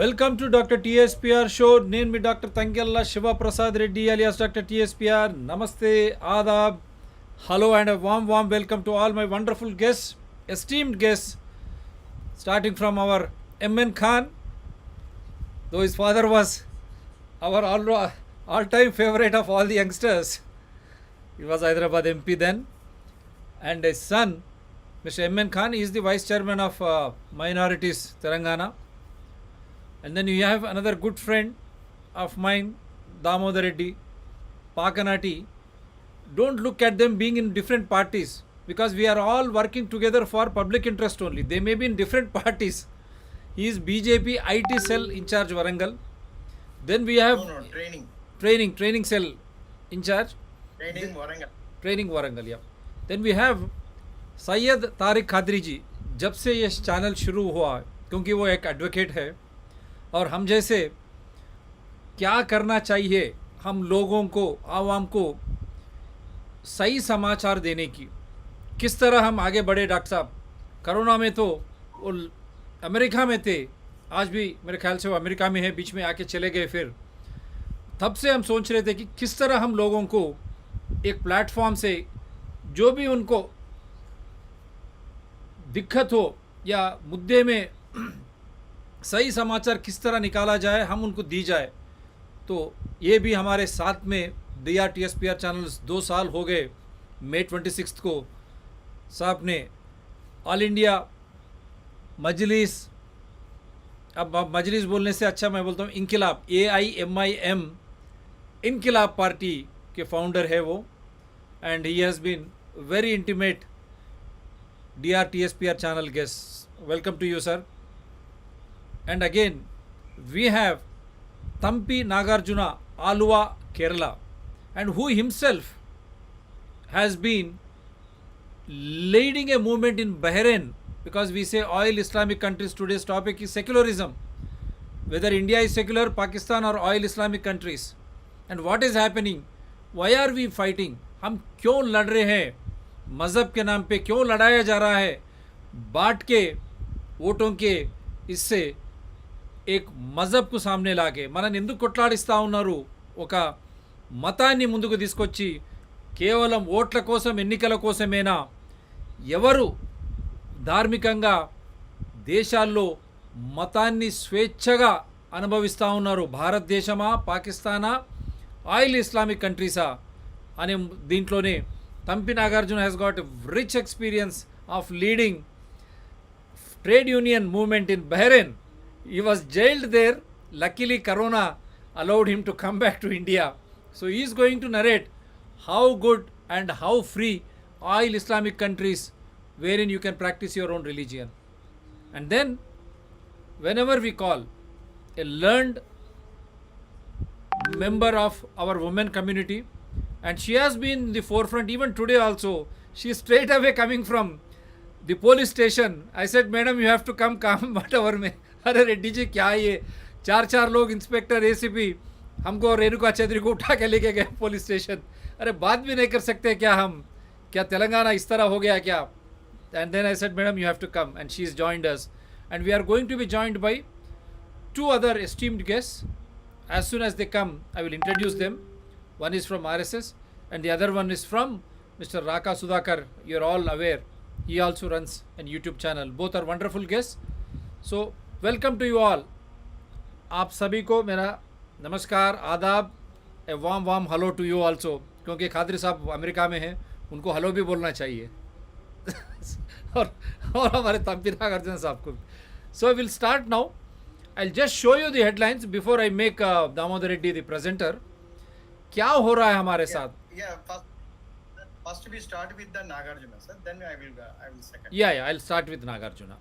Welcome to doctor TSPR show. నేను మీ doctor Thangella Shivaprasad Reddy alias doctor TSPR. Namaste, adaab, hello and a warm welcome to all my wonderful guests, esteemed guests, starting from our MN Khan, though his father was our all-time favorite of all the youngsters. He was Hyderabad MP then, and his son, Mr. MN Khan, is the vice chairman of minorities Telangana. And then you have another good friend of mine, Damodar Reddy, Pakanati. Don't look at them being in different parties, because we are all working together for public interest only. They may be in different parties. He is BJP IT cell in charge Warangal. Then we have training cell in charge. Training Warangal, yeah. Then we have Syed Tariq Qadri जी. जब से ये channel शुरू हुआ, क्योंकि वो एक advocate है और हम जैसे क्या करना चाहिए हम लोगों को, आवाम को सही समाचार देने की, किस तरह हम आगे बढ़े. डॉक्टर साहब कोरोना में तो वो अमेरिका में थे, आज भी मेरे ख्याल से वो अमेरिका में है, बीच में आके चले गए. फिर तब से हम सोच रहे थे कि किस तरह हम लोगों को एक प्लेटफॉर्म से जो भी उनको दिक्कत हो या मुद्दे में सही समाचार किस तरह निकाला जाए, हम उनको दी जाए. तो ये भी हमारे साथ में दिया टीएसपीआर चैनल्स 2 साल हो गए. मई 26 को साहब ने ऑल इंडिया मजलिस, अब मजलिस बोलने से अच्छा मैं बोलता हूँ इनकिलाब, AIMIM इनकिलाब पार्टी के फाउंडर है वो. And he has been very intimate DRTSPR channel guests. Welcome to you, sir. And again, we have Thampi Nagarjuna, Alua, Kerala, and who himself has been leading a movement in Bahrain, because we say oil Islamic countries. Today's topic is secularism. Whether India is secular, Pakistan, or oil Islamic countries. And what is happening? Why are we fighting? हम क्यों लड़ रहे हैं? मज़हब के नाम पे क्यों लड़ाया जा रहा है? बांट के ఓటం के इससे एक మజహబ్కు సామ్నే లాగే మనని ఎందుకు కొట్లాడిస్తూ ఉన్నారు? ఒక మతాన్ని ముందుకు తీసుకొచ్చి కేవలం ఓట్ల కోసం, ఎన్నికల కోసమేనా? ఎవరు ధార్మికంగా దేశాల్లో మతాన్ని స్వేచ్ఛగా అనుభవిస్తూ ఉన్నారు? భారతదేశమా, పాకిస్తానా, ఆయిల్ ఇస్లామిక్ కంట్రీసా అనే దీంట్లోనే Thampi Nagarjuna has got a rich experience of leading trade union movement in Bahrain. He was jailed there. Luckily, Corona allowed him to come back to India. So he is going to narrate how good and how free all Islamic countries wherein you can practice your own religion. And then, whenever we call a learned member of our women community, and she has been in the forefront even today also. She is straight away coming from the police station. I said, madam, you have to come whatever में. अरे रेड्डी जी क्या ये 4 लोग inspector ACP हमको रेणुका चौधरी को उठा के लेके गए पुलिस स्टेशन. अरे बात भी नहीं कर सकते क्या हम? क्या तेलंगाना इस तरह हो गया क्या? And then I said, madam, you have to come, and she has joined us, and we are going to be joined by 2 other esteemed guests. As soon as they come, I will introduce them. One is from RSS and the other one is from Mr. Raka Sudhakar. You are all aware. He also runs a YouTube channel. Both are wonderful guests. So, welcome to you all. आप सभी को मेरा नमस्कार, आदाब, a warm hello to you also. क्योंकि खादरी साहब America में हैं, उनको हेलो भी बोलना चाहिए. और हमारे तंपी नागार्जुन साहब को. So, we'll start now. I'll just show you the headlines before I make Damodar Reddy the presenter. क्या हो रहा है हमारे साथ? First we start with the Nagarjuna, sir. Then I will second. Yeah, I'll start with Nagarjuna.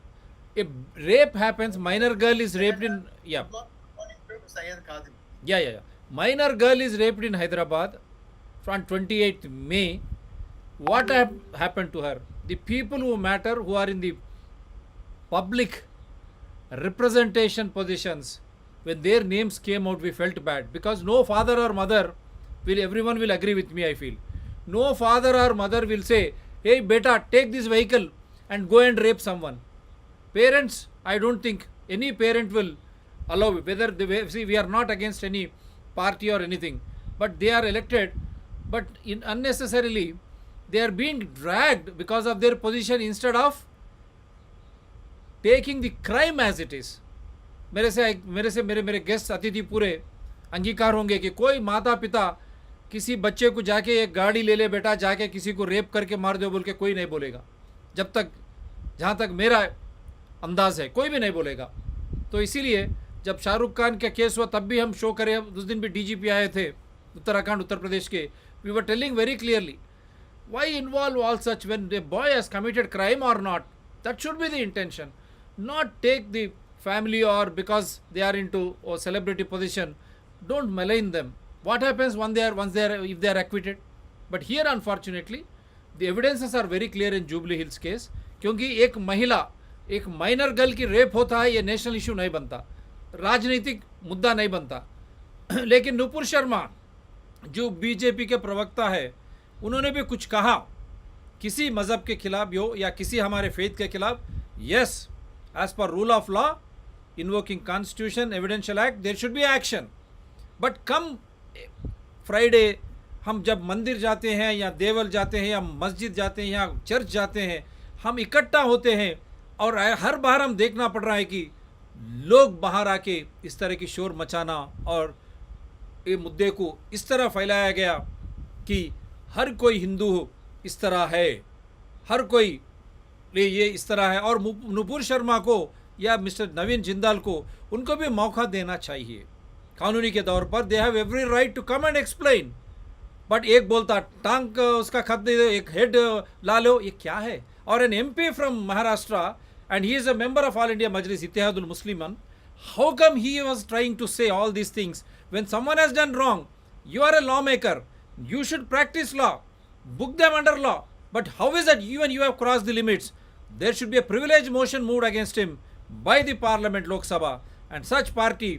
A rape happens. Minor girl is raped in. Yeah. Yeah. Minor girl is raped in Hyderabad on 28th May. What happened to her? The people who matter, who are in the public representation positions, when their names came out, we felt bad, because no father or mother everyone will agree with me, I feel. No father or mother will say, hey beta, take this vehicle and go and rape someone. Parents, I don't think any parent will allow, whether they, see, we are not against any party or anything, but they are elected, but unnecessarily they are being dragged because of their position instead of taking the crime as it is. मेरे guest अतिथि पूरे अंगीकार होंगे कि कोई माता पिता किसी बच्चे को जाके एक गाड़ी ले ले बेटा जाके किसी को रेप करके मार दो बोल के कोई नहीं बोलेगा, जब तक जहाँ तक मेरा अंदाज है कोई भी नहीं बोलेगा. तो इसीलिए जब शाहरुख खान का केस हुआ तब भी हम शो करें, उस दिन भी डीजीपी आए थे उत्तराखंड उत्तर प्रदेश के. We were telling very clearly, why involve all such when the boy has committed crime or not? That should be the intention, not take the family or because they are into a celebrity position. Don't malign them. What happens when if they are acquitted? But here unfortunately the evidences are very clear in Jubilee Hills case, क्योंकि एक महिला एक minor girl की rape होता है, ये national issue नहीं बनता, राजनीतिक मुद्दा नहीं बनता. लेकिन नुपुर शर्मा जो बीजेपी के प्रवक्ता है, उन्होंने भी कुछ कहा किसी मज़हब के खिलाफ हो या किसी हमारे फेथ के खिलाफ. Yes, as per rule of law, invoking constitution, evidential act, there should be action. But come Friday हम जब मंदिर जाते हैं या देवल जाते हैं या मस्जिद जाते हैं या चर्च जाते हैं, हम इकट्ठा होते हैं और हर बार हम देखना पड़ रहा है कि लोग बाहर आके इस तरह की शोर मचाना और ये मुद्दे को इस तरह फैलाया गया कि हर कोई हिंदू इस तरह है, हर कोई ये इस तरह है. और नुपुर शर्मा को या मिस्टर नवीन जिंदाल को, उनको भी मौका देना चाहिए कानूनी के तौर पर. They have every right to come and explain. But एक बोलता टांग उसका खत दे दो, एक हेड ला लो, ये क्या है? और an MP from Maharashtra and he is a member of All India Majlis Ittihadul Musliman, how come he was trying to say all these things when someone has done wrong? You are a lawmaker, you should practice law, book them under law. But how is that even you have crossed the limits? There should be a privilege motion moved against him by the parliament, Lok Sabha, and such party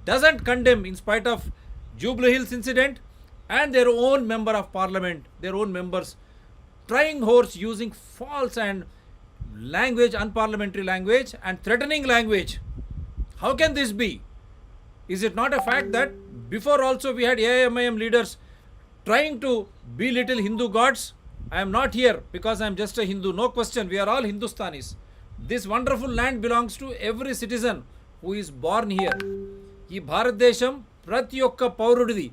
doesn't condemn in spite of Jubilee Hills incident and their own member of parliament, their own members trying horse using false and language, unparliamentary language and threatening language. How can this be? Is it not a fact that before also we had AIMIM leaders trying to belittle Hindu gods? I am not here because I am just a Hindu, no question, we are all Hindustanis. This wonderful land belongs to every citizen who is born here. ఈ భారతదేశం ప్రతి ఒక్క పౌరుడిది.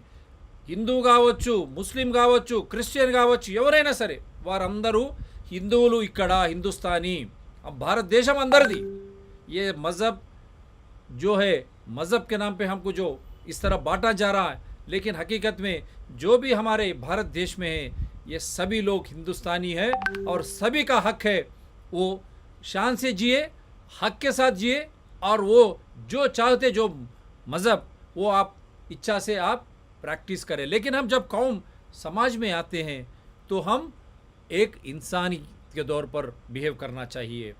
హిందూ కావచ్చు, ముస్లిం కావచ్చు, Christian కావచ్చు, ఎవరైనా సరే వారందరూ हिंदुओं इकड़ा हिंदुस्तानी. अब भारत देश हम अंदर दी. ये मज़हब जो है, मज़हब के नाम पे हमको जो इस तरह बांटा जा रहा है, लेकिन हकीकत में जो भी हमारे भारत देश में है, ये सभी लोग हिंदुस्तानी है और सभी का हक है वो शान से जिए, हक के साथ जिए और वो जो चाहते जो मज़हब वो आप इच्छा से आप प्रैक्टिस करें. लेकिन हम जब कौम समाज में आते हैं तो हम एक इंसानी के तौर पर बिहेव करना चाहिए.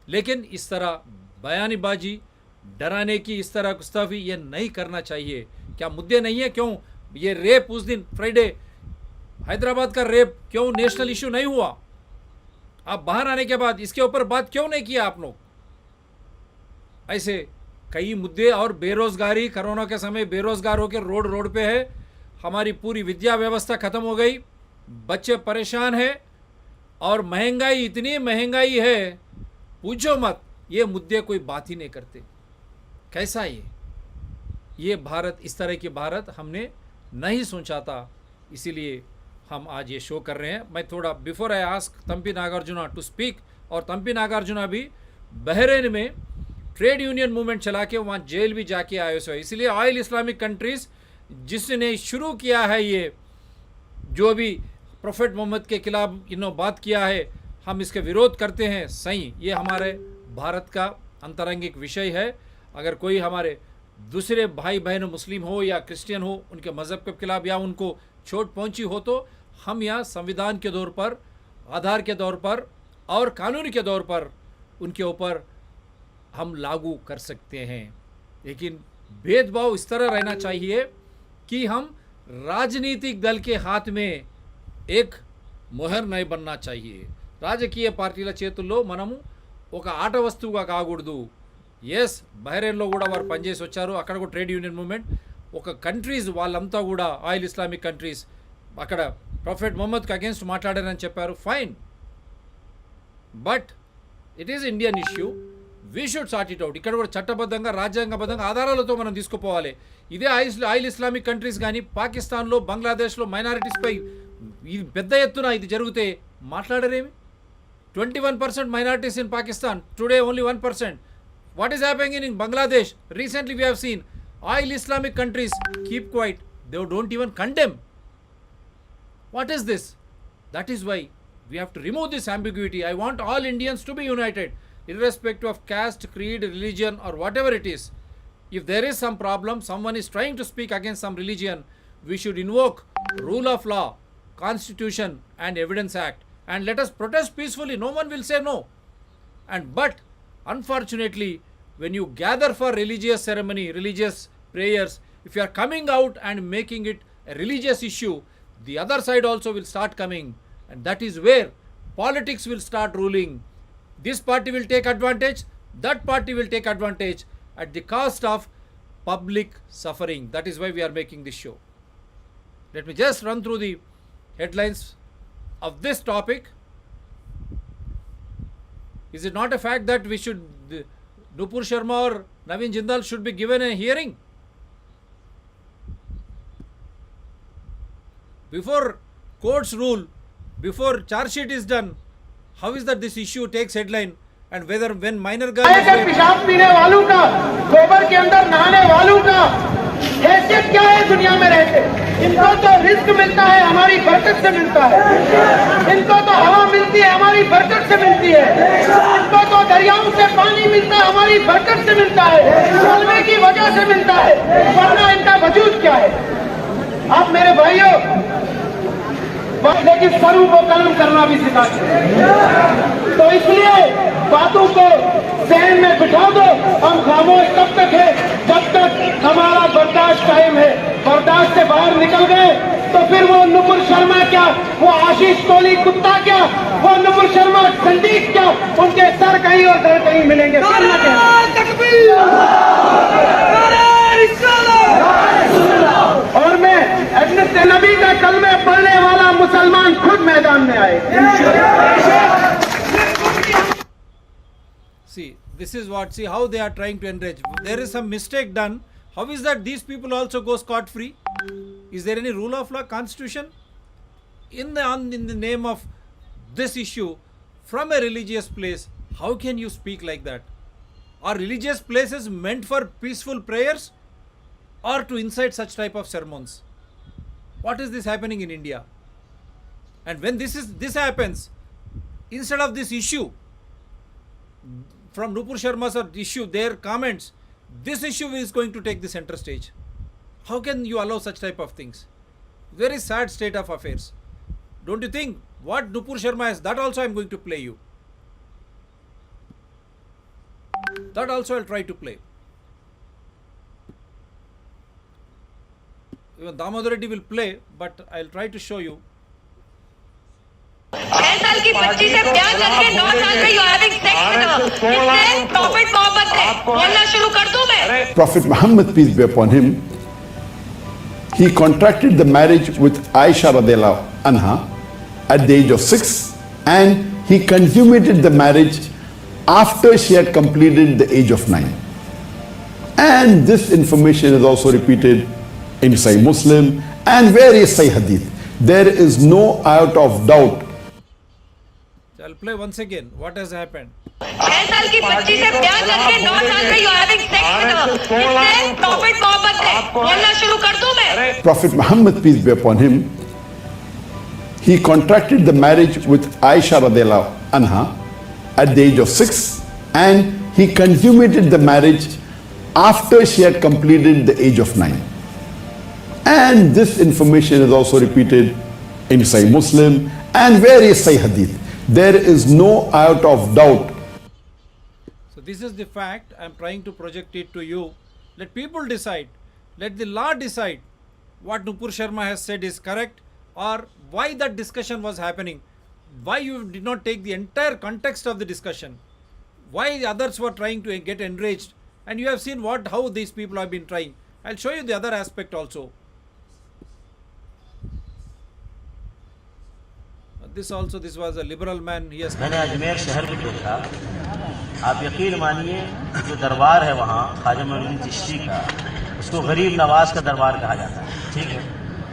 लेकिन इस तरह बयानीबाजी, डराने की इस तरह गुस्ताखी ये नहीं करना चाहिए. क्या मुद्दे नहीं है? क्यों ये रेप उस दिन फ्राइडे हैदराबाद का रेप क्यों नेशनल इशू नहीं हुआ? आप बाहर आने के बाद इसके ऊपर बात क्यों नहीं किया आप लोग? ऐसे कई मुद्दे. और बेरोजगारी, कोरोना के समय बेरोजगार होकर रोड पे है. हमारी पूरी विद्या व्यवस्था खत्म हो गई, बच्चे परेशान हैं और महंगाई, इतनी महंगाई है पूछो मत. ये मुद्दे कोई बात ही नहीं करते. कैसा ये भारत, इस तरह की भारत हमने नहीं सोचा था. इसीलिए हम आज ये शो कर रहे हैं. मैं थोड़ा before I ask Thampi Nagarjuna to speak, और तंपी नागार्जुना भी बहरीन में ट्रेड यूनियन मूवमेंट चला के वहाँ जेल भी जाके आए हुए. इसलिए ऑयल इस्लामिक कंट्रीज़ जिसने शुरू किया है ये जो भी प्रोफेट मोहम्मद के खिलाफ इन्होंने बात किया है, हम इसके विरोध करते हैं. सही, ये हमारे भारत का अंतरंगिक विषय है. अगर कोई हमारे दूसरे भाई बहन मुस्लिम हो या क्रिश्चियन हो, उनके मज़हब के खिलाफ या उनको चोट पहुंची हो, तो हम यहाँ संविधान के तौर पर, आधार के तौर पर और कानून के तौर पर उनके ऊपर हम लागू कर सकते हैं. लेकिन भेदभाव इस तरह रहना चाहिए कि हम राजनीतिक दल के हाथ में एक మొహర్ नहीं बनना चाहिए. రాజకీయ పార్టీల చేతుల్లో మనము ఒక ఆట వస్తువుగా కాకూడదు. ఎస్ బహ్రెయిన్లో కూడా వారు పనిచేసి వచ్చారు. అక్కడ కూడా ట్రేడ్ యూనియన్ మూవ్మెంట్ ఒక కంట్రీస్ వాళ్ళంతా కూడా ఆయిల్ ఇస్లామిక్ కంట్రీస్ అక్కడ ప్రొఫెట్ మొహమ్మద్కి అగేన్స్ట్ మాట్లాడారని చెప్పారు. Fine, but it is Indian issue. We should sort it out. ఇక్కడ కూడా చట్టబద్ధంగా రాజ్యాంగబద్ధంగా ఆధారాలతో మనం తీసుకుపోవాలి. ఇదే ఆయిల్ ఇస్లామిక్ కంట్రీస్ కానీ పాకిస్తాన్లో బంగ్లాదేశ్లో మైనారిటీస్పై ఇది పెద్ద ఎత్తున ఇది జరిగితే మాట్లాడరేమి? 21% minorities in Pakistan, today only 1%. What is happening in Bangladesh? Recently we have seen oil Islamic countries keep quiet. They don't even condemn. What is this? That is why we have to remove this ambiguity. I want all Indians to be united, irrespective of caste, creed, religion or whatever it is. If there is some problem, someone is trying to speak against some religion, we should invoke rule of law, Constitution and Evidence Act. And let us protest peacefully. No one will say no. But unfortunately, when you gather for religious ceremony, religious prayers, if you are coming out and making it a religious issue, the other side also will start coming, and that is where politics will start ruling. This party will take advantage, that party will take advantage at the cost of public suffering. That is why we are making this show. Let me just run through the headlines of this topic. Is it not a fact that we should, Nupur Sharma or Naveen Jindal should be given a hearing? Before courts rule, before charge sheet is done, how is that this issue takes headline? And whether when minor girl is raped, पेशाब पीने वालों का, गोबर के अंदर नहाने वालों का हैसियत क्या है दुनिया में रहते? इनको तो रिस्क मिलता है, हमारी बरकत से मिलता है। इनको तो हवा मिलती है, हमारी बरकत से मिलती है। इनको तो दरियाओं से पानी मिलता है, हमारी बरकत से मिलता है, कलमे की वजह से मिलता है, वरना इनका वजूद क्या है? आप मेरे भाइयों, लेकिन सरू को कलम करना भी सिखा तो इसलिए बातों को सहन में बिठा दो। हम खामोश तब तक है जब तक हमारा बर्दाश्त कायम है। बर्दाश्त से बाहर निकल गए तो फिर वो नुपुर शर्मा क्या, वो आशीष कोहली कुत्ता क्या, वो नुपुर शर्मा संदीप क्या, उनके सर कहीं और दर कहीं मिलेंगे। और मैं अपने नबी का कलमे पढ़ने वाला मुसलमान खुद मैदान में आए। see, this is what, see how they are trying to enrage. There is some mistake done. How is that these people also go scot free? Is there any rule of law, constitution? In the name of this issue from a religious place, how can you speak like that? Are religious places meant for peaceful prayers or to incite such type of sermons? What is this happening in India? And when this happens, instead of this issue from Nupur Sharma's issue, their comments, this issue is going to take the center stage. How can you allow such type of things? Very sad state of affairs. Don't you think what Nupur Sharma has, that also I am going to play you. That also I'll try to play. Even Damodar Reddy will play, but I'll try to show you. 6 साल की बच्ची से प्यार करके 9 साल में you having sex with her. इससे profit मोहब्बत है। बोलना शुरू कर दूं मैं? Prophet Muhammad, peace be upon him, he contracted the marriage with Aisha radiallahu anha at the age of 6, and he consummated the marriage after she had completed the age of 9. And this information is also repeated in Sahih Muslim and various Sahih Hadith. There is no iota of doubt. I'll play once again. What has happened? 6 साल की बच्ची से प्यार करके 9 साल में you having sex with her. इससे profit मोहब्बत है। बोलना शुरू कर दूं मैं? Prophet Muhammad, peace be upon him, he contracted the marriage with Aisha radiallahu anha at the age of 6, and he consummated the marriage after she had completed the age of 9. And this information is also repeated in Sahih Muslim and various Sahih Hadith. There is no iota of doubt. So this is the fact. I'm trying to project it to you. Let people decide. Let the law decide what Nupur Sharma has said is correct, or why that discussion was happening. Why you did not take the entire context of the discussion. why the others were trying to get enraged, and you have seen how these people have been trying. I'll show you the other aspect also. This was a liberal man. He has. मैंने अजमेर शहर में देखा, आप यकीन मानिए जो दरबार है वहाँ ख्वाजा मोइनुद्दीन चिश्ती का, उसको गरीब नवाज का दरबार कहा जाता है, ठीक है।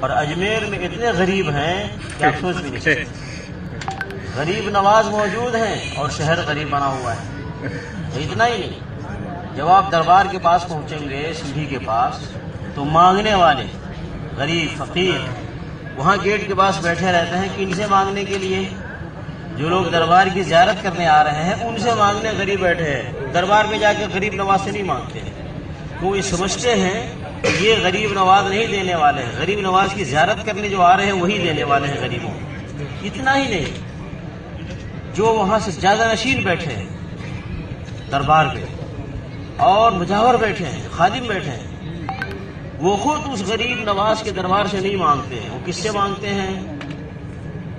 और अजमेर में इतने गरीब हैं कि आप सोच भी नहीं सकते। गरीब नवाज मौजूद हैं और शहर गरीब बना हुआ है। तो इतना ही नहीं, जब आप दरबार के पास पहुँचेंगे, सीढ़ी के पास, तो मांगने वाले गरीब फकीर वहाँ गेट के पास बैठे रहते हैं कि इनसे मांगने के लिए। जो लोग दरबार की ज़ियारत करने आ रहे हैं उनसे मांगने गरीब बैठे हैं, दरबार में जाकर गरीब नवाज से नहीं मांगते हैं। तो ये समझते हैं कि ये गरीब नवाज नहीं देने वाले हैं, गरीब नवाज की ज़ियारत करने जो आ रहे हैं वही देने वाले हैं गरीबों। इतना ही नहीं, जो वहाँ से ज़्यादा नशीन बैठे हैं दरबार पे और मुजावर बैठे हैं, खादिम बैठे हैं, वो खुद उस गरीब नवाज के दरबार से नहीं मांगते हैं। वो किससे मांगते हैं?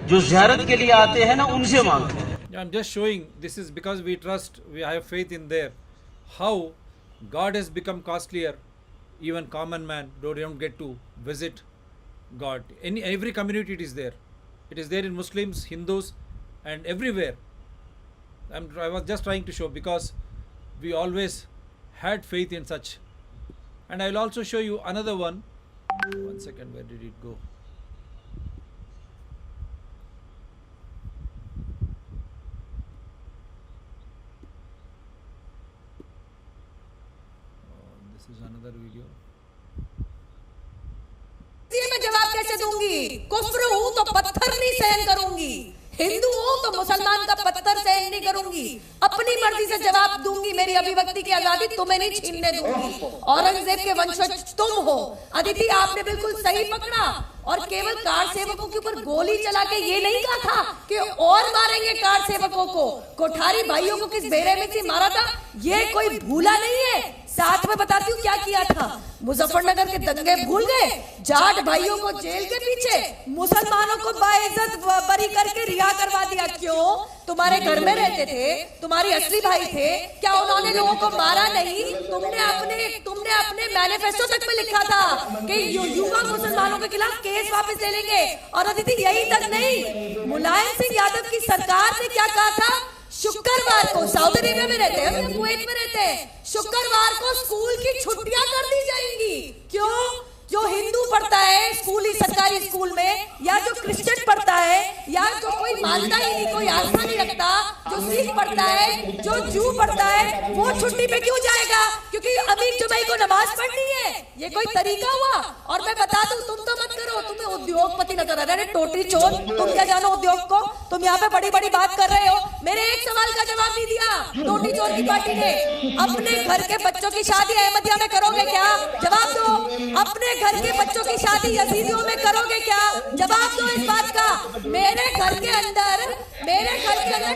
जो ज़ियारत के लिए आते हैं ना, उनसे मांगते हैं। I'm just showing this is because we trust, we have faith in there. How God has become costlier. Even common man don't get to visit God. Every community it is there. It is there in Muslims, Hindus, and everywhere. I was just trying to show because we always had faith in such. And I will also show you another one. One second, where did it go? This is another video. मैं जवाब कैसे दूंगी? कुफ्र हूं तो पत्थर नहीं सहन करूंगी, हिंदू हूं तो मुसलमान का पत्थर सहन नहीं करूंगी, अपनी मर्जी से जवाब दूंगी। मेरी अभिव्यक्ति की आजादी तुम्हें नहीं छीनने दूंगी। औरंगजेब के वंशज तुम हो। अदिति, आपने बिल्कुल सही पकड़ा। और केवल कार सेवकों के ऊपर गोली चला के ये नहीं कहा था कि और मारेंगे कार सेवकों को। कोठारी भाइयों को किस बेरे में से मारा था ये कोई भूला नहीं है। साथ में बताती हूँ क्या किया था। मुजफ्फरनगर के दंगे भूल गए, जाट भाइयों को जेल के पीछे, मुसलमानों को बाइज्जत बरी करके रिहा करवा दिया। क्यों? तुम्हारे घर में रहते थे, तुम्हारी असली भाई थे। क्या उन्होंने लोगों को मारा नहीं? तुमने अपने मैनिफेस्टो तक में लिखा था कि युवा मुसलमानों के खिलाफ केस वापस ले लेंगे। और अदिति, यही तक नहीं, मुलायम सिंह यादव की सरकार ने क्या कहा था? शुक्रवार को, सऊदी अरेबिया में रहते हैं, कुवैत में रहते हैं, शुक्रवार को स्कूल की छुट्टियां कर दी जाएंगी। क्यों? जो हिंदू पढ़ता है स्कूली सरकारी स्कूल में, या जो क्रिश्चियन पढ़ता है, या जो कोई मानता ही नहीं, कोई आस्था नहीं रखता, जो सिख पढ़ता है, जो जू पढ़ता है, वो छुट्टी पे क्यों जाएगा? क्योंकि अमीर जुमाई को नमाज पढ़नी है। ये कोई तरीका हुआ? और मैं बता दूं, तुम तो मत करो, तुम्हें उद्योगपति नजर आ रहे हैं, टोटी चोर। तुम क्या जानो उद्योग को? तुम यहाँ पे बड़ी बड़ी बात कर रहे हो। मेरे एक सवाल का जवाब नहीं दिया टोटी चोर की पार्टी ने। अपने घर के बच्चों की शादी अहमदिया में करोगे क्या? जवाब दो। अपने घर के बच्चों की शादी यजीदियों में करोगे क्या? जवाब दो इस बात का। मेरे घर के अंदर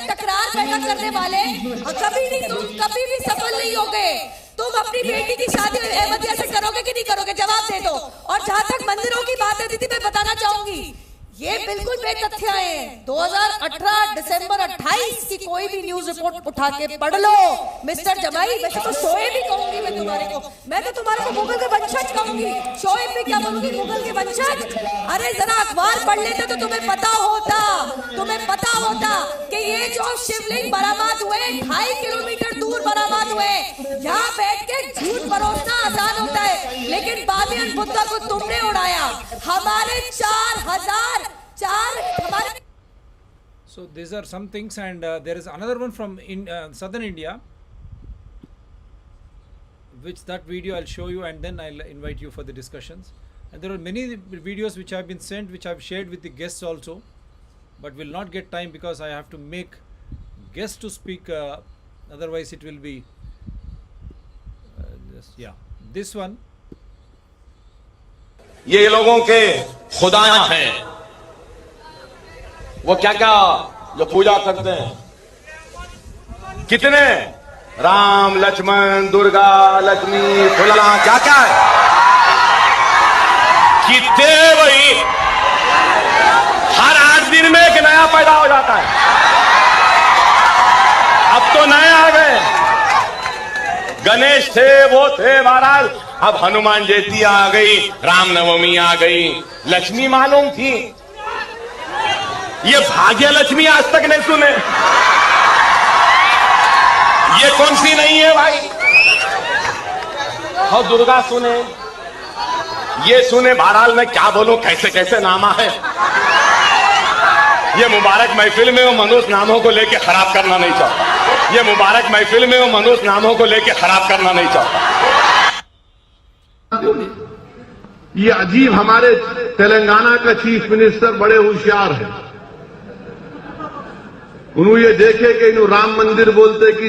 टकरार पैदा करने वाले तुम कभी भी सफल नहीं होगे। तुम अपनी बेटी की शादी अहमदिया से करोगे कि नहीं करोगे? जवाब दे दो। और जहां तक मंदिरों की बात है दीदी, मैं बताना चाहूंगी, ये बिल्कुल बेतथ्य है। 2018 दिसंबर 28 की कोई भी न्यूज रिपोर्ट उठा के पढ़ लो मिस्टर जमाई। वैसे तो शोएब भी कहूंगी मैं तुम्हारे को, मैं तो तुम्हारे को मुगल के वंशज कहूंगी। शोएब भी क्या बोलूंगी? मुगल के वंशज। अरे जरा अखबार पढ़ लेते तो तुम्हें पता होता कि ये जो शिवलिंग बरामद हुए 2.5 किलोमीटर दूर बरामद हुए। यहाँ बैठ के झूठ परोसना आसान होता है, लेकिन बाबियन बुद्धा को तुमने उड़ाया। हमारे 4,000 So these are some things, and there is another one from southern India, which that video I'll show you, and then I'll invite you for the discussions. And there are many videos which have been sent, which I've shared with the guests also, but will not get time because I have to make guests to speak, otherwise it will be this one. ये लोगों के खुदाया हैं, वो क्या क्या जो पूजा करते हैं, कितने राम लक्ष्मण दुर्गा लक्ष्मी फुला क्या क्या है, कितने वही हर 8 दिन में एक नया पैदा हो जाता है। अब तो नए आ गए, गणेश थे, वो थे महाराज। अब हनुमान जयंती आ गई, रामनवमी आ गई, लक्ष्मी मालूम थी। ये भाग्य लक्ष्मी आज तक नहीं सुने। ये कौन सी नहीं है भाई? और दुर्गा सुने, ये सुने। बहरहाल मैं क्या बोलूं, कैसे कैसे नामा है। ये मुबारक महफिल में वो मनुष्य नामों को लेके खराब करना नहीं चाहता। ये मुबारक महफिल में वो मनुष्य नामों को लेके खराब करना नहीं चाहता। ये अजीब, हमारे तेलंगाना का चीफ मिनिस्टर बड़े होशियार हैं। उन्होंने ये देखे कि इन्हों राम मंदिर बोलते कि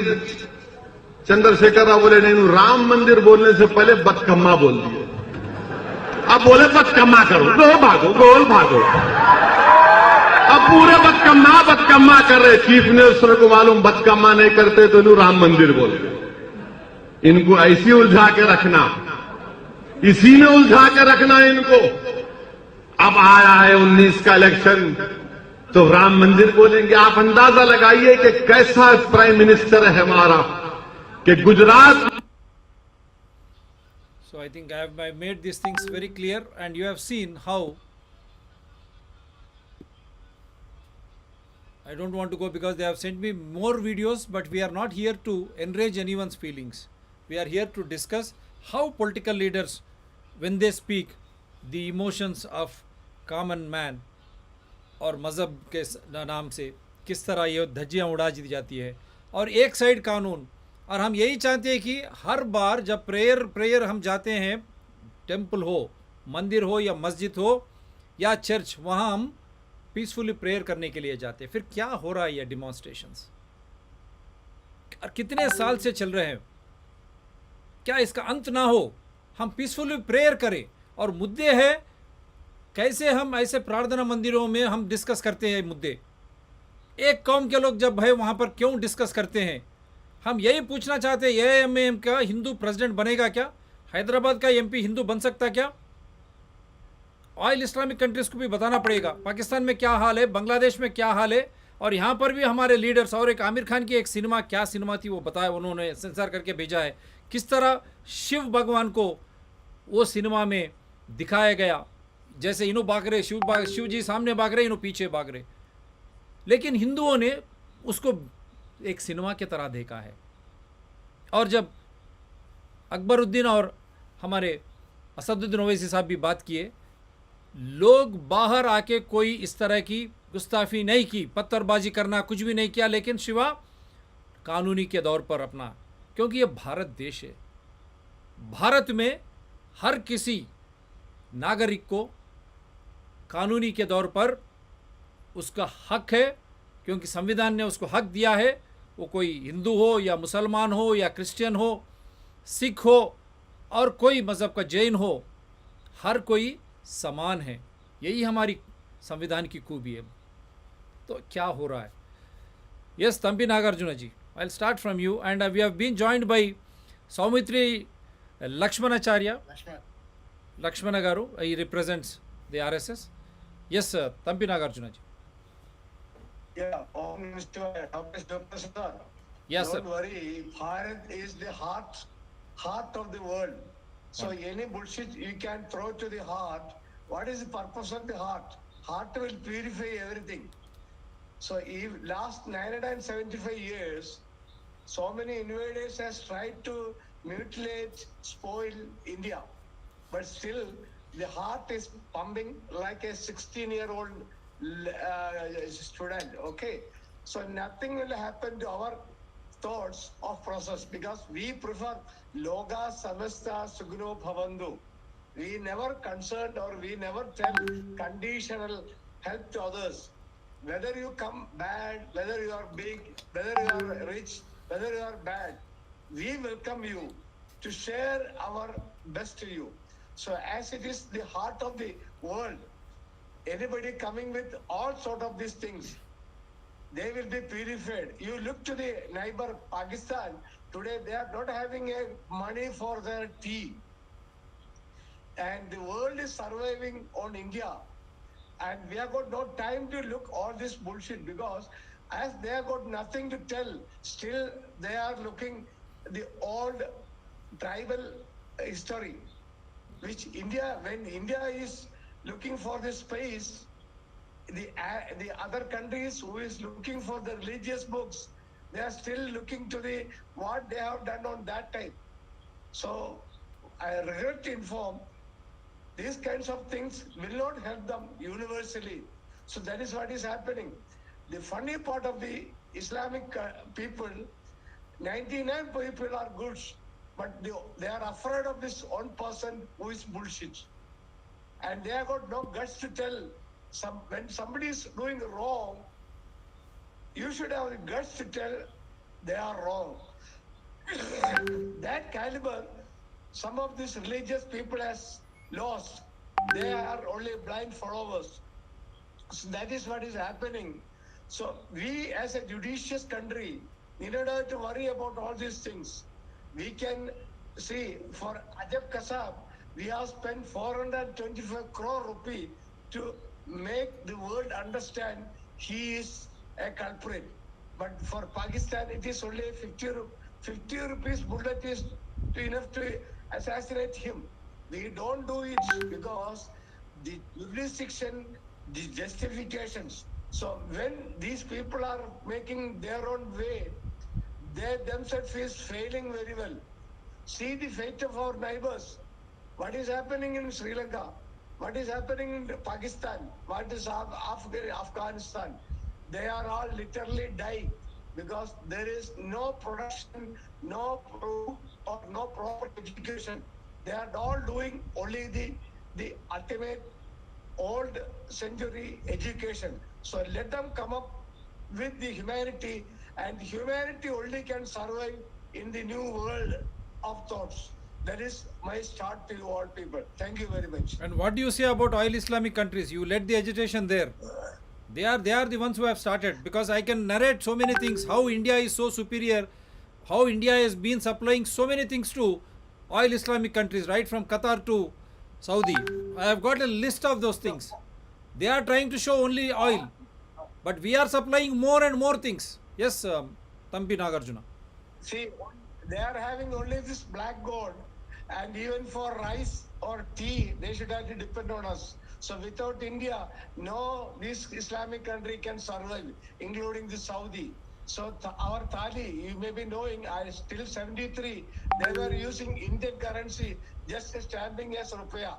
चंद्रशेखर राव बोले नहीं, राम मंदिर बोलने से पहले बदकम्मा बोल दिए। अब बोले बदकम्मा करो, दो भागो, गोल भागो। अब पूरे बदकम्मा कर रहे। चीफ मिनिस्टर को मालूम बदकम्मा नहीं करते तो इन्हों राम मंदिर बोलते। इनको ऐसी उलझा के रखना, इसी में उलझा के रखना इनको। अब आया है 19 का इलेक्शन तो राम मंदिर बोलेंगे। आप अंदाजा लगाइए कि कैसा प्राइम मिनिस्टर है हमारा, कि Gujarat. So I think I have made these things very clear, and you have seen how I don't want to go because they have sent me more videos, but we are not here to enrage anyone's feelings. We are here to discuss how political leaders, when they speak, the emotions of common man और मज़हब के नाम से किस तरह ये धज्जियाँ उड़ा दी जाती है, और एक साइड कानून। और हम यही चाहते हैं कि हर बार जब प्रेयर हम जाते हैं, टेंपल हो, मंदिर हो या मस्जिद हो या चर्च, वहाँ हम पीसफुली प्रेयर करने के लिए जाते हैं। फिर क्या हो रहा है ये डिमॉन्स्ट्रेशंस, और कितने साल से चल रहे हैं? क्या इसका अंत ना हो? हम पीसफुली प्रेयर करें। और मुद्दे हैं कैसे हम ऐसे प्रार्थना मंदिरों में हम डिस्कस करते हैं मुद्दे। एक कौम के लोग जब है वहाँ पर क्यों डिस्कस करते हैं? हम यही पूछना चाहते हैं, AIMAM का हिंदू प्रेसिडेंट बनेगा क्या? हैदराबाद का MP हिंदू बन सकता क्या? ऑयल इस्लामिक कंट्रीज़ को भी बताना पड़ेगा पाकिस्तान में क्या हाल है, बांग्लादेश में क्या हाल है, और यहाँ पर भी हमारे लीडर्स। और एक आमिर खान की एक सिनेमा, क्या सिनेमा थी वो बताया, उन्होंने सेंसर करके भेजा है, किस तरह शिव भगवान को वो सिनेमा में दिखाया गया, जैसे इन्हों भाग रहे, शिव जी सामने भाग रहे, इन्हों पीछे भाग रहे। लेकिन हिंदुओं ने उसको एक सिनेमा की तरह देखा है। और जब अकबरुद्दीन और हमारे असदुद्दीन ओवैसी साहब भी बात किए, लोग बाहर आके कोई इस तरह की गुस्ताखी नहीं की, पत्थरबाजी करना कुछ भी नहीं किया, लेकिन शिवा कानूनी के दौर पर अपना, क्योंकि ये भारत देश है। भारत में हर किसी नागरिक को कानूनी के दौर पर उसका हक है, क्योंकि संविधान ने उसको हक दिया है। वो कोई हिंदू हो या मुसलमान हो या क्रिश्चियन हो, सिख हो और कोई मज़हब का जैन हो, हर कोई समान है। यही हमारी संविधान की खूबी है। तो क्या हो रहा है? Yes, Thampi Nagarjun ji, I will start from you, and we have been joined by Soumitri Lakshmanacharya. Lakshmana Garu, he represents the RSS. Yes, sir. Thampi Nagarjuna ji. Yeah, Home Minister, Dr. Sir. Yes, Don't sir. worry, Bharat is the heart of the world. So any bullshit you can throw to the heart. What is the purpose of the heart? Heart will purify everything. So if last 975 years, so many invaders has tried to mutilate, spoil India. But still, the heart is pumping like a 16-year-old student, okay? So nothing will happen to our thoughts of process because we prefer Loga Samasta Sugno Bhavandu. We never concerned or we never tell conditional help to others. Whether you come bad, whether you are big, whether you are rich, whether you are bad, we welcome you to share our best to you. So as it is the heart of the world, anybody coming with all sort of these things, they will be purified. You look to the neighbor Pakistan, today they are not having a money for their tea. And the world is surviving on India. And we have got no time to look all this bullshit because as they have got nothing to tell, still they are looking the old tribal history, which India, when India is looking for the space, the other countries who is looking for the religious books, they are still looking to the what they have done on that time. So I regret to inform these kinds of things will not help them universally. So that is what is happening. The funny part of the Islamic people, 99 people are good, but they are afraid of this one person who is bullshit. And they have got no guts to tell when somebody is doing wrong, you should have the guts to tell they are wrong. That caliber, some of these religious people has lost. They are only blind followers. So that is what is happening. So we as a judicious country needed to worry about all these things. We can see for Ajab Kasab, we have spent 425 crore rupee to make the world understand he is a culprit. But for Pakistan, it is only 50 rupees bullet is enough to assassinate him. We don't do it because the jurisdiction, the justifications. So when these people are making their own way, they themselves is failing very well. See the fate of our neighbors. What is happening in Sri Lanka? What is happening in Pakistan? What is Afghanistan? They are all literally dying because there is no production, no proof, or no proper education. They are all doing only the ultimate old century education. So let them come up with the humanity, and humanity only can survive in the new world of thoughts. That is my start to you all people. Thank you very much. And what do you say about oil Islamic countries? You led the agitation there. They are the ones who have started, because I can narrate so many things, how India is so superior, how India has been supplying so many things to oil Islamic countries, right from Qatar to Saudi. I have got a list of those things. They are trying to show only oil, but we are supplying more and more things. Yes, Tampi Nagarjuna. See, they are having only this black gold, and even for rice or tea, they should have to depend on us. So without India, no, this Islamic country can survive, including the Saudi. So our Thali, you may be knowing, till 73, they were using Indian currency, just stamping as rupiah.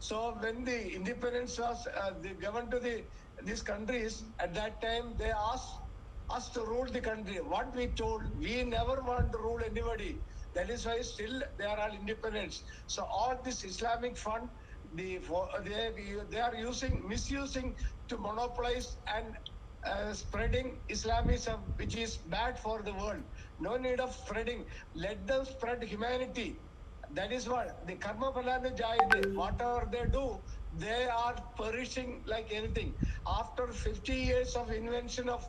So when the independence was given to these countries, at that time they asked us to rule the country. What we told, we never want to rule anybody. That is why still they are all independents. So all this Islamic fund, they are misusing to monopolize and spreading Islamism, which is bad for the world. No need of spreading. Let them spread humanity. That is what the karma phalanu jayate. Whatever they do, they are perishing like anything. After 50 years of invention of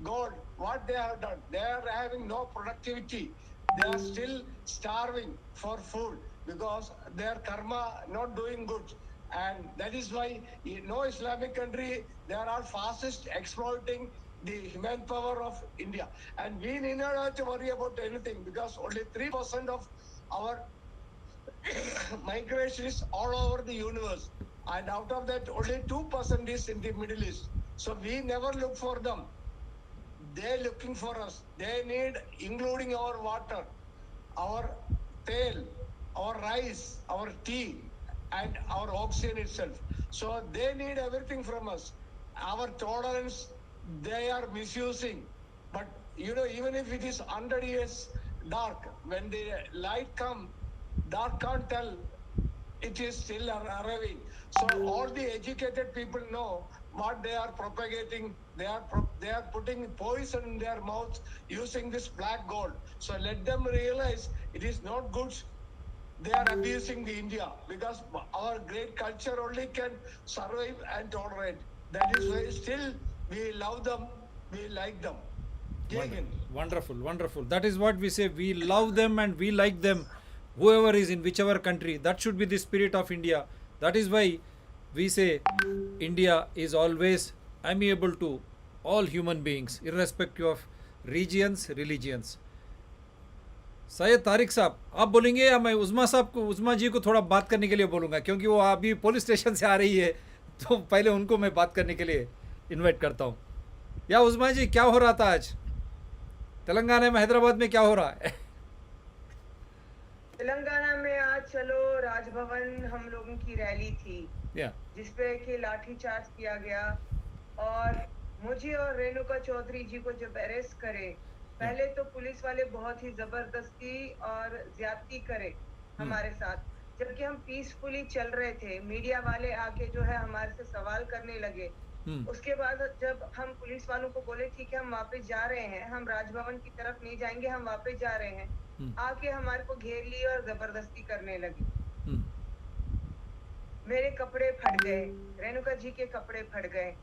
God, what they have done, they are having no productivity. They are still starving for food because their karma not doing good. And that is why no Islamic country, they are all fascist, exploiting the human power of India. And we need not have to worry about anything because only 3% of our migration is all over the universe. And out of that, only 2% is in the Middle East. So we never look for them. They're looking for us. They need, including our water, our tail, our rice, our tea, and our oxygen itself. So they need everything from us. Our tolerance, they are misusing. But even if it is 100 years dark, when the light comes, dark can't tell it is still arriving. So all the educated people know what they are propagating. They are putting poison in their mouth using this black gold. So let them realize it is not good. They are abusing the India because our great culture only can survive and tolerate. That is why still we love them, we like them. Wonderful, wonderful. That is what we say. We love them and we like them, whoever is in whichever country. That should be the spirit of India. That is why we say India is always amiable to all human beings, irrespective of regions, religions. Syed Tariq साहब आप बोलेंगे या मैं उज़मा साहब को, उज़मा जी को थोड़ा बात करने के लिए बोलूँगा, क्योंकि वो अभी पुलिस स्टेशन से आ रही है, तो पहले उनको मैं बात करने के लिए इनवाइट करता हूँ। या उज़मा जी, क्या हो रहा था आज तेलंगाना में, हैदराबाद में क्या हो रहा है? तेलंगाना में आज चलो राजभवन हम लोगों की रैली थी, या जिसपे कि लाठीचार्ज किया गया और मुझे और रेणुका चौधरी जी को जब अरेस्ट करे, पहले तो पुलिस वाले बहुत ही जबरदस्ती और ज्यादती करे हमारे साथ, जबकि हम पीसफुली चल रहे थे। मीडिया वाले आके जो है हमारे से सवाल करने लगे। उसके बाद जब हम पुलिस वालों को बोले ठीक है हम वापस जा रहे हैं, हम राजभवन की तरफ नहीं जाएंगे, हम वापस जा रहे हैं, आके हमारे को घेर लिए और जबरदस्ती करने लगे। मेरे कपड़े फट गए, रेणुका जी के कपड़े फट गए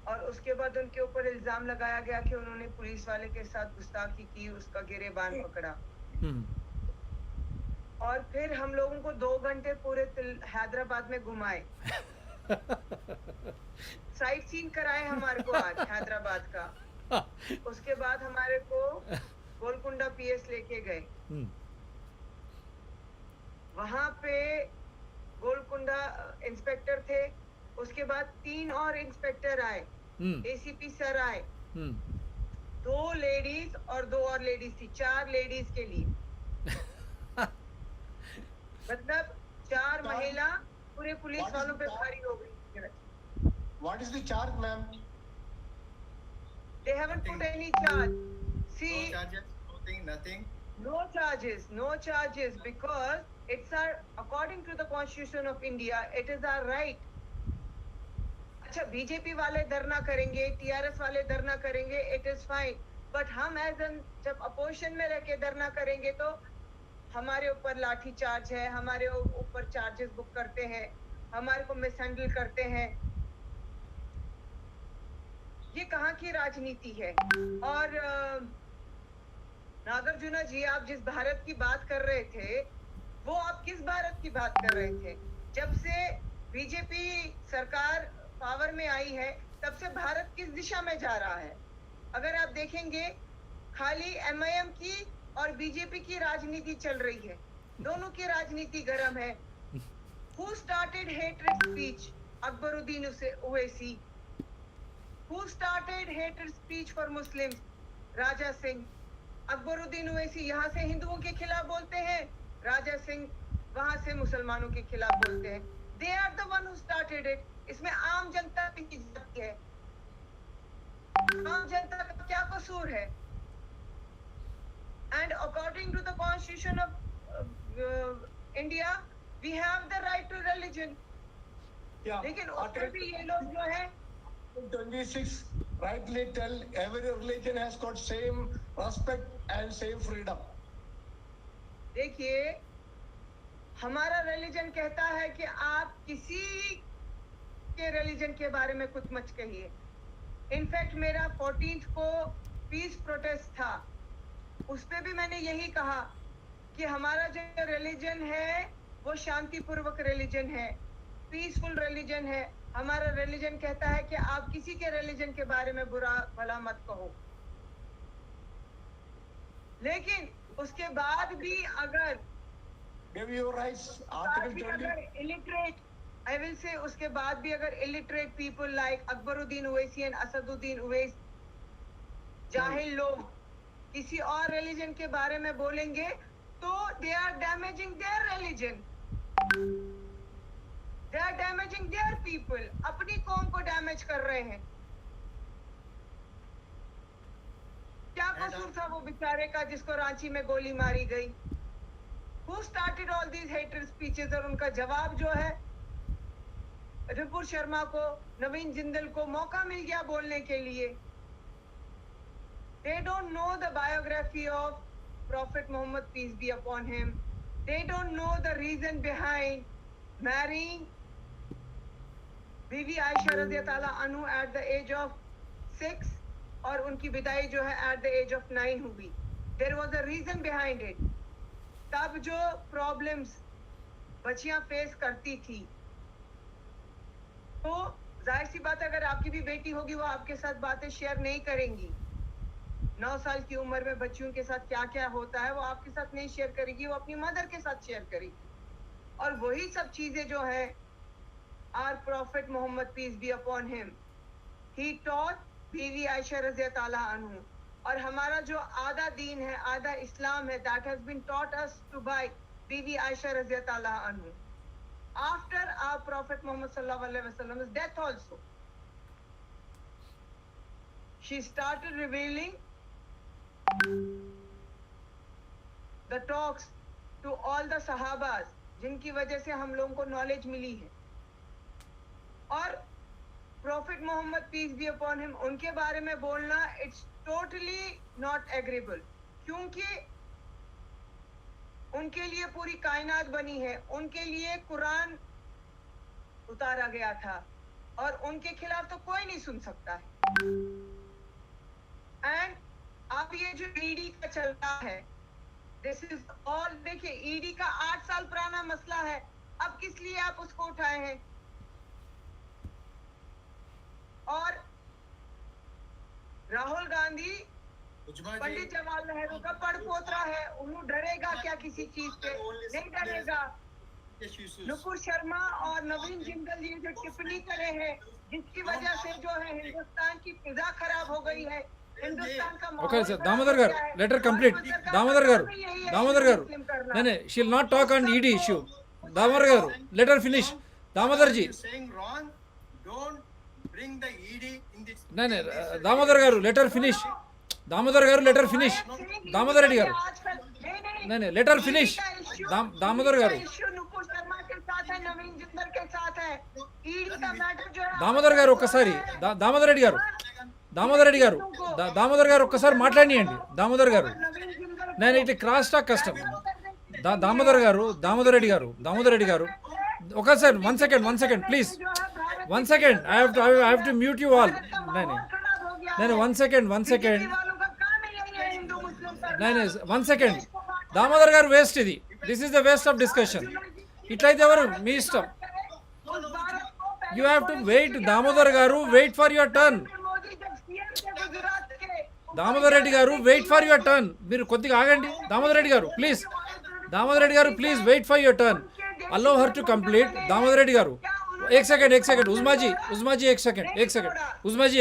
और उसके बाद उनके ऊपर इल्जाम लगाया गया कि उन्होंने पुलिस वाले के साथ गुस्ताखी की, उसका गिरेबान पकड़ा। और फिर हम लोगों को 2 घंटे पूरे हैदराबाद में घुमाए, साइट सीइंग कराए हमारे को आज हैदराबाद का। उसके बाद हमारे को गोलकुंडा पीएस लेके गए। वहां पे गोलकुंडा इंस्पेक्टर थे, उसके बाद 3 और इंस्पेक्टर आए, एसीपी सर आए, 2 लेडीज और 2 और लेडीज थी, 4 लेडीज के लिए मतलब 4 महिला पूरे पुलिस वालों पे भारी हो गई। What is the charge, ma'am? They haven't put any charge. See, No charges, nothing. No charges, because it's our, according to the Constitution of India, it is our right. अच्छा, बीजेपी वाले धरना करेंगे, TRS वाले धरना करेंगे, it is fine. But हम as an जब opposition में रह के धरना करेंगे तो हमारे ऊपर लाठी चार्ज है, हमारे ऊपर चार्जेस बुक करते हैं, हमारे को मिसहैंडल करते हैं। ये कहाँ की राजनीति है? और नागार्जुना जी, आप जिस भारत की बात कर रहे थे, वो आप किस भारत की बात कर रहे थे? जब से बीजेपी सरकार पावर में आई है, तब से भारत किस दिशा में जा रहा है? अगर आप देखेंगे, खाली एमआईएम की और बीजेपी की राजनीति चल रही है, दोनों की राजनीति गरम है। Who started hatred speech? Akbaruddin Owaisi. Who started hatred speech for Muslims? Raja Singh. Akbaruddin Owaisi यहाँ से हिंदुओं के खिलाफ बोलते हैं, राजा सिंह वहां से मुसलमानों के खिलाफ बोलते हैं। They are the one who started it. इसमें आम जनता की जाती है, आम जनता का क्या कसूर है? And according to the Constitution of India, we have the right to religion. लेकिन उसमें भी ये लोग जो है 26 rightly tell every religion has got same respect and same freedom. देखिए, हमारा रिलीजन कहता है कि आप किसी के रिलीजन के बारे में कुछ मत कहिए। इनफैक्ट मेरा 14th को पीस प्रोटेस्ट था, उस पे भी मैंने यही कहा कि हमारा जो रिलीजन है वो शांतिपूर्वक रिलीजन है, पीसफुल रिलीजन है। हमारा रिलीजन कहता है कि आप किसी के रिलीजन के बारे में बुरा भला मत कहो। लेकिन उसके बाद भी अगर इलिटरेट, आई विल से, उसके बाद भी अगर illiterate people like Akbaruddin Owaisi and Asaduddin Owaisi, जाहिल लोग किसी और रिलीजन के बारे में बोलेंगे तो they are damaging their religion, they are damaging their people, अपनी कौम को डैमेज कर रहे हैं। क्या कसूर था वो बेचारे का जिसको रांची में गोली मारी गई? Who started all these hatred speeches? और उनका जवाब जो है, रिपुर शर्मा को, नवीन जिंदल को मौका मिल गया बोलने के लिए। They don't know the biography of Prophet Muhammad, peace be upon him. They don't know the reason behind marrying बीवी आयशा रज़ी अल्लाह अन्हु at the age of 6 और उनकी विदाई जो है at the age of 9 हुई। There was a reason behind it. तब जो प्रॉब्लम्स बच्चियां फेस करती थी, तो जाहिर सी बात है अगर आपकी भी बेटी होगी वो आपके साथ बातें शेयर नहीं करेंगी। 9 साल की उम्र में बच्चियों के साथ क्या क्या होता है वो आपके साथ नहीं शेयर करेगी, वो अपनी मदर के साथ शेयर करेगी। और वही सब चीजें जो है are prophet Muhammad peace be upon him he taught बीवी आयशा रज़ी अल्लाह अन्हु। और हमारा जो आधा दीन है, आधा इस्लाम है, that has been taught us to by बीवी आयशा रज़ी अल्लाह अन्हु आफ्टर आवर प्रॉफिट मोहम्मद सल्लल्लाहु अलैहि वसल्लम's death also. She started revealing the talks to all the sahabas जिनकी वजह से हम लोगों को नॉलेज मिली है। और prophet Muhammad peace be upon him उनके बारे में बोलना इट्स टोटली नॉट एग्रीबल, क्योंकि उनके लिए पूरी कायनात बनी है, उनके लिए कुरान उतारा गया था और उनके खिलाफ तो कोई नहीं सुन सकता है। एंड अब ये जो ईडी का चल रहा है, दिस इज ऑल, देखिए ईडी का 8 साल पुराना मसला है, अब किस लिए आप उसको उठाए हैं? और राहुल गांधी पंडित जवाहरलाल नेहरू का पड़पोतरा है, उन्होंने डरेगा क्या किसी चीज से? नहीं डरेगा। नुपुर शर्मा और नवीन जिंदल ये जो टिप्पणी करे हैं जिसकी वजह से जो है हिंदुस्तान की फिजा खराब हो गई है, हिंदुस्तान का Okay, sir. Damodar garu, let her complete. Damodar garu. No, she'll not talk on ED issue. Damodar garu, let her finish. Damodar ji. Saying wrong, don't bring the ED in this. No, Damodar garu, let her finish. Damodar garu, let her finish. Damodar Reddy garu. No, let her finish. Damodar garu. Nupur Sharma के साथ है, नवीन जिंदल के साथ है, ED का matter जो है దామోదర్ గారు ఒక్కసారి దామోదర్ రెడ్డి గారు దామోదర్ గారు ఒక్కసారి మాట్లాడియండి. దామోదర్ గారు నేను ఇట్లా క్రాస్ టాక్ కష్టం. దామోదర్ రెడ్డి గారు ఒకసారి 1 second please 1 second. I have to mute you all. నేను 1 సెకండ్ నేను 1 సెకండ్. దామోదర్ గారు వేస్ట్, ఇది this is the waste of discussion. ఇట్లయితే ఎవరు మీ ఇష్టం. You have to wait. Damodar garu wait for your turn. Damodar Reddy garu wait for your turn. మీరు కొద్దిగా ఆగండి. Damodar Reddy garu please wait for your turn. Allow her to complete. Damodar Reddy garu एक सेकंड उस्माजी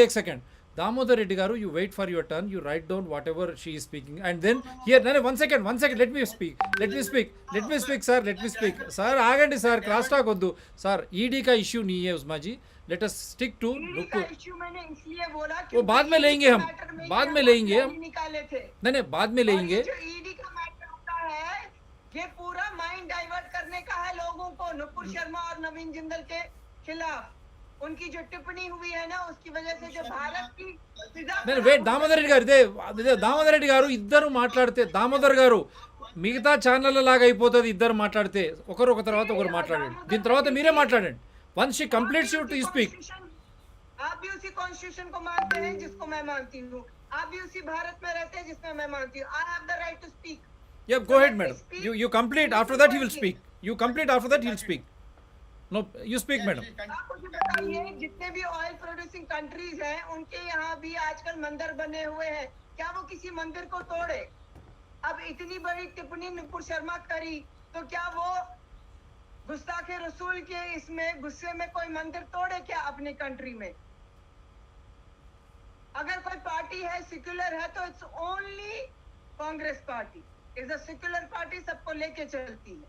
एक second. Damodar Reddy garu, you wait for your turn, you write down whatever she is speaking, and then here, no, 1 second, let me speak, sir, sir, agandi sir, cross talk hoddu sir. ED का issue नहीं है उस्मा जी, let us stick to look. Issue मैंने इसलिए बोला कि वो बाद में लेंगे हम, निकाले थे। नहीं बाद में लेंगे. जो ईडी का मैटर होता है ये पूरा माइंड डाइवर्ट करने का है लोगों को, नुपुर शर्मा और नवीन जिंदल के खिलाफ उनकी जो टिप्पणी हुई है ना, उसकी वजह से जो भारत की నేను వెయిట్. దామోదర్ రెడ్డి గారు ఇద్దరు మాట్లాడితే, దామోదర్ గారు మిగతా ఛానళ్ళ లాగా అయిపోతుంది. ఇద్దరు మాట్లాడితే ఒకరు ఒక తర్వాత ఒకరు మాట్లాడండి. దీని తర్వాత మీరే మాట్లాడండి. Once she completes you to speak. आप भी उसी कॉन्स्टिट्यूशन को मानते हैं जिसको मैं मानती हूँ, आप भी उसी भारत में रहते हैं जिसमें मैं मानती हूँ. I have the right to speak. Yeah, go ahead madam. You complete, after that he will speak. You complete, after that he will speak. No, you speak madam. आप मुझे बताइए, जितने भी ऑयल प्रोड्यूसिंग कंट्रीज हैं उनके यहाँ भी आजकल मंदिर बने हुए हैं, क्या वो किसी मंदिर को तोड़े? अब इतनी बड़ी टिप्पणी नुपुर शर्मा करी तो क्या वो गुस्ताखे रसूल के इसमें गुस्से में कोई मंदिर तोड़े क्या अपनी कंट्री में? अगर कोई पार्टी है सेक्युलर है तो it's only Congress party is a secular party, सबको लेके चलती है.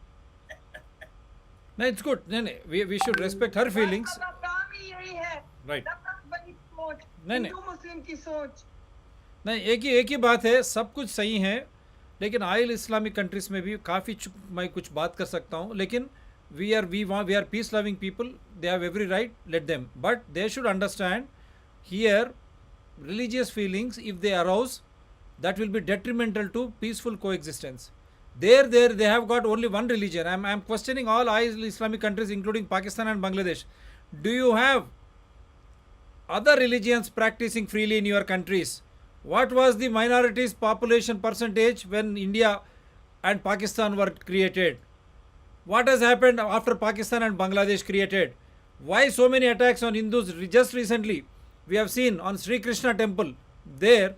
No, it's good. No, we should respect her feelings. काम ही यही है. Right. बड़ी सोच, नहीं. हिंदू मुस्लिम की सोच. नहीं, एक ही बात है, सब कुछ सही है, लेकिन ऑयल इस्लामिक कंट्रीज में भी काफ़ी मैं कुछ बात कर सकता हूँ, लेकिन we are peace loving people. They have every right, let them. But they should understand here religious feelings, if they arouse, that will be detrimental to peaceful coexistence. There they have got only one religion. I'm questioning all Islamic countries including Pakistan and Bangladesh. Do you have other religions practicing freely in your countries? What was the minorities population percentage when India and Pakistan were created? What has happened after Pakistan and Bangladesh created? Why so many attacks on Hindus? Just recently we have seen on Sri Krishna temple there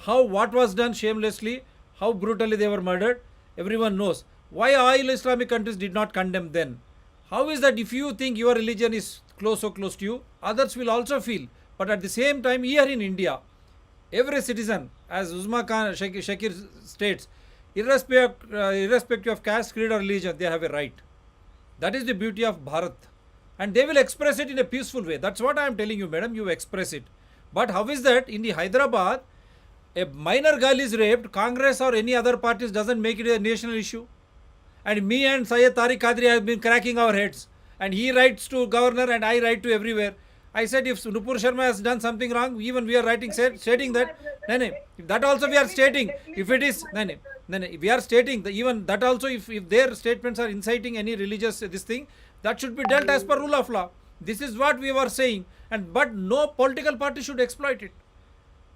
what was done shamelessly, how brutally they were murdered, everyone knows. Why all Islamic countries did not condemn then? How is that if you think your religion is so close to you, others will also feel? But at the same time, here in India, every citizen, as Uzma Khan Shakir states, irrespective of caste, creed or religion, they have a right. That is the beauty of Bharat. And they will express it in a peaceful way. That's what I am telling you, madam. You express it. But how is that in the Hyderabad, a minor girl is raped, Congress or any other parties doesn't make it a national issue? And me and Syed Tariq Qadri have been cracking our heads. And he writes to governor and I write to everywhere. I said if Nupur Sharma has done something wrong, even we are writing stating that. That also we are stating. If it is, we are stating that even that also if their statements are inciting any religious this thing, that should be dealt as per rule of law. This is what we were saying. But no political party should exploit it.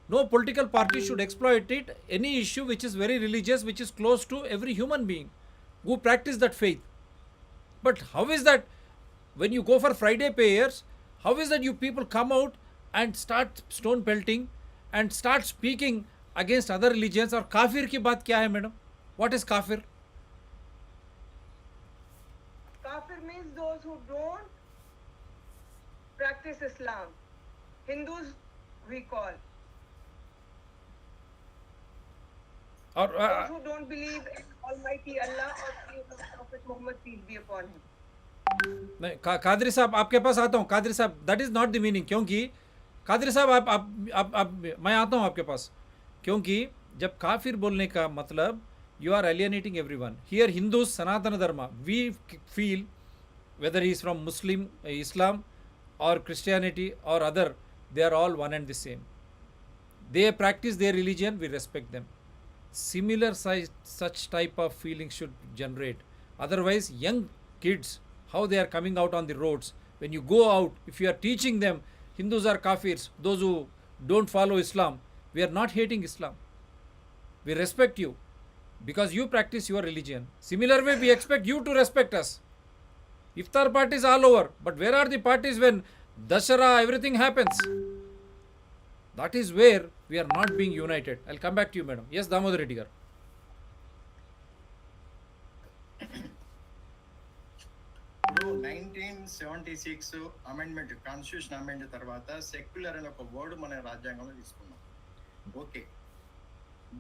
No political party should exploit it. Any issue which is very religious, which is close to every human being who practice that faith. But how is that when you go for Friday prayers, how is that you people come out and start stone pelting and start speaking against other religions? Or kafir ki baat kya hai, madam? What is kafir? Kafir means those who don't practice Islam. Hindus we call. Or Those who don't believe in Almighty Allah or Prophet Muhammad, peace be upon him. नहीं कादरी साहब आपके पास आता हूँ. कादरी साहब that is not the meaning. क्योंकि कादरी साहब आप मैं आता हूँ आपके पास. क्योंकि जब काफिर बोलने का मतलब you are alienating everyone. Here Hindus Sanatan Dharma we feel whether he is from Muslim, Islam or Christianity or other, they are all one and the same. They practice their religion, we respect them. Similar such type of feelings should generate. Otherwise, young kids, how they are coming out on the roads, when you go out, if you are teaching them Hindus are kafirs, those who don't follow Islam, we are not hating Islam. We respect you because you practice your religion. Similar way, we expect you to respect us. Iftar parties all over, but where are the parties when Dashara, everything happens? That is where we are not being united. I'll come back to you, madam. Yes, Damodar Reddy garu. ఇప్పుడు 1976 amendment constitution amend తర్వాత secular అనే ఒక word మన రాజ్యాంగంలో తీసుకున్నాం. Okay,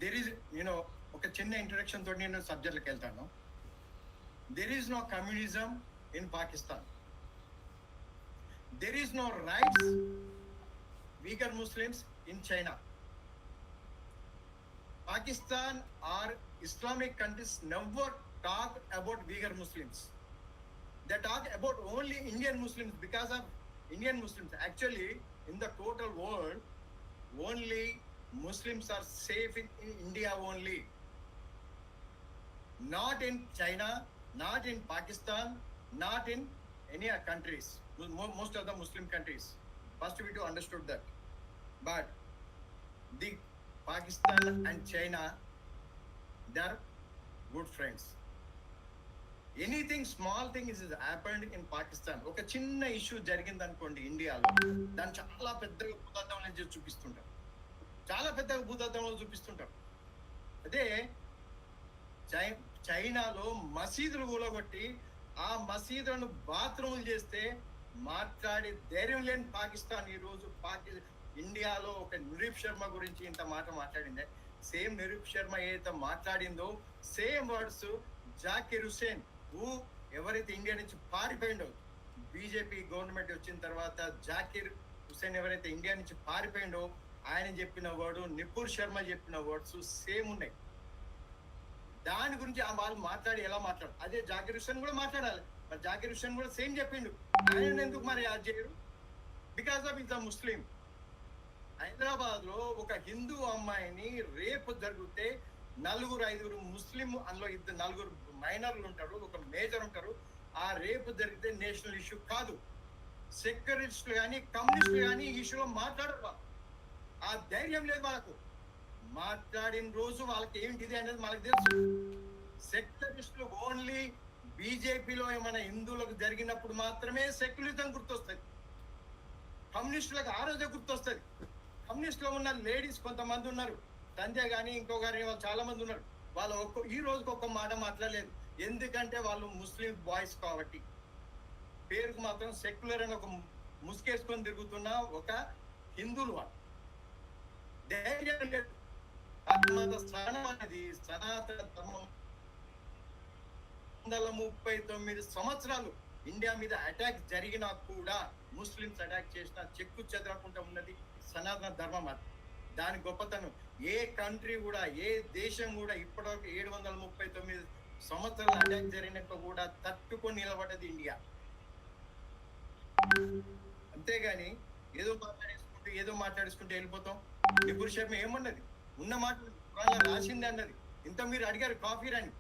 there is ఒక చిన్న introduction తోటి నేను సబ్జెక్ట్లకు వెళ్తాను. There is no communism in Pakistan. There is no rights Uyghur Muslims in China. Pakistan are Islamic countries never talk about Uyghur Muslims. They talk about only Indian Muslims because of Indian Muslims. Actually, in the total world, only Muslims are safe in India only. Not in China, not in Pakistan, not in any other countries. Most of the Muslim countries. First we to understood that. But the Pakistan and China, they are good friends. Anything small thing is happened in Pakistan. ఒక చిన్న issue జరిగింది అనుకోండి ఇండియాలో, దాన్ని చాలా పెద్దగా భూతద్దంలో చూపిస్తుంటారు, చాలా పెద్దగా భూతద్దంలో చూపిస్తుంటారు. అదే చైనాలో మసీదులు కూలగొట్టి ఆ మసీదులను బాత్రూములు చేస్తే మాట్లాడే ధైర్యం లేని పాకిస్తాన్ ఈరోజు ఇండియాలో ఒక నిరూప్ శర్మ గురించి ఇంత మాట మాట్లాడిందే, సేమ్ నిరూప్ శర్మ ఏదైతే మాట్లాడిందో సేమ్ వర్డ్స్ జాకిర్ హుసేన్ ఎవరైతే ఇండియా నుంచి పారిపోయిండో, బీజేపీ గవర్నమెంట్ వచ్చిన తర్వాత జాకిర్ హుసేన్ ఎవరైతే ఇండియా నుంచి పారిపోయిండో ఆయన చెప్పిన వర్డ్, నిపుర్ శర్మ చెప్పిన వర్డ్స్ సేమ్ ఉన్నాయి. దాని గురించి వాళ్ళు మాట్లాడి ఎలా మాట్లాడు, అదే జాకిర్ హుసేన్ కూడా మాట్లాడాలి. మరి జాకిర్ హుసేన్ కూడా సేమ్ చెప్పిండు, ఆయన ఎందుకు మరి యాడ్ చేయరు? బికాస్ ఆఫ్ ఇస్ అ ముస్లిం. హైదరాబాద్ లో ఒక హిందూ అమ్మాయిని రేపు జరిగితే 4-5 ముస్లిం, అందులో 4 మైనర్లు ఉంటారు, ఒక మేజర్ ఉంటారు. ఆ రేపు జరిగితే నేషనల్ ఇష్యూ కాదు. సెక్యులరిస్టులు కానీ కమ్యూనిస్టులు కానీ ఈ ఇష్యూలో మాట్లాడరు. ఆ ధైర్యం లేదు వాళ్ళకు. మాట్లాడిన రోజు వాళ్ళకి ఏంటిది అనేది మనకు తెలుసు. సెక్యులరిస్టులు ఓన్లీ బీజేపీలో ఏమైనా హిందువులకు జరిగినప్పుడు మాత్రమే సెక్యులరిజం గుర్తొస్తుంది. కమ్యూనిస్టులకు ఆ రోజే గుర్తొస్తుంది. కమ్యూనిస్టులో ఉన్న లేడీస్ కొంతమంది ఉన్నారు, సంధ్య కానీ ఇంకో గారి వాళ్ళు చాలా మంది ఉన్నారు. వాళ్ళు ఈ రోజుకి ఒక్క మాట మాట్లాడలేదు. ఎందుకంటే వాళ్ళు ముస్లిం బాయ్స్ కాబట్టి. పేరుకు మాత్రం సెక్యులర్ అని ఒక ముసుకేసుకొని తిరుగుతున్న ఒక హిందువులు వాళ్ళు. ధైర్యం లేదు. స్థానం అనేది సనాతన ధర్మం 139 సంవత్సరాలు ఇండియా మీద అటాక్ జరిగినా కూడా, ముస్లిమ్స్ అటాక్ చేసినా చెక్కు చెదరకుండా ఉన్నది సనాతన ధర్మం. అది దాని గొప్పతనం. ఏ కంట్రీ కూడా, ఏ దేశం కూడా ఇప్పటివరకు 739 సంవత్సరాలు అటాక్ జరిగినాక కూడా తట్టుకొని నిలబడ్డది ఇండియా. అంతేగాని ఏదో మాట్లాడేసుకుంటూ వెళ్ళిపోతాం. నిపుర్ శర్మ ఏమన్నది? ఉన్న మాట రాసింది అన్నది. ఇంత మీరు అడిగారు కాఫీ అని.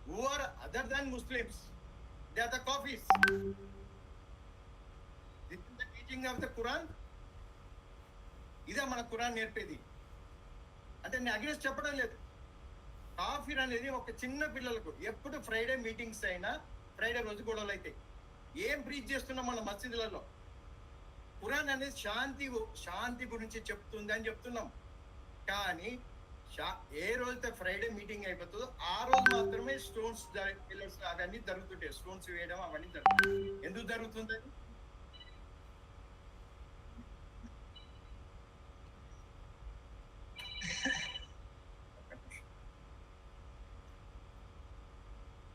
Who are other than Muslims? They are the కాఫీస్. This is the teaching of the Quran. ఇదే మన ఖురాన్ నేర్పేది. అంటే నేను అగేన్స్ట్ చెప్పడం లేదు. కాఫీ అనేది ఒక చిన్న పిల్లలకు ఎప్పుడు ఫ్రైడే మీటింగ్స్ అయినా ఫ్రైడే రోజు గొడవలు అయితే ఏం ప్రీచ్ చేస్తున్నాం మన మసీదులలో? ఖురాన్ అనేది శాంతి గురించి చెప్తుంది అని చెప్తున్నాం. కానీ ఏ రోజైతే ఫ్రైడే మీటింగ్ అయిపోతుందో ఆ రోజు మాత్రమే స్టోన్స్ పిల్లర్స్ అవన్నీ జరుగుతుంటాయి. స్టోన్స్ వేయడం అవన్నీ జరుగుతుంది. ఎందుకు జరుగుతుంది?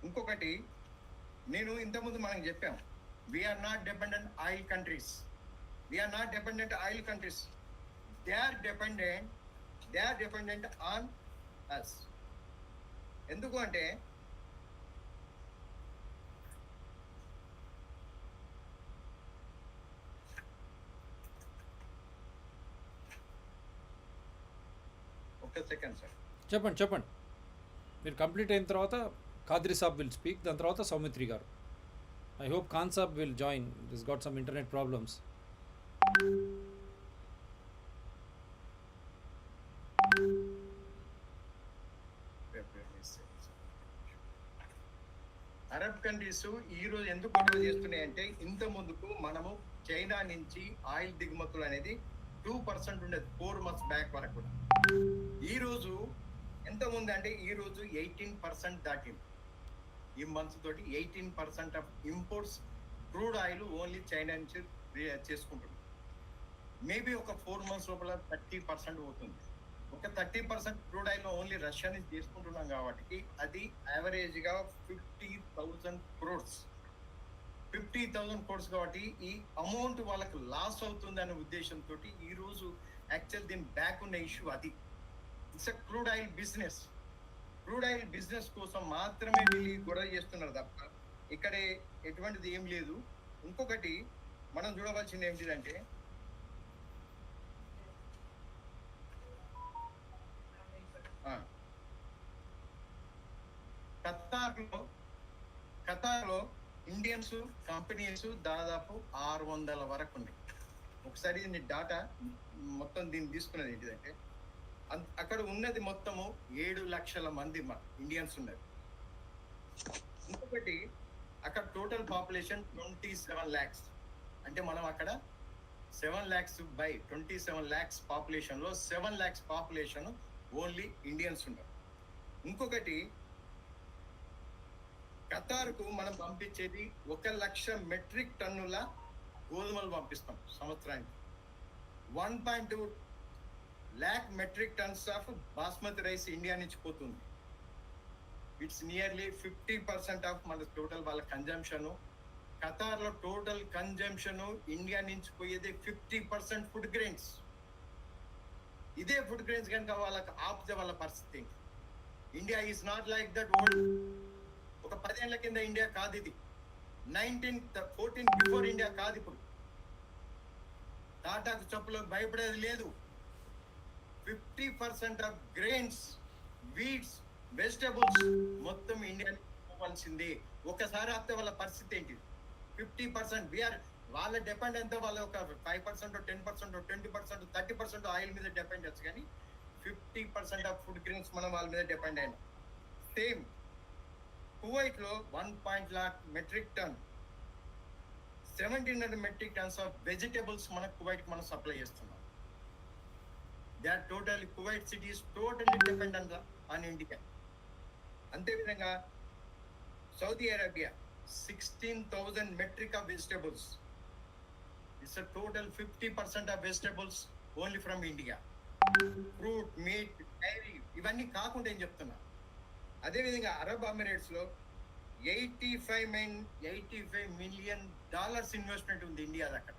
ఇంకొకటి, నేను ఇంతకుముందు మనం చెప్పాం, we're not dependent oil countries. We're not dependent oil countries. They are dependent on us. ఎందుకు అంటే ఒక్క సెకండ్ సార్. చెప్పండి. మీరు కంప్లీట్ అయిన తర్వాత ఖాద్రి సాబ్ విల్ స్పీక్. దాని తర్వాత సౌమిత్రి గారు. I hope Khan Saab will join. This got some internet problems. Arab countries ఈ రోజు ఎందుకు గొడవ చేస్తున్నాయంటే, ఇంత ముందుకు మనము చైనా నుంచి ఆయిల్ దిగుమతులు అనేది 2% ఉండేది 4 months బ్యాక్ వరకు కూడా. ఈ రోజు ఎంత ఉంది అంటే, ఈ రోజు 18% దాటింది. ఈ మంత్స్ తోటి 18% of imports crude oil only China నుంచి చేసుకుంటుంది. మేబీ ఒక 4 months లోపల 30% పోతుంది. ఒక 30% క్రూడ్ ఆయిల్ ఓన్లీ రష్యా నుంచి తీసుకుంటున్నాం కాబట్టి అది యావరేజ్ గా 50,000 crores. 50,000 crores కాబట్టి ఈ అమౌంట్ వాళ్ళకి లాస్ అవుతుంది అనే ఉద్దేశంతో ఈ రోజు యాక్చువల్ దీని బ్యాక్ ఉన్న ఇష్యూ అది. It's a crude oil business. Crude oil business కోసం మాత్రమే వీళ్ళు గొడవ చేస్తున్నారు తప్ప ఇక్కడ ఎటువంటిది ఏం లేదు. ఇంకొకటి మనం చూడవలసింది ఏంటిదంటే, ఖతార్లో ఇండియన్స్ కంపెనీస్ దాదాపు 600 వరకు ఉన్నాయి. ఒకసారి దీన్ని డాటా మొత్తం దీన్ని తీసుకున్నది ఏంటిదంటే, అక్కడ ఉన్నది మొత్తము 7 లక్షల మంది ఇండియన్స్ ఉన్నారు. ఇంకొకటి, అక్కడ టోటల్ పాపులేషన్ 27 lakhs. అంటే మనం అక్కడ 7 lakhs బై 27 lakhs పాపులేషన్ లో 7 lakhs పాపులేషన్ ఓన్లీ ఇండియన్స్ ఉన్నారు. ఇంకొకటి, ఖతార్కు మనం పంపించేది 1 లక్ష మెట్రిక్ టన్నుల గోధుమలు పంపిస్తాం సంవత్సరానికి. 1.2 lakh metric tons of basmati rice India నుంచి పోతుంది. ఇట్స్ నియర్లీ 50% ఆఫ్ మన టోటల్ వాళ్ళ కన్జంప్షన్. ఖతార్ లో టోటల్ కన్జంప్షన్ ఇండియా నుంచి పోయేది 50% ఫుడ్ గ్రెయిన్స్. ఇదే ఫుడ్ గ్రెయిన్స్ కనుక వాళ్ళకి ఆపితే వాళ్ళ పరిస్థితి. India is not like that old. ఒక 10 ఏళ్ల కింద ఇండియా కాదు ఇది. 1914 బిఫోర్ ఇండియా కాదు ఇప్పుడు. టాటాకు చెప్పులకు భయపడేది లేదు. 50% ఆఫ్ గ్రెయిన్స్, వీట్స్, వెజిటబుల్స్ మొత్తం ఇండియా పోవాల్సిందే. ఒకసారి ఆపితే వాళ్ళ పరిస్థితి ఏంటి? 50%. వాళ్ళ డిపెండ్ ఎంత? వాళ్ళ ఒక 5%, 10%, 20%, 30% ఆయిల్ మీద డిపెండ్ అవచ్చు. కానీ 50% ఆఫ్ ఫుడ్ గ్రెయిన్స్ మనం వాళ్ళ మీద డిపెండ్ అయినా. సేమ్ కువైట్ లో 1 lakh metric ton, 1700 metric tons of vegetables మన కువైట్ మనం సప్లై చేస్తున్నాం. They are total Kuwait city is totally dependent on India. అంతేవిధంగా Saudi Arabia 16,000 metric of vegetables. It's a total 50% of vegetables only from India. Fruit, meat, dairy ఇవన్నీ కాకుండా ఏం చెప్తున్నా. అదేవిధంగా Arab ఎమిరేట్స్లో $85 million investment ఉంది India అక్కడ.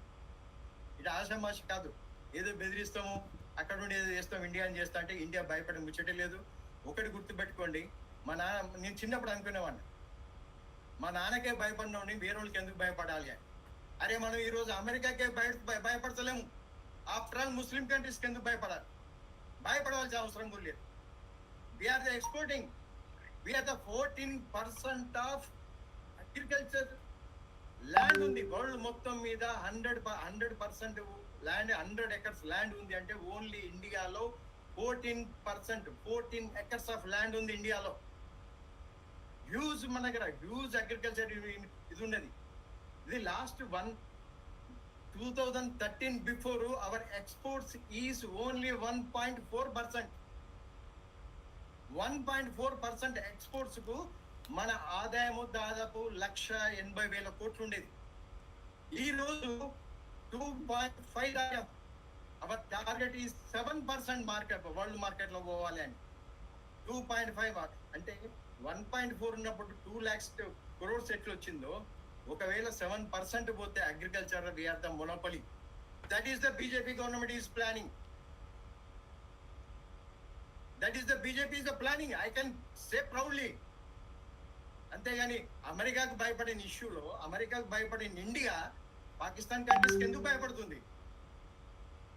ఇది ఆషామాషి కాదు, ఏదో బెదిరిస్తాము అక్కడ నుండి ఏదో చేస్తాం ఇండియా అని చేస్తా అంటే ఇండియా భయపడే ముచ్చటే లేదు. ఒకటి గుర్తుపెట్టుకోండి, నేను చిన్నప్పుడు అనుకునేవాడిని మా నాన్నకే భయపడినోని వేరే వాళ్ళకి ఎందుకు భయపడాలి అని. అరే మనం ఈరోజు అమెరికాకే భయపడతలేము, ఆఫ్టర్ ఆల్ ముస్లిం కంట్రీస్కి ఎందుకు భయపడాలి? భయపడవలసిన అవసరం కూడా లేదు. We're the exporting, we're the 14% of agriculture land ఉంది వరల్డ్ మొత్తం మీద. 100% ల్యాండ్, 100 acres ల్యాండ్ ఉంది అంటే ఓన్లీ ఇండియాలో 14 acres ఆఫ్ ల్యాండ్ ఉంది ఇండియాలో. హ్యూజ్ మన దగ్గర హ్యూజ్ అగ్రికల్చర్ ఇది ఉన్నది. ఇది last 2013 before our exports is only 1.4%. 1.4% exports కు మన ఆదాయము దాదాపు 1,80,000 కోట్లు ఉండేది. ఈ రోజు 2.5 దాకా. Our target is 7% market, world market లో పోవాలి అని. 2.5 అంటే 1.4 ఉన్నప్పుడు 2 lakhs crores ఎట్లా వచ్చిందో, ఒకవేళ 7% పోతే agriculture we're the monopoly. That is the BJP government is planning. That is the BJP is the planning, I can say proudly. అంతేగాని అమెరికాకు భయపడిన ఇష్యూలో, అమెరికాకు భయపడిన ఇండియా పాకిస్తాన్ కంట్రీస్కి ఎందుకు భయపడుతుంది?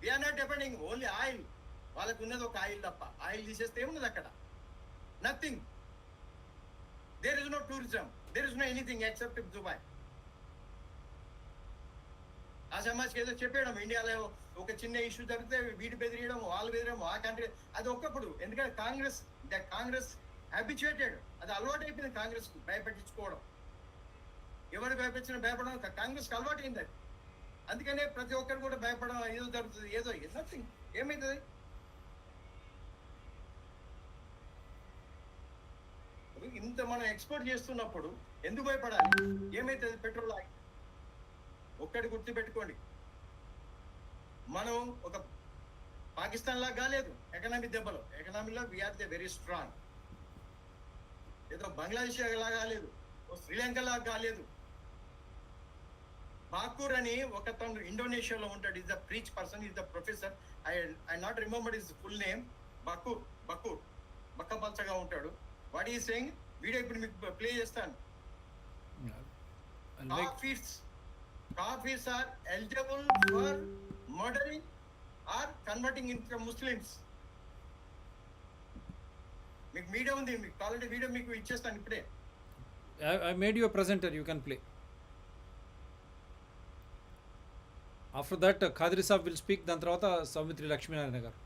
We're not depending only oil. వాళ్ళకు ఉన్నది ఒక ఆయిల్ తప్ప. ఆయిల్ తీసేస్తే ఏమున్నది అక్కడ? Nothing. There is no tourism. There is no anything except Dubai. ఆ సమాజ్కి ఏదో చెప్పేయడం, ఇండియాలో ఒక చిన్న ఇష్యూ జరిగితే వీటి బెదిరియడం, వాళ్ళు బెదిరడం, ఆ కంట్రీ అది ఒక్కప్పుడు. ఎందుకంటే కాంగ్రెస్ హ్యాబిచుయేటెడ్, అది అలవాటు అయిపోయింది కాంగ్రెస్ కు భయపెట్టించుకోవడం. ఎవరు భయపడడం కాంగ్రెస్కి అలవాటు అయింది అది. అందుకనే ప్రతి ఒక్కరు కూడా భయపడడం, ఏదో జరుగుతుంది, ఏదో నథింగ్. ఏమవుతుంది? ఇంత మనం ఎక్స్పోర్ట్ చేస్తున్నప్పుడు ఎందుకు భయపడాలి? ఏమైతుంది? Petrol oil. ఒక్కటి గుర్తు పెట్టుకోండి, మనం ఒక పాకిస్తాన్ లాగా కాలేదు ఎకనామీ దెబ్బలో. ఎకనామీలో వీఆర్ ద వెరీ స్ట్రాంగ్. ఏదో బంగ్లాదేశ్ లాగా కాలేదు, శ్రీలంక లాగా కాలేదు. బాకూర్ అని ఒక తను ఇండోనేషియాలో ఉంటాడు. Is the preach person, is the professor. I not remember is full name. బక్కూర్ బక్కపల్చగా ఉంటాడు. What is saying? వీడియో ఇప్పుడు మీకు ప్లే చేస్తాను. కాఫీస్ are eligible for murdering or converting into Muslims. మీకు మీడియా ఉంది, మీకు కావాలంటే వీడియో మీకు ఇచ్చేస్తాను ఇప్పుడే. I made you a presenter, you can play. After that, Khadri Saab will speak. దాని తర్వాత సౌమిత్రి లక్ష్మీనారాయణ గారు.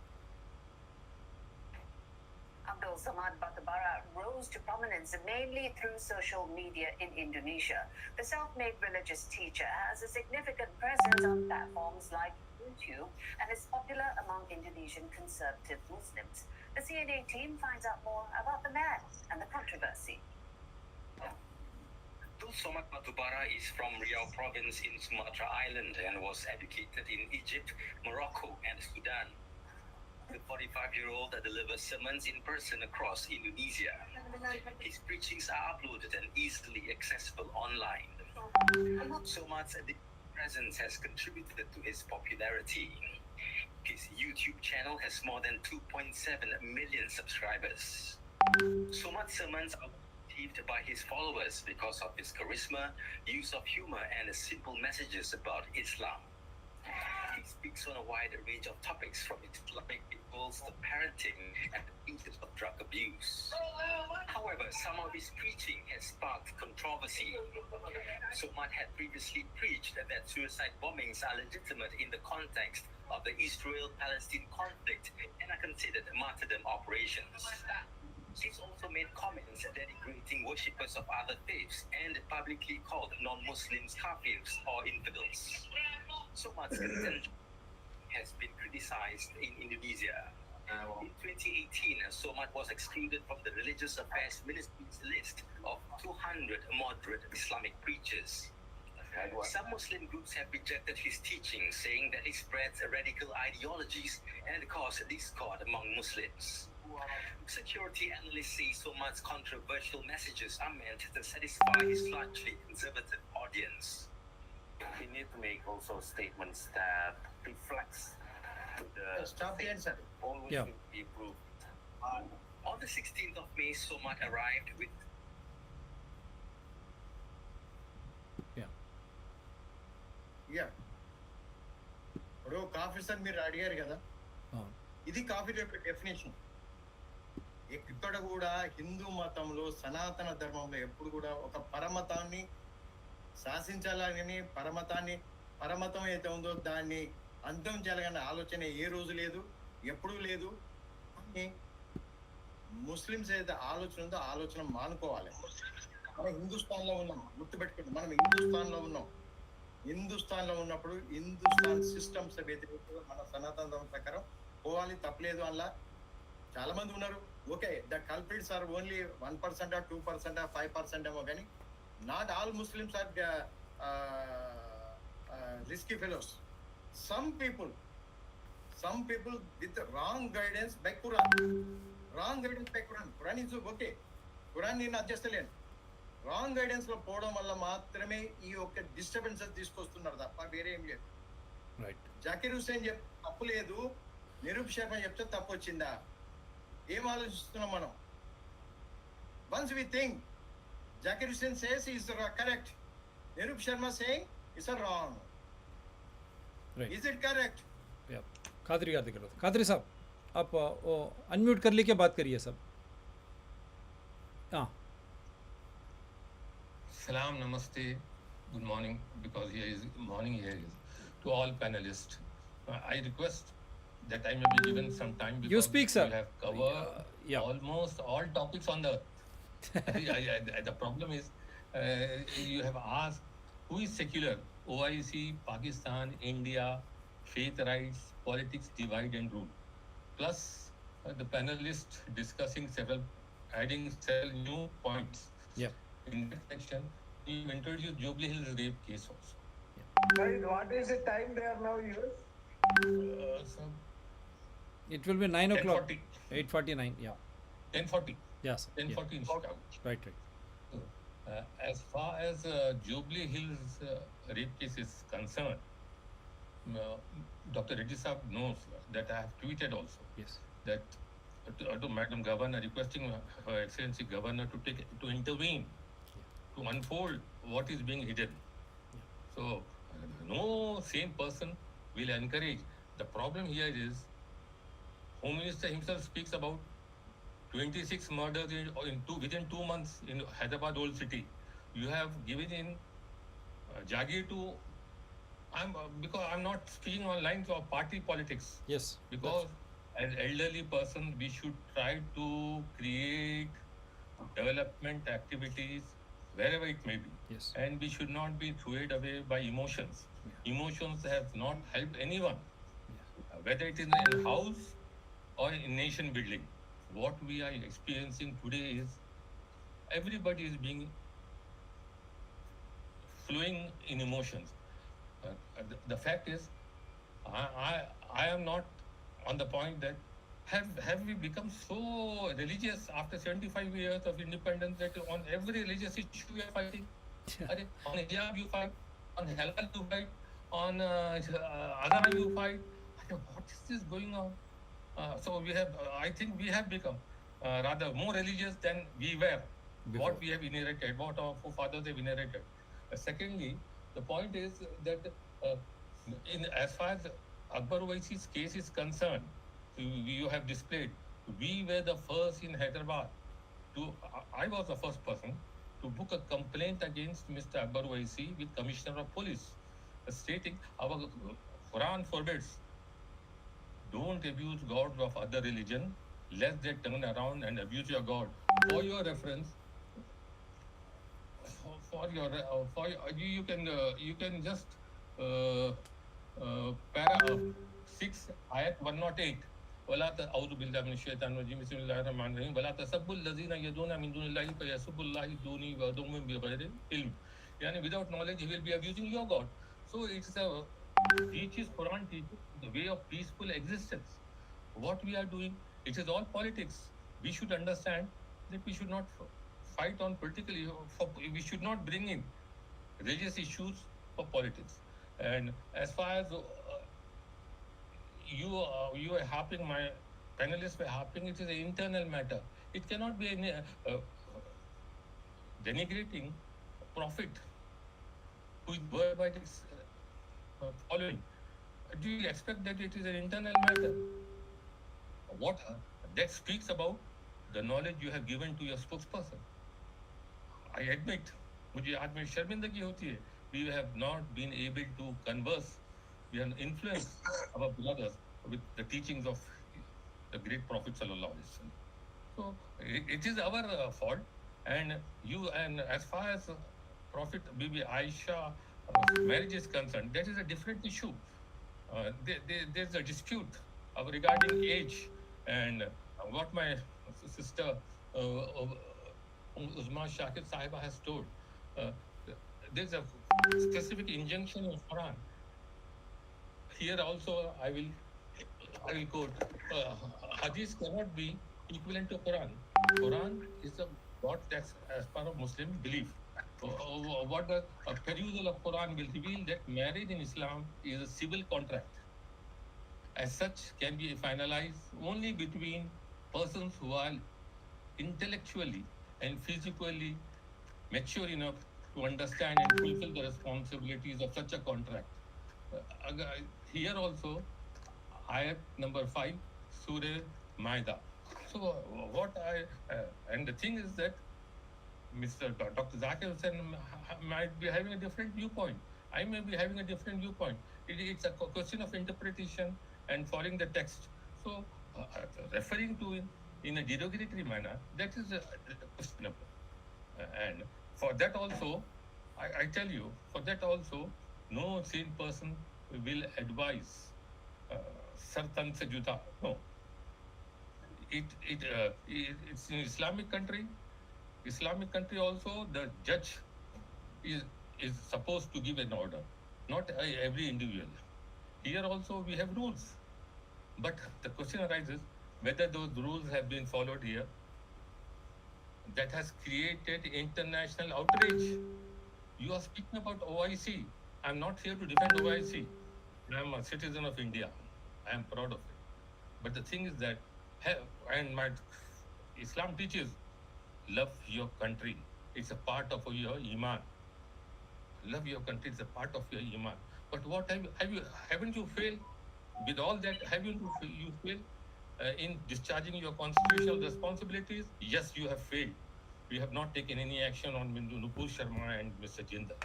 Abdul Samad Batubara rose to prominence mainly through social media in Indonesia. The self-made religious teacher has a significant presence on platforms like YouTube and is popular among Indonesian conservative Muslims. The CNA team finds out more about the man and the controversy. Abdul Samad Batubara is from Riau province in Sumatra Island and was educated in Egypt, Morocco and Sudan. The 45-year-old delivers sermons in person across Indonesia. His preachings are uploaded and easily accessible online. Somad's presence has contributed to his popularity. His YouTube channel has more than 2.7 million subscribers. Somad's sermons are received by his followers because of his charisma, use of humor, and simple messages about Islam. He speaks on a wide range of topics from Islamic rituals to parenting and the dangers of drug abuse. However, some of his preaching has sparked controversy. Somad had previously preached that suicide bombings are legitimate in the context of the Israel-Palestine conflict and are considered martyrdom operations. He's also made comments denigrating worshippers of other faiths and publicly called non-Muslims kafirs or infidels. Somad's contention has been criticized in Indonesia. In 2018, Somad was excluded from the Religious Affairs Ministry's list of 200 moderate Islamic preachers. Some Muslim groups have rejected his teaching, saying that he spreads radical ideologies and causes discord among Muslims. Security analysts say Somad's controversial messages are meant to satisfy his largely conservative audience. We need to make also statements that reflects the Stop the answer. always Yeah. will be improved. On the 16th of May, Somad arrived with yeah ఇప్పుడు coffee sir మీరు అడిగారు కదా, ఇది coffee యొక్క definition. ఎక్కడ కూడా హిందూ మతంలో సనాతన ధర్మంలో ఎప్పుడు కూడా ఒక పరమతాన్ని శాసించాలని పరమతం అయితే ఉందో దాన్ని అంతం చేయాలనే ఆలోచన ఏ రోజు లేదు, ఎప్పుడూ లేదు. కానీ ముస్లిమ్స్ ఏదైతే ఆలోచన ఉందో ఆలోచన మానుకోవాలి. మనం హిందుస్థాన్లో ఉన్నాం, గుర్తుపెట్టుకోండి, మనం హిందుస్థాన్లో ఉన్నాం. హిందుస్థాన్లో ఉన్నప్పుడు హిందుస్థాన్ సిస్టమ్స్ వ్యతిరేకంగా మన సనాతన ధర్మం ప్రకారం పోవాలి, తప్పలేదు. అలా చాలా మంది ఉన్నారు. Okay, the culprits are only 1% 2% 5% ఏమో, కానీ not all Muslims are risky fellows. Some people with wrong guidance by Quran. Quran is okay. Quran నేను అడ్జస్ట్లేను. రాంగ్ గైడెన్స్ లో పోవడం వల్ల మాత్రమే ఈ యొక్క డిస్టర్బెన్సెస్ తీసుకొస్తున్నారు తప్ప వేరే ఏం లేదు. జాకిర్ హుస్సేన్ తప్పు లేదు, నిరూప్ శర్మ చెప్తే తప్పు వచ్చిందా? ఏం ఆలోచిస్తున్నాం మనం? Once we think Zakir Hussain says is correct, Niroop Sharma saying it's wrong. Is it correct? Qadri गार दिक्कत होता। कादरी साहब आप अनम्यूट कर लेके बात करिए सब। हाँ, Salam, namaste, good morning, because here is morning here is to all panelists. I request that I may be given some time because You speak, sir. we have covered almost all topics on the the problem is you have asked who is secular. OIC, Pakistan, India, faith rights, politics, divide and rule. Plus the panelists discussing adding several new points. In that section, we introduced Jubilee Hills rape case also. What is the time they are now used? So it will be 9 o'clock. 10:40. 8:49. Yeah. 10:40. Yes. 10:40 in Chicago. Right. As far as Jubilee Hills rape case is concerned, Dr. Reddy Saab knows that I have tweeted also. Yes. That to Madam Governor, requesting Her Excellency Governor to intervene, to unfold what is being hidden. So no sane person will encourage. The problem here is Home Minister himself speaks about 26 murders within 2 months in Hyderabad Old City. You have given in Jagir to because I'm not speaking on lines of party politics. Yes. Because as elderly person, we should try to create development activities wherever it may be. Yes. And we should not be thrown away by emotions. Emotions have not helped anyone. Whether it is in a house or in nation building. What we are experiencing today is everybody is being flowing in emotions. The fact is, I am not on the point that have we become so religious after 75 years of independence that on every religious issue we are fighting. On hijab you fight, on halal you fight, on adhan you fight. What is this going on? So we have, I think we have become rather more religious than we were. What we have inherited, what our forefathers have inherited. Secondly, the point is that as far as Akbar Owaisi's case is concerned, you have displayed, we were the first in Hyderabad I was the first person to book a complaint against Mr. Akbar Owaisi with Commissioner of Police, stating our Quran forbids. Don't abuse gods of other religion, lest they turn around and abuse your God. For your reference, you can just 6 ayat 108. ولا أعوذ بالله من الشيطان الرجيم بسم الله الرحمن الرحيم ولا تسبوا الذين يدعون من دون الله فيسبوا الله دوني وعدوهم بغير علم. Yani without knowledge he will be abusing your God. So it's a teaches Quran teaches the way of peaceful existence. What we are doing, it is all politics. We should understand that we should not fight on political. We should not bring in religious issues for politics. And as far as you are harping, my panelists were harping, it is an internal matter. It cannot be denigrating prophet who is word by this following. Do you expect that it is an internal matter? What that speaks about the knowledge you have given to your spokesperson. I admit, मुझे आज में शर्मिंदगी होती है. We have not been able to converse. We have influenced our brothers with the teachings of the great Prophet sallallahu alaihi wasallam. So it is our fault. And as far as Prophet Bibi Aisha marriage is concerned, that is a different issue. There's a dispute regarding age, and what my sister Uzma Shakir Sahiba has told. There's a specific injunction in Quran. Here also I will quote. Hadith cannot be equivalent to Quran. Quran is a God that's as part of Muslim belief. What the perusal of Quran will reveal that marriage in Islam is a civil contract. As such, can be finalized only between persons who are intellectually and physically mature enough to understand and fulfill the responsibilities of such a contract. Here also, ayat number 5, Surah Maida. So and the thing is that Mr. Dr. Zakir Hussain might be having a different viewpoint. I may be having a different viewpoint. It's a question of interpretation and following the text. So referring to it in a derogatory manner, that is questionable. And for that also, I tell you, for that also, no sane person will advise sartan se juta. No. It's an Islamic country. Islamic country also, the judge is supposed to give an order, not every individual. Here also we have rules, but the question arises whether those rules have been followed here. That has created international outrage. You are speaking about OIC. I'm not here to defend OIC. I'm a citizen of India. I am proud of it. But the thing is that, and my Islam teaches, love your country. It's a part of your iman. Love your country. It's a part of your iman. But what haven't you failed? With all that, haven't you failed in discharging your constitutional responsibilities? Yes, you have failed. We have not taken any action on Bindu Nupur Sharma and Mr. Jindal.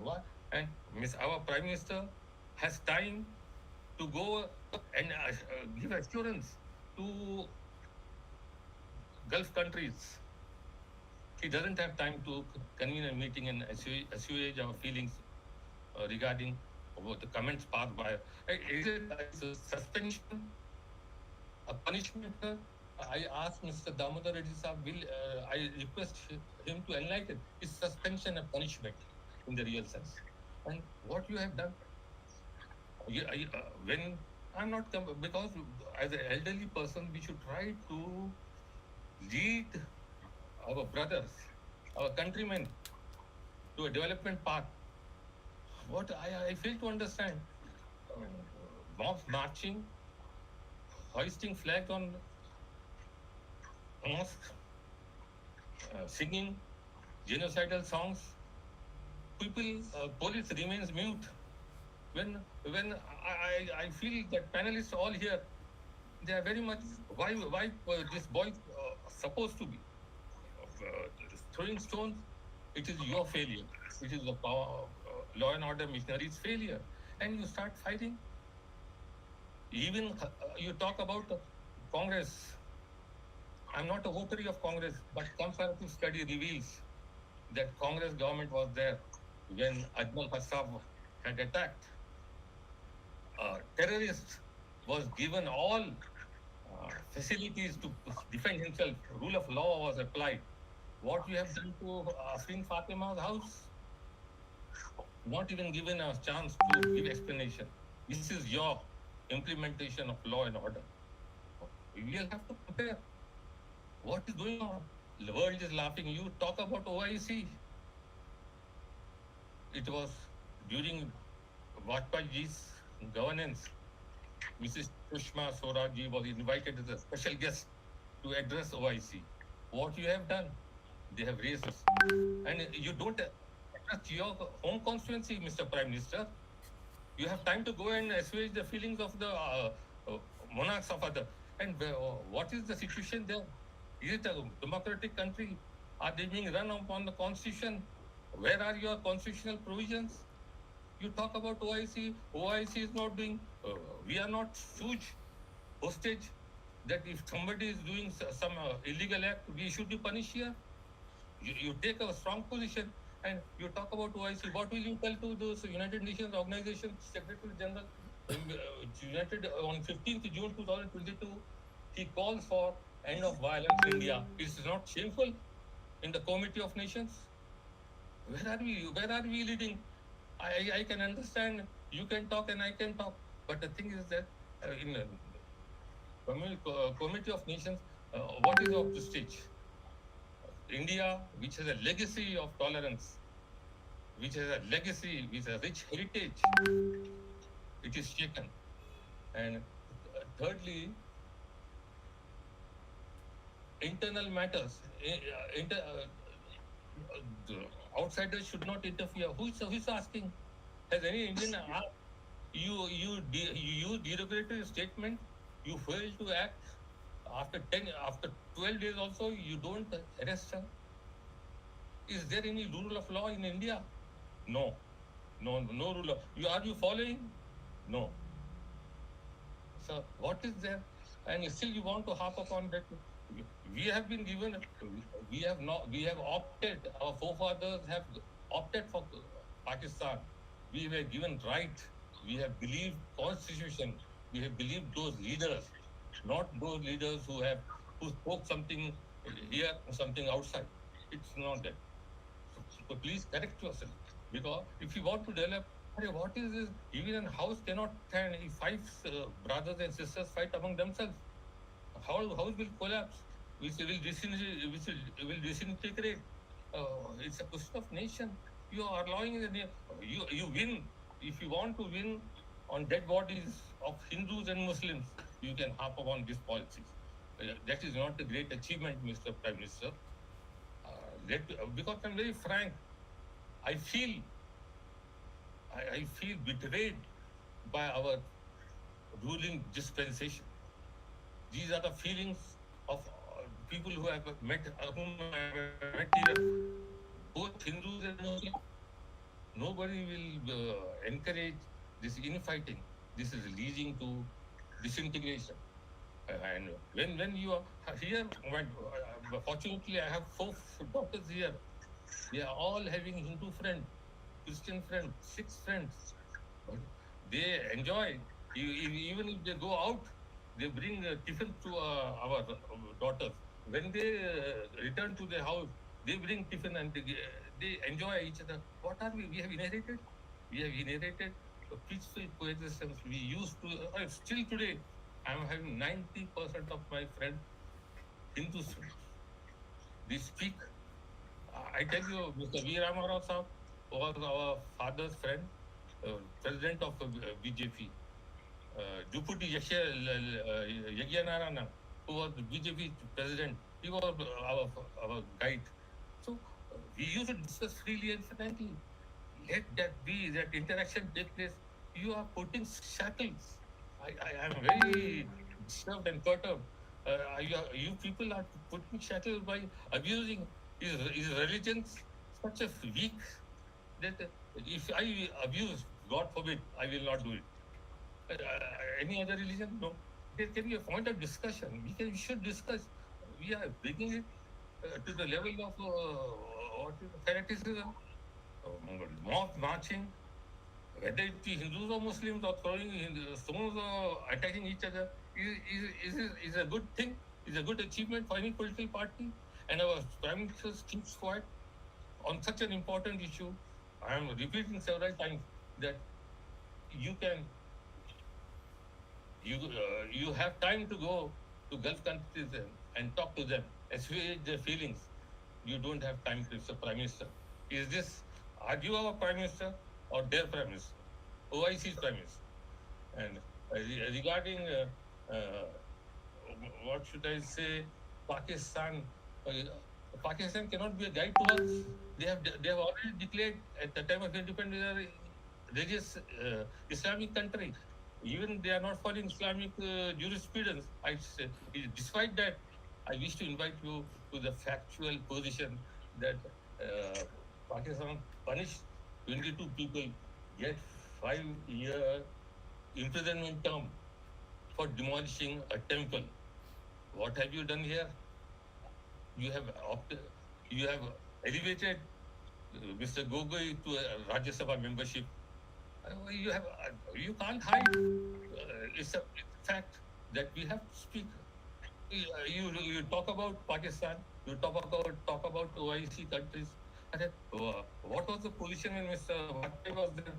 What? And our Prime Minister has time to go and give assurance to Gulf countries. He doesn't have time to convene a meeting and assuage our feelings regarding the comments passed by. Is it a suspension, a punishment? I asked Mr. Damodar Reddy Saab, I request him to enlighten. Is suspension a punishment in the real sense? And what you have done? When I'm not, because as an elderly person, we should try to lead our brothers, our countrymen to a development path. What I fail to understand, mobs marching, hoisting flags on mosques, singing genocidal songs. Police remains mute. When I feel that panelists all here, they are very much, why this boy supposed to be throwing stones? It is your failure. It is the law and order missionaries' failure. And you start fighting. Even you talk about Congress. I'm not a votary of Congress, but comparative study reveals that Congress government was there when Ajmal Hassab had attacked. terrorist was given all facilities to defend himself. Rule of law was applied. What you have done to Afrin Fatima's house? Not even given a chance to give explanation. This is your implementation of law and order. We will have to prepare. What is going on? The world is laughing. You talk about OIC. It was during Vajpayee's governance. Mrs. Sushma Swaraj was invited as a special guest to address OIC. What you have done? They have raised us. And you don't address your home constituency, Mr. Prime Minister. You have time to go and assuage the feelings of the monarchs of other. And what is the situation there? Is it a democratic country? Are they being run upon the constitution? Where are your constitutional provisions? You talk about OIC. OIC is not doing. We are not huge hostage that if somebody is doing some illegal act, we should be punished here. You take a strong position and you talk about OIC. What will you tell to those United Nations Organization Secretary General? United on 15th June 2022, he calls for end of violence in India. Is it not shameful in the Committee of Nations? Where are we? Where are we leading? I can understand you can talk and I can talk, but the thing is that in the Committee of Nations, what is our prestige? India, which has a legacy of tolerance, which has a legacy with a rich heritage, it is shaken. And thirdly, internal matters. Outsiders should not interfere. Who is asking? Has any Indian asked? You derogatory statement. You fail to act. After 12 days also, you don't arrest her. Is there any rule of law in India? No rule of. Are you following? No. So what is there? And still you want to harp upon that? We have been given. We have opted. Our forefathers have opted for Pakistan. We were given right. We have believed Constitution. We have believed those leaders, not those leaders who spoke something here or something outside. It's not that. So please correct yourself. Because if you want to develop, what is this? Even a house cannot stand if 5 brothers and sisters fight among themselves. House will collapse. Which will disintegrate. It's a question of nation. You are allowing you win. If you want to win on dead bodies of Hindus and Muslims, you can harp upon these policies. That is not a great achievement, Mr. Prime Minister. Because I'm very frank, I feel betrayed by our ruling dispensation. These are the feelings of people whom I have met here, both Hindus and Muslims. Nobody will encourage this infighting. This is leading to disintegration. And when you are here, fortunately I have 4 daughters here. They are all having Hindu friends, Christian friends, Sikh friends. They enjoy. Even if they go out, they bring tiffin to our daughters. When they return to their house, they bring tiffin and they enjoy each other. What are we? We have inherited. We have inherited a peaceful coexistence. We used to, still today, I am having 90% of my friends, Hindus. They speak. I tell you, Mr. V. Ramarao Saab was our father's friend, president of BJP. Deputy Yagyanarana, who was the BJP president, he was our guide. So we used to discuss freely and frankly. Let that be, that interaction take place. You are putting shackles. I am very disturbed and perturbed. You people are putting shackles by abusing. Is religion such a weak that if I abuse, God forbid, I will not do it. Any other religion? No. There can be a point of discussion. We should discuss. We are bringing it to the level of fanaticism, mob marching. whether it be Hindus or Muslims or throwing stones or attacking each other is a good thing, is a good achievement for any political party. And our Prime Minister keeps quiet on such an important issue. I am repeating several times that you can, you have time to go to Gulf countries and talk to them, assuage their feelings. You don't have time, Mr. Prime Minister. Is this, are you our Prime Minister or their Prime Minister? OIC's Prime Minister. And regarding, what should I say, Pakistan, Pakistan cannot be a guide to us. They have already declared at the time of independence they are a religious Islamic country. Even they are not following Islamic jurisprudence. I say, despite that, I wish to invite you to the factual position that Pakistan punished 22 people, get 5-year imprisonment term for demolishing a temple. What have you done here? You have elevated Mr. Gogoi to a Rajya Sabha membership. You can't hide. It's a fact that we have to speak. You talk about Pakistan. You talk about OIC countries. What was the position when Mr. Vajpayee was there?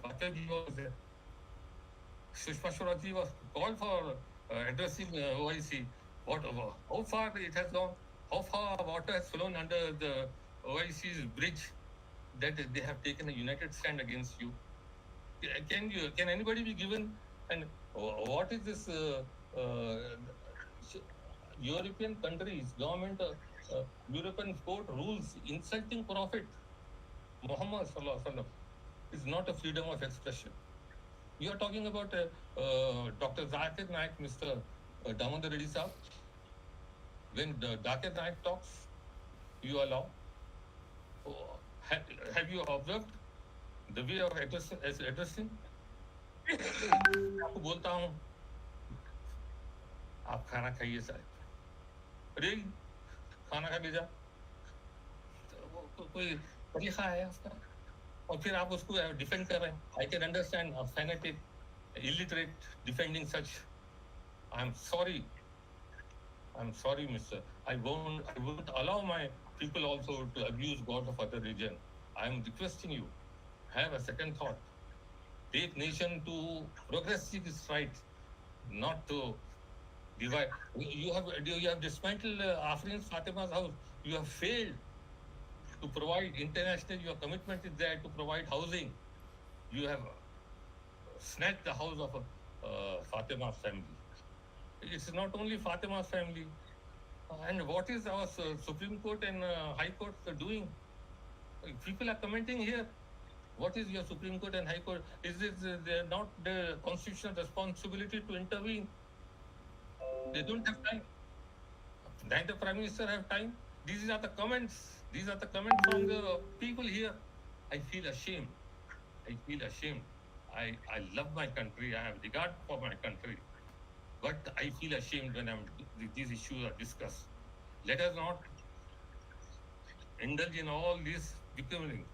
Vajpayee was there. Sushma Swaraj was called for addressing OIC. How far it has gone? How far water has flown under the OIC's bridge that they have taken a united stand against you? Can anybody be given? And what is this European countries, government, European court rules insulting Prophet Muhammad Sallallahu Alaihi Wasallam is not a freedom of expression. You are talking about Dr. Zakir Naik, Mr. Damodar Reddy Saab. When Zakir Naik talks, you allow. Have you observed the way of addressing? आपको बोलता हूँ आप खाना खाइए साहब, अरे खाना खा ले जा, कोई तरीका है उसका, और फिर आप उसको डिफेंड कर रहे हैं. I can understand a fanatic, illiterate defending such. I'm sorry, mister. I won't allow my people also to abuse God of other religion. I'm requesting you, have a second thought. Take nation to progressive right, not to divide. You have dismantled Afrin's Fatima's house. You have failed to provide international. Your commitment is there to provide housing. You have snatched the house of Fatima's family. It's not only Fatima's family. And what is our Supreme Court and High Court doing? People are commenting here. What is your Supreme Court and High Court? Is it not the constitutional responsibility to intervene? They don't have time. Neither Prime Minister have time. These are the comments. These are the comments from the people here. I feel ashamed. I love my country. I have regard for my country. But I feel ashamed when these issues are discussed. Let us not indulge in all these becoming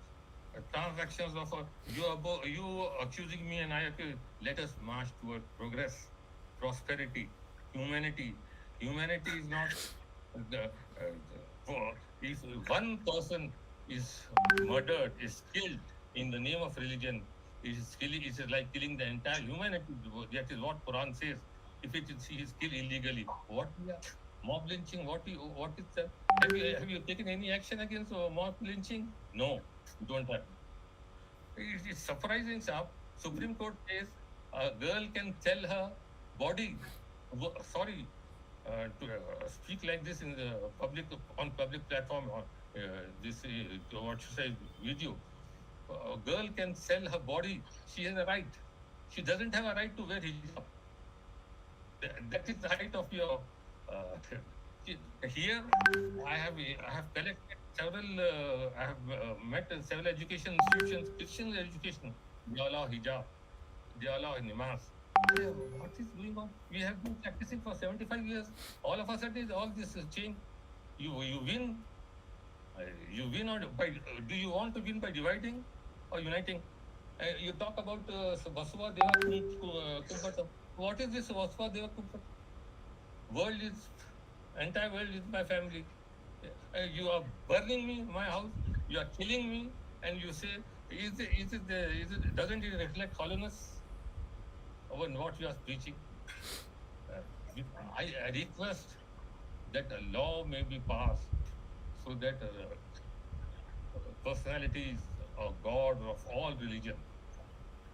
transactions of you accusing me and I accuse. Let us march toward progress, prosperity, humanity. Humanity is not if one person is murdered, is killed in the name of religion, it is like killing the entire humanity. That is what Quran says. If he is killed illegally, what mob lynching? What is that? Have you taken any action against mob lynching? No, you don't have. It's surprising, sir. Supreme Court says a girl can sell her body. Sorry, to speak like this in the public platform or this what you say video. A girl can sell her body. She has a right. She doesn't have a right to wear hijab. That is the right of your. Here, I have collected several. I have met several education institutions, Christian education. They allow hijab. They allow namaz. What is going on? We have been practicing for 75 years. All of a sudden, all this is change. You win. You win by. Do you want to win by dividing or uniting? You talk about Vasudeva Kumpatam. What is this Vasudeva Kumpatam? Entire world is my family. You are burning me, my house. You are killing me, and you say, doesn't it reflect hollowness over what you are preaching? I request that a law may be passed so that personalities of God of all religion,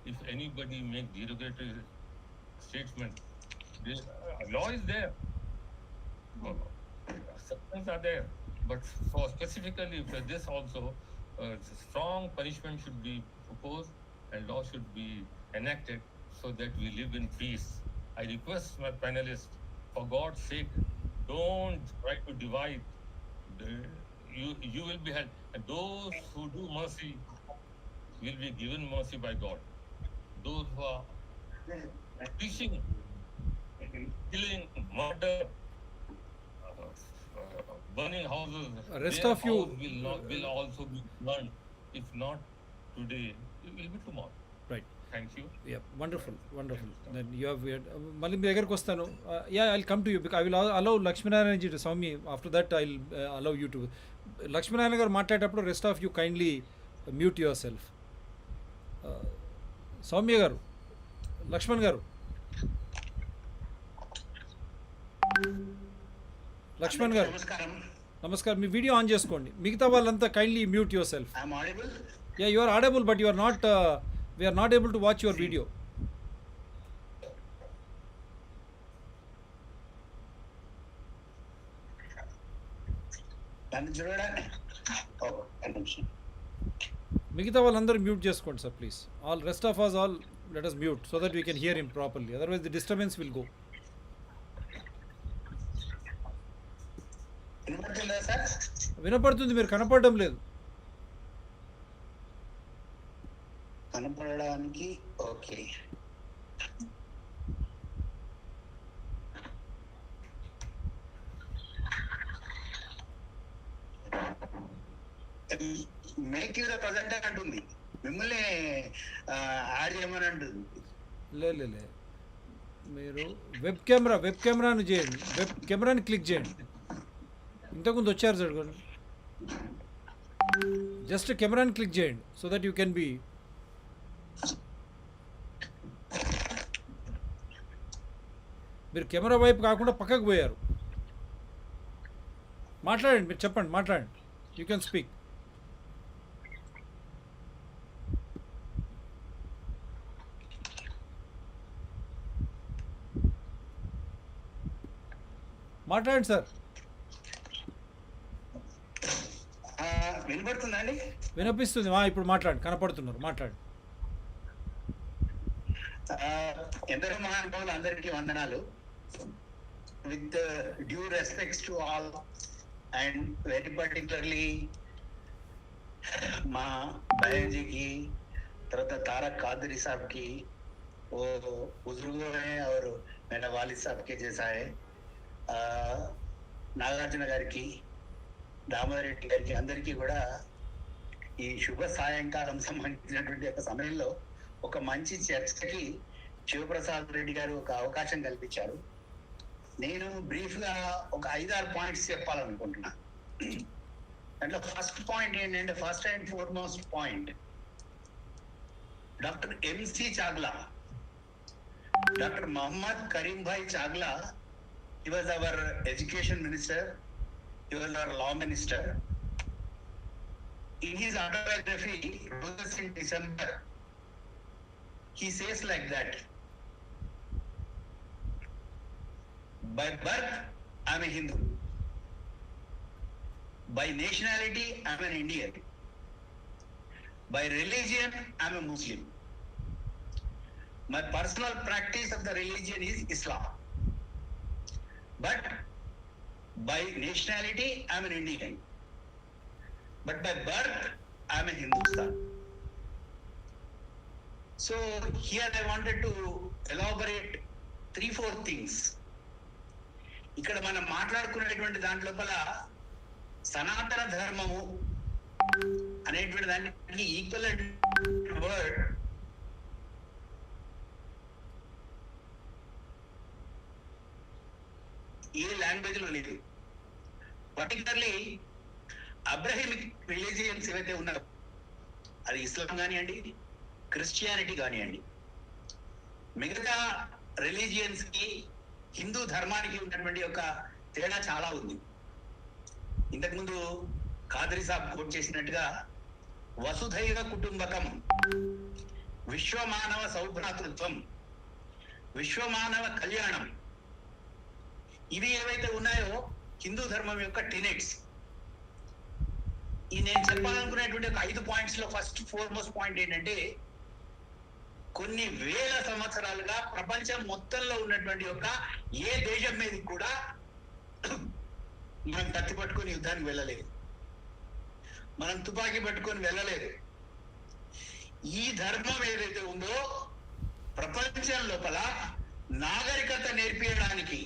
if anybody make derogatory statements, law is there. Substance are there, but for specifically for this also, strong punishment should be proposed and law should be enacted so that we live in peace. I request my panelists, for God's sake, don't try to divide. You will be helped, and those who do mercy will be given mercy by God. Those who are preaching, killing, murder, burning houses, Rest their of you house will also be burned. If not today, it will be tomorrow. Right. Thank you. Yeah, wonderful. Then you have మళ్ళీ మీ దగ్గరకు వస్తాను. Yeah, I'll come to you because I will allow Lakshminarayan ji to Swami. After that, I'll allow you to. Lakshminarayan garu మాట్లాడేటప్పుడు rest of you kindly mute yourself. Swami garu, Lakshman garu. Laxman గారు నమస్కారం. మీ video on చేసుకోండి. మిగతా వాళ్ళంతా kindly mute yourself. Yeah, you are audible but you are not, we are not able to watch your video. మిగతా వాళ్ళందరూ mute చేసుకోండి sir please. All rest of us all let us mute so that we can hear him properly, otherwise the disturbance will go. వినపడుతుంది, మీరు కనపడడం లేదు. కనపడడానికి okay. Make you the presenter అంటుంది, మిమ్మల్ని యాడ్ చేయమని అంటుంది. లే మీరు వెబ్ కెమెరాను చేయండి. వెబ్ కెమెరాని క్లిక్ చేయండి. ఇంతకుముందు వచ్చారు చూడండి. జస్ట్ కెమెరాని క్లిక్ చేయండి so that you can be. మీరు కెమెరా వైపు కాకుండా పక్కకు పోయారు. మాట్లాడండి, మీరు చెప్పండి, మాట్లాడండి. You can speak. మాట్లాడండి సార్. వినపడుతుందండి? వినిపిస్తుంది. ఇప్పుడు మాట్లాడండి, కనపడుతున్నారు, మాట్లాడండి. ఎందరో మహానుభావులు అందరికీ వందనాలు. With due respects to all and very particularly మా బయాజీకి, తర్వాత तारक कादरी साहब की, वो बुजुर्गों हैं और मेरा वालिद साहब के जैसा है, నాగార్జున గారికి, దామోదర్ రెడ్డి గారికి, అందరికీ కూడా ఈ శుభ సాయంకాలం సంబంధించినటువంటి ఒక సమయంలో ఒక మంచి చర్చకి శివప్రసాద్ రెడ్డి గారు ఒక అవకాశం కల్పించారు. నేను బ్రీఫ్ గా ఒక 5-6 పాయింట్స్ చెప్పాలనుకుంటున్నా. దాంట్లో ఫస్ట్ పాయింట్ ఏంటంటే, first and foremost point, doctor M C Chagla, doctor Mohammad Karim Bhai Chagla, he was our education minister, he was our law minister. In his autobiography, Roses in December, he says like that, by birth I am a Hindu, by nationality I am an Indian, by religion I am a Muslim, my personal practice of the religion is Islam, but by nationality I am an Indian, but by birth I am a Hindustan. So here I wanted to elaborate 3-4 things. ఇక్కడ మనం మాట్లాడుకునేటువంటి దాని లోపల సనాతన ధర్మము అనేటువంటి దానికి equal word ఏ language లో లేదు. పర్టికులర్లీ అబ్రహిమిక్ రిలీజియన్స్ ఏవైతే ఉన్నారో, అది ఇస్లాం కానివ్వండి, క్రిస్టియానిటీ కానివ్వండి, మిగతా రిలీజియన్స్ కి హిందూ ధర్మానికి ఉన్నటువంటి ఒక తేడా చాలా ఉంది. ఇంతకుముందు ఖాదరి సాబ్ కోట్ చేసినట్టుగా వసుధైవ కుటుంబకం, విశ్వమానవ సౌభ్రాతృత్వం, విశ్వమానవ కళ్యాణం, ఇవి ఏవైతే ఉన్నాయో హిందూ ధర్మం యొక్క టెనెట్స్. ఈ నేను చెప్పాలనుకునేటువంటి ఒక 5 పాయింట్స్ లో ఫస్ట్ ఫోర్మోస్ట్ పాయింట్ ఏంటంటే, కొన్ని వేల సంవత్సరాలుగా ప్రపంచం మొత్తంలో ఉన్నటువంటి ఒక ఏ దేశం మీద కూడా మనం కత్తి పట్టుకొని యుద్ధానికి వెళ్ళలేదు, మనం తుపాకీ పట్టుకొని వెళ్ళలేదు. ఈ ధర్మం ఏదైతే ఉందో ప్రపంచం లోపల నాగరికత నేర్పించడానికి,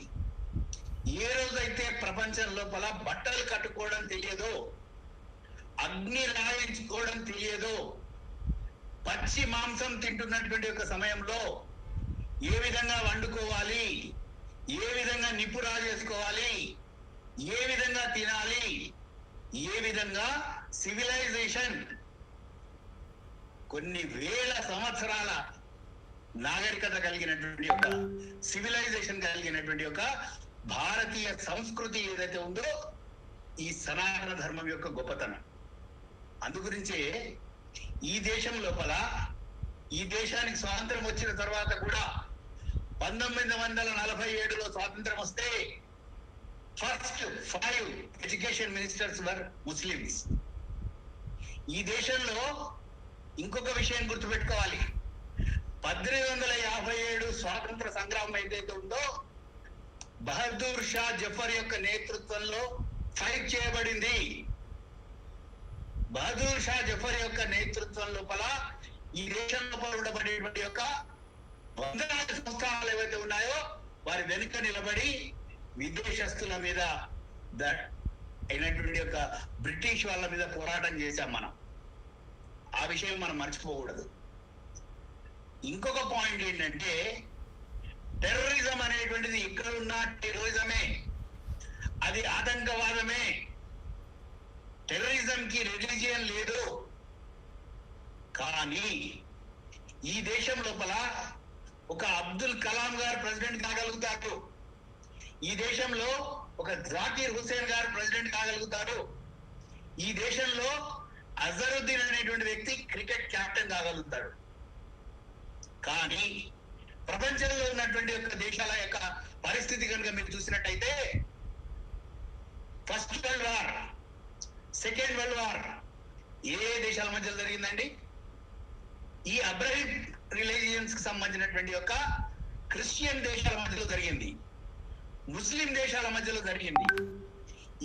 ఏ రోజైతే ప్రపంచం లోపల బట్టలు కట్టుకోవడం తెలియదో, అగ్ని రాయించుకోవడం తెలియదో, పచ్చి మాంసం తింటున్నటువంటి ఒక సమయంలో ఏ విధంగా వండుకోవాలి, ఏ విధంగా నిప్పు రాజేసుకోవాలి, ఏ విధంగా తినాలి, ఏ విధంగా సివిలైజేషన్, కొన్ని వేల సంవత్సరాల నాగరికత కలిగినటువంటి ఒక సివిలైజేషన్ కలిగినటువంటి ఒక భారతీయ సంస్కృతి ఏదైతే ఉందో ఈ సనాతన ధర్మం యొక్క గొప్పతనం. అందుగురించే ఈ దేశం లోపల, ఈ దేశానికి స్వాతంత్రం వచ్చిన తర్వాత కూడా 1947లో స్వాతంత్రం వస్తే ఫస్ట్ 5 ఎడ్యుకేషన్ మినిస్టర్స్ వర్ ముస్లిమ్స్. ఈ దేశంలో ఇంకొక విషయం గుర్తుపెట్టుకోవాలి, 1857 స్వాతంత్ర సంగ్రామం ఏదైతే ఉందో బహదూర్ షా జఫర్ యొక్క నేతృత్వంలో ఫైట్ చేయబడింది. బహదూర్ షా జఫర్ యొక్క నేతృత్వం లోపల ఈ దేశం లోపల ఉండబడేటువంటి యొక్క వందలాది సంస్థానాలు ఏవైతే ఉన్నాయో వారి వెనుక నిలబడి విదేశస్తుల మీద అయినటువంటి యొక్క బ్రిటిష్ వాళ్ళ మీద పోరాటం చేశాం మనం. ఆ విషయం మనం మర్చిపోకూడదు. ఇంకొక పాయింట్ ఏంటంటే, టెర్రరిజం అనేటువంటిది ఇక్కడ ఉన్న టెర్రరిజమే, అది ఆతంకవాదమే. టెర్రరిజం కి రిలీజియన్ లేదు. కానీ ఈ దేశం లోపల ఒక అబ్దుల్ కలాం గారు ప్రెసిడెంట్ కాగలుగుతారు, ఈ దేశంలో ఒక జాకీర్ హుస్సేన్ గారు ప్రెసిడెంట్ కాగలుగుతారు, ఈ దేశంలో అజరుద్దీన్ అనేటువంటి వ్యక్తి క్రికెట్ కెప్టెన్ కాగలుగుతాడు. కానీ ప్రపంచంలో ఉన్నటువంటి యొక్క దేశాల యొక్క పరిస్థితి కనుక మీరు చూసినట్టయితే, first world war, second world war ఏ దేశాల మధ్యలో జరిగిందండి? ఈ అబ్రహిం రిలీజియన్స్ కి సంబంధించినటువంటి యొక్క క్రిస్టియన్ దేశాల మధ్యలో జరిగింది, ముస్లిం దేశాల మధ్యలో జరిగింది.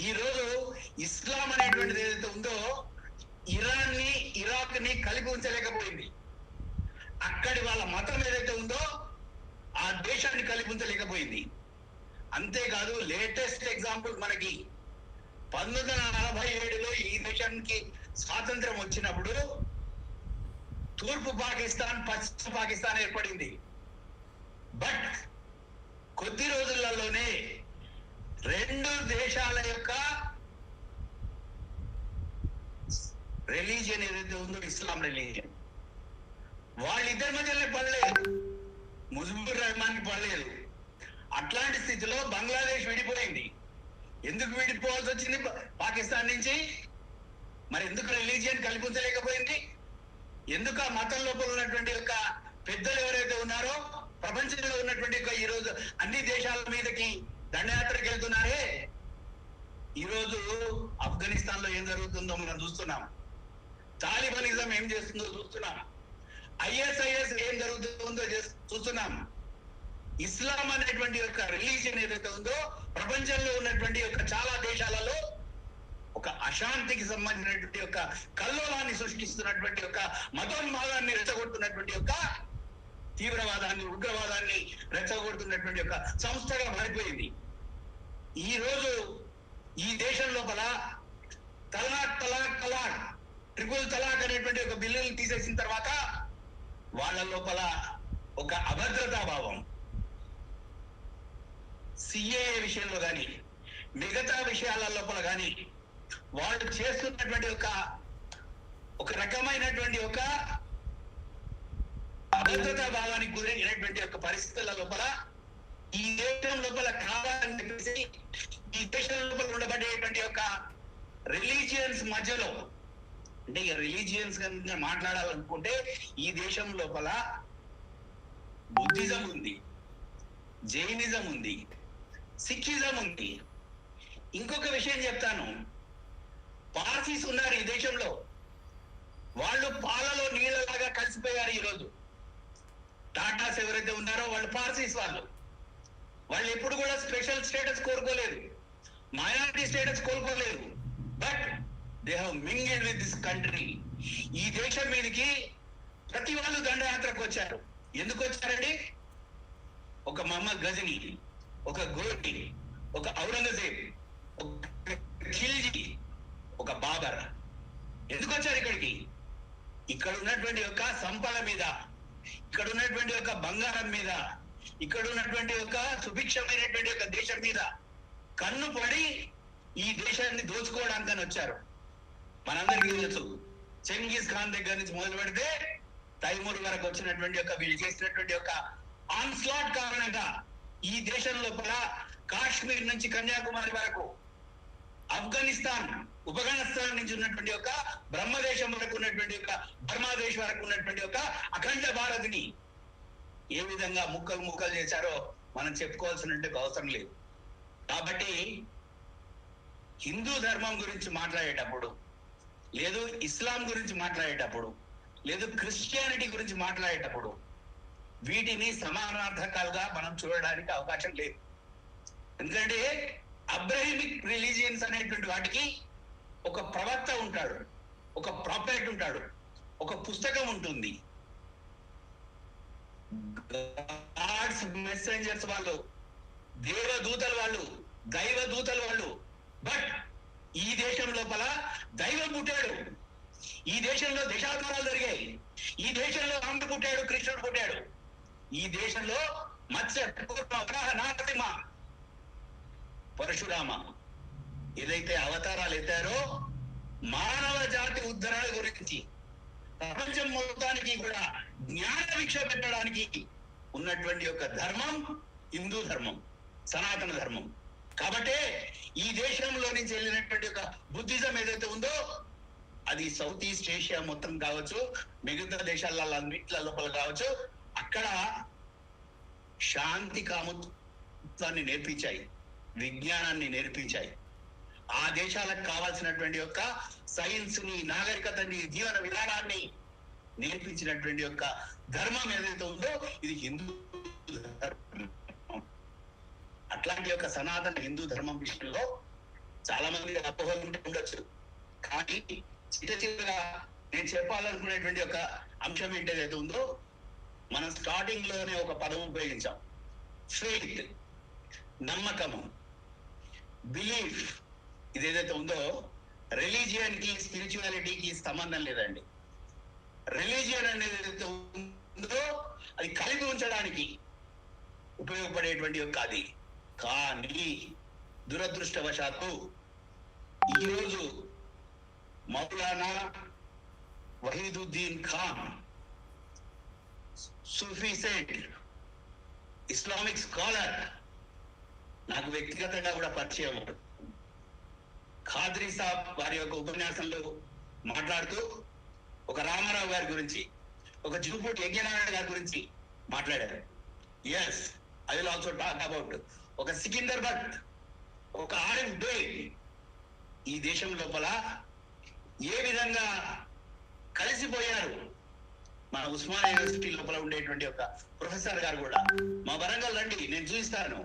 ఈ రోజు ఇస్లాం అనేటువంటిది ఏదైతే ఉందో ఇరాన్ ని, ఇరాక్ ని కలిపి ఉంచలేకపోయింది. అక్కడి వాళ్ళ మతం ఏదైతే ఉందో ఆ దేశాన్ని కలిపి ఉంచలేకపోయింది. అంతేకాదు, లేటెస్ట్ ఎగ్జాంపుల్ మనకి 1947లో ఈ దేశానికి స్వాతంత్రం వచ్చినప్పుడు తూర్పు పాకిస్తాన్, పశ్చిమ పాకిస్తాన్ ఏర్పడింది. బట్ కొద్ది రోజులలోనే 2 దేశాల యొక్క రిలీజియన్ ఏదైతే ఉందో ఇస్లాం రిలీజియన్, వాళ్ళిద్దరి మధ్యలో పడలేదు, ముజిబుర్ రెహమాన్ కి పడలేదు. అట్లాంటి స్థితిలో బంగ్లాదేశ్ విడిపోయింది. ఎందుకు విడిపోవాల్సి వచ్చింది పాకిస్తాన్ నుంచి? మరి ఎందుకు రిలీజియన్ కల్పించలేకపోయింది? ఎందుకు ఆ మతం లోపల ఉన్నటువంటి యొక్క పెద్దలు ఎవరైతే ఉన్నారో ప్రపంచంలో ఉన్నటువంటి ఈ రోజు అన్ని దేశాల మీదకి దండయాత్రకు వెళ్తున్నారే, ఈ రోజు ఆఫ్ఘనిస్తాన్ లో ఏం జరుగుతుందో మనం చూస్తున్నాం, తాలిబానిజం ఏం చేస్తుందో చూస్తున్నాం, ISIS ఏం జరుగుతుందో చూస్తున్నాం. ఇస్లాం అనేటువంటి యొక్క రిలీజియన్ ఏదైతే ఉందో ప్రపంచంలో ఉన్నటువంటి యొక్క చాలా దేశాలలో ఒక అశాంతికి సంబంధించినటువంటి యొక్క కల్లోలాన్ని సృష్టిస్తున్నటువంటి యొక్క మతోన్మాదాన్ని రెచ్చగొడుతున్నటువంటి యొక్క తీవ్రవాదాన్ని, ఉగ్రవాదాన్ని రెచ్చగొడుతున్నటువంటి యొక్క సంస్థగా మారిపోయింది. ఈ రోజు ఈ దేశం లోపల తలాక్ తలాక్ తలాక్, ట్రిపుల్ తలాక్ అనేటువంటి ఒక బిల్లులు తీసేసిన తర్వాత వాళ్ళ లోపల ఒక అభద్రతా భావం, సిఏఏ విషయంలో కానీ మిగతా విషయాల లోపల కానీ వాళ్ళు చేస్తున్నటువంటి ఒక రకమైనటువంటి ఒక అభద్రతా భావానికి గురైనటువంటి ఒక పరిస్థితుల లోపల ఈ దేశం లోపల కావాలని చెప్పేసి ఈ దేశం లోపల ఉండబడేటువంటి ఒక రిలీజియన్స్ మధ్యలో, అంటే ఈ రిలీజియన్స్ కనుక మాట్లాడాలనుకుంటే ఈ దేశం లోపల బుద్ధిజం ఉంది, జైనిజం ఉంది, సిక్కిజం ఉంది. ఇంకొక విషయం చెప్తాను, పార్సీస్ ఉన్నారు ఈ దేశంలో. వాళ్ళు పాలలో నీళ్ళలాగా కలిసిపోయారు. ఈరోజు టాటాస్ ఎవరైతే ఉన్నారో వాళ్ళు పార్సీస్ వాళ్ళు ఎప్పుడు కూడా స్పెషల్ స్టేటస్ కోరుకోలేదు, మైనారిటీ స్టేటస్ కోరుకోలేదు. But they have mingled with this country. ఈ దేశం మీదకి ప్రతి వాళ్ళు దండయాత్రకు వచ్చారు. ఎందుకు వచ్చారండి? ఒక మహమ్మద్ గజనీ, ఒక గోటి, ఒక ఔరంగజేబ్, ఒక ఖిల్జీ, ఒక బాబర్ ఎందుకు వచ్చారు ఇక్కడికి? ఇక్కడ ఉన్నటువంటి ఒక సంపద మీద, ఇక్కడ ఉన్నటువంటి ఒక బంగారం మీద, ఇక్కడ ఉన్నటువంటి ఒక సుభిక్షమైనటువంటి ఒక దేశం మీద కన్ను పడి ఈ దేశాన్ని దోచుకోవడానికని వచ్చారు. మనందరికీ తెలుసు, చెంగిస్ ఖాన్ దగ్గర నుంచి మొదలు పెడితే తైమూర్ వరకు వచ్చినటువంటి ఒక వీళ్ళు చేసినటువంటి ఒక ఆన్స్లాట్ కారణంగా ఈ దేశం లోపల కాశ్మీర్ నుంచి కన్యాకుమారి వరకు, ఆఫ్ఘనిస్తాన్ ఉపఘనిస్తాన్ నుంచి ఉన్నటువంటి ఒక బ్రహ్మదేశం వరకు ఉన్నటువంటి ఒక బర్మాదేశ్ వరకు ఉన్నటువంటి ఒక అఖండ భారతిని ఏ విధంగా ముక్కలు ముక్కలు చేశారో మనం చెప్పుకోవాల్సిన అవసరం లేదు. కాబట్టి హిందూ ధర్మం గురించి మాట్లాడేటప్పుడు, లేదు ఇస్లాం గురించి మాట్లాడేటప్పుడు, లేదు క్రిస్టియానిటీ గురించి మాట్లాడేటప్పుడు వీటిని సమానార్థకాలుగా మనం చూడడానికి అవకాశం లేదు. ఎందుకంటే అబ్రహమిక్ రిలీజియన్స్ అనేటువంటి వాటికి ఒక ప్రవక్త ఉంటాడు, ఒక ప్రాఫెట్ ఉంటాడు, ఒక పుస్తకం ఉంటుంది, గాడ్స్ మెసెంజర్స్ వాళ్ళు, దేవదూతలు వాళ్ళు, దైవ దూతలు వాళ్ళు. బట్ ఈ దేశం లోపల దైవం పుట్టాడు, ఈ దేశంలో దశావతారాలు జరిగాయి, ఈ దేశంలో రాముడు పుట్టాడు, కృష్ణుడు పుట్టాడు, ఈ దేశంలో మత్స్య నారసింహ పరశురామ ఏదైతే అవతారాలు ఎత్తారో మానవ జాతి ఉద్ధరణ గురించి ప్రపంచం మొత్తానికి కూడా జ్ఞాన భిక్ష పెట్టడానికి ఉన్నటువంటి ఒక ధర్మం హిందూ ధర్మం, సనాతన ధర్మం. కాబట్టి ఈ దేశంలో నుంచి వెళ్ళినటువంటి ఒక బుద్ధిజం ఏదైతే ఉందో అది సౌత్ ఈస్ట్ ఏషియా మొత్తం కావచ్చు, మిగతా దేశాల అన్నిట్ల లోపల కావచ్చు, అక్కడ శాంతి కామత్వాన్ని నేర్పించాయి, విజ్ఞానాన్ని నేర్పించాయి. ఆ దేశాలకు కావాల్సినటువంటి యొక్క సైన్స్ ని, నాగరికతని, జీవన విధానాన్ని నేర్పించినటువంటి యొక్క ధర్మం ఏదైతే ఉందో ఇది హిందూ ధర్మం. అట్లాంటి యొక్క సనాతన హిందూ ధర్మం విషయంలో చాలా మంది అపోహలు ఉండొచ్చు. కానీ చిన్నగా నేను చెప్పాలనుకునేటువంటి ఒక అంశం ఏంటేదైతే ఉందో, మనం స్టార్టింగ్ లోనే ఒక పదం ఉపయోగించాం, ఫెయిత్, నమ్మకము, బిలీఫ్. ఇదేదైతే ఉందో రిలీజియన్ కి స్పిరిచువాలిటీకి సంబంధం లేదండి. రిలీజియన్ అనేది ఏదైతే ఉందో అది కలిపి ఉంచడానికి ఉపయోగపడేటువంటి యొక్క అది. కానీ దురదృష్టవశాత్తు ఈరోజు మౌలానా వహీదుద్దీన్ ఖాన్, సూఫీ సెయింట్, ఇస్లామిక్ స్కాలర్, నాకు వ్యక్తిగతంగా కూడా పరిచయం. ఖాద్రీ సాబ్ వారి యొక్క ఉపన్యాసంలో మాట్లాడుతూ ఒక రామారావు గారి గురించి, ఒక జూపూటి యజ్ఞనారాయణ గారి గురించి మాట్లాడారు. Yes, I will also talk about ఒక సికిందర్ భట్, ఒక ఆరిఫ్ బేగ్. ఈ దేశం లోపల ఏ విధంగా కలిసిపోయారు. మన ఉస్మానియా యూనివర్సిటీ లోపల ఉండేటువంటి ఒక ప్రొఫెసర్ గారు కూడా, మా వరంగల్ రండి నేను చూపిస్తాను,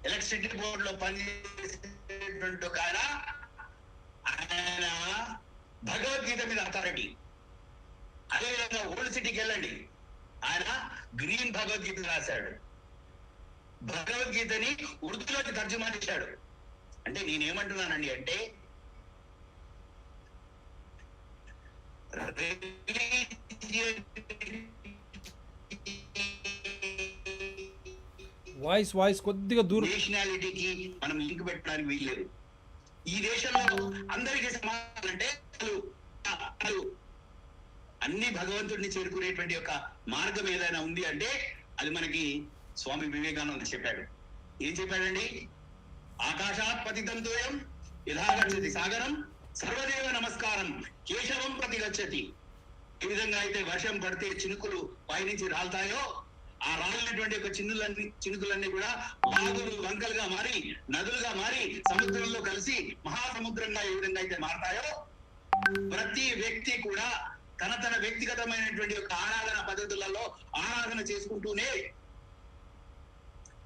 ఎలక్ట్రిసిటీ బోర్డు లో పనిచేసేటువంటి ఒక ఆయన భగవద్గీత మీద అథారిటీ. అదేవిధంగా ఓల్డ్ సిటీకి వెళ్ళండి, ఆయన గ్రీన్ భగవద్గీత రాశాడు, భగవద్గీతని ఉర్దూలోకి తర్జుమా చేశాడు. అంటే నేనేమంటున్నానండి అంటే వాయిస్ కొద్దిగా దూరం. నేషనాలిటీకి మనం లింక్ పెట్టడానికి వీల్లేదు. ఈ దేశంలో అందరికీ సమానం అంటే అన్ని భగవంతుడిని చేరుకునేటువంటి ఒక మార్గం ఏదైనా ఉంది అంటే అది మనకి స్వామి వివేకానంద చెప్పాడు. ఏం చెప్పాడండి? ఆకాశాత్ పతితం తోయం యథా గచ్చతి సాగరం సర్వదేవ నమస్కారం కేశవం ప్రతి గచ్చతి. ఏ విధంగా అయితే వర్షం పడితే చినుకులు పైనుంచి రాలుతాయో ఆ రాలినటువంటి ఒక చినుకులన్నీ కూడా వాగులు వంకలుగా మారి నదులుగా మారి సముద్రంలో కలిసి మహాసముద్రంగా ఏ విధంగా అయితే మారతాయో ప్రతి వ్యక్తి కూడా తన వ్యక్తిగతమైనటువంటి ఒక ఆరాధన పద్ధతులలో ఆరాధన చేసుకుంటూనే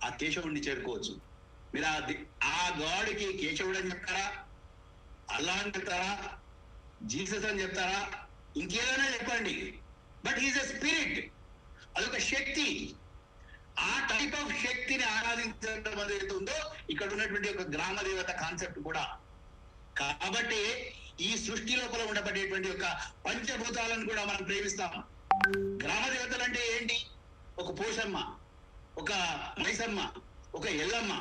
ఆ కేశవుడిని చేరుకోవచ్చు. మీరు ఆ గాడికి కేశవుడు అని చెప్తారా, అల్లా అని చెప్తారా, జీసస్ అని చెప్తారా, ఇంకేదైనా చెప్పండి, బట్ ఈజ్ ఎ స్పిరిట్. అదొక శక్తి. ఆ టైప్ ఆఫ్ శక్తిని ఆరాధించడం ఏదైతే ఉందో ఇక్కడ ఉన్నటువంటి ఒక గ్రామ దేవత కాన్సెప్ట్ కూడా. కాబట్టి ఈ సృష్టి లోపల ఉండబడేటువంటి ఒక పంచభూతాలను కూడా మనం ప్రేమిస్తాం. గ్రామ దేవతలు అంటే ఏంటి? ఒక పోషమ్మ, ఒక మైసమ్మ, ఒక ఎల్లమ్మ,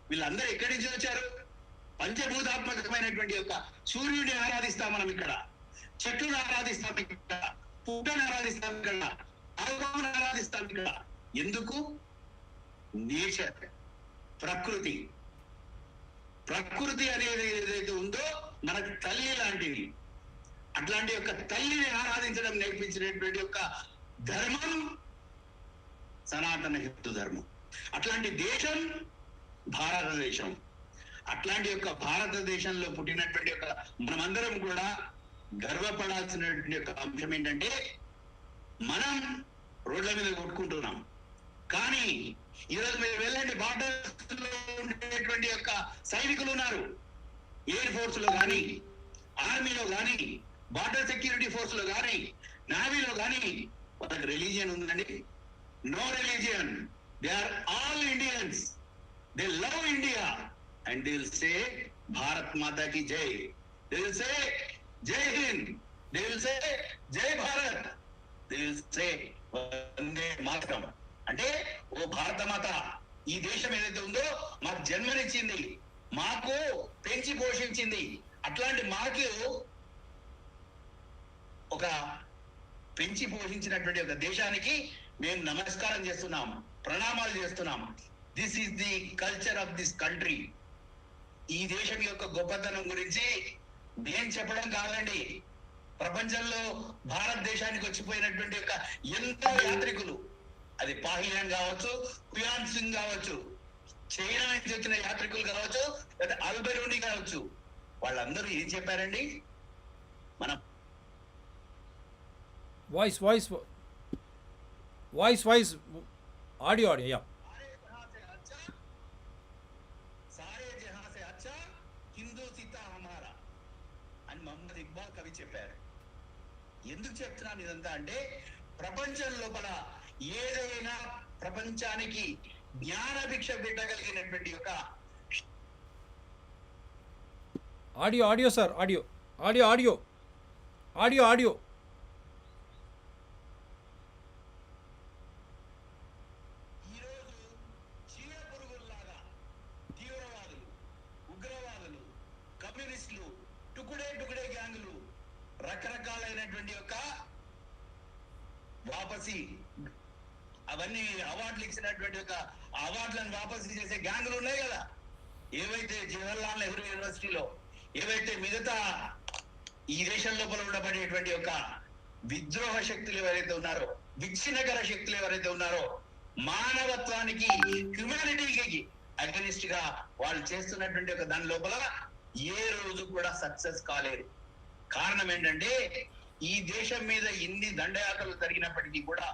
వీళ్ళందరూ ఎక్కడి నుంచి వచ్చారు? పంచభూతాత్మకమైనటువంటి యొక్క సూర్యుడిని ఆరాధిస్తాం మనం ఇక్కడ, చెట్టును ఆరాధిస్తాం ఇక్కడ, పుట్టను ఆరాధిస్తాం ఇక్కడ, ఆల్బామును ఆరాధిస్తాం ఇక్కడ. ఎందుకు? నేచర్, ప్రకృతి అనేది ఏదైతే ఉందో మనకు తల్లి లాంటిది. అట్లాంటి యొక్క తల్లిని ఆరాధించడం నేర్పించినటువంటి యొక్క ధర్మం సనాతన హిందూ ధర్మం. అట్లాంటి దేశం భారతదేశం. అట్లాంటి యొక్క భారతదేశంలో పుట్టినటువంటి యొక్క మనమందరం కూడా గర్వపడాల్సినటువంటి యొక్క అంశం ఏంటంటే మనం రోడ్ల మీద కొట్టుకుంటున్నాం, కానీ ఈరోజు మీరు వెళ్ళండి, బార్డర్స్ లో ఉండేటువంటి యొక్క సైనికులు ఉన్నారు, ఎయిర్ ఫోర్స్ లో కానీ, ఆర్మీలో కానీ, బార్డర్ సెక్యూరిటీ ఫోర్స్ లో కానీ, నావీలో కానీ వాళ్ళకి రిలీజియన్ ఉందండి? No religion. They are all Indians. They love India and they will say Bharat Mata ki jai. They will సే జై హింద్. దే విల్ సే జై భారత్. దే విల్ సే వందే మాతరం. అంటే ఓ భారత మాత, ఈ దేశం ఏదైతే ఉందో మాకు జన్మనిచ్చింది, మాకు పెంచి పోషించింది, అట్లాంటి మాకు ఒక పెంచి పోషించినటువంటి ఒక దేశానికి మేము నమస్కారం చేస్తున్నాం, ప్రణామాలు చేస్తున్నాం. This is the culture of this country. ఈ దేశం యొక్క గొప్పతనం గురించి నేను చెప్పడం కాదండి, ప్రపంచంలో భారతదేశానికి వచ్చిపోయినటువంటి యొక్క ఎంతో యాత్రికులు, అది పాహియాన్ కావచ్చు, హుయాన్ సింగ్ కావచ్చు, చైనా నుంచి వచ్చిన యాత్రికులు కావచ్చు, లేదా అల్బెరూని కావచ్చు, వాళ్ళందరూ ఏం చెప్పారండి? మన వాయిస్ ఆడియో యా. సారే జహాं से अच्छा హిందూ సీతా హమారా అని మహమ్మద్ ఇక్బాల్ కవి చెప్పారు. ఎందుకు చెప్తున్నాను ఇదంతా అంటే, ప్రపంచం లోపల ఏదైనా ప్రపంచానికి జ్ఞాన భిక్ష పెట్టగలిగినటువంటి యొక్క ఆడియో సార్, ఆడియో ఈరోజు చీడ పురుగుల్లాగా తీవ్రవాదులు, ఉగ్రవాదులు, కమ్యూనిస్టులు, టుకుడే గ్యాంగులు, రకరకాలైనటువంటి యొక్క వాపసి, అవన్నీ అవార్డులు ఇచ్చినటువంటి ఒక అవార్డులను వాపసు చేసే గ్యాంగులు ఉన్నాయి కదా, ఏవైతే జవహర్లాల్ నెహ్రూ యూనివర్సిటీలో, ఏవైతే మిగతా ఈ దేశం లోపల ఉండబడేటువంటి యొక్క విద్రోహ శక్తులు ఎవరైతే ఉన్నారో, విచ్ఛిన్నకర శక్తులు ఎవరైతే ఉన్నారో, మానవత్వానికి, హ్యుమానిటీకి అగనిస్ట్ గా వాళ్ళు చేస్తున్నటువంటి ఒక దాని లోపల ఏ రోజు కూడా సక్సెస్ కాలేదు. కారణం ఏంటంటే, ఈ దేశం మీద ఇన్ని దండయాత్రలు జరిగినప్పటికీ కూడా,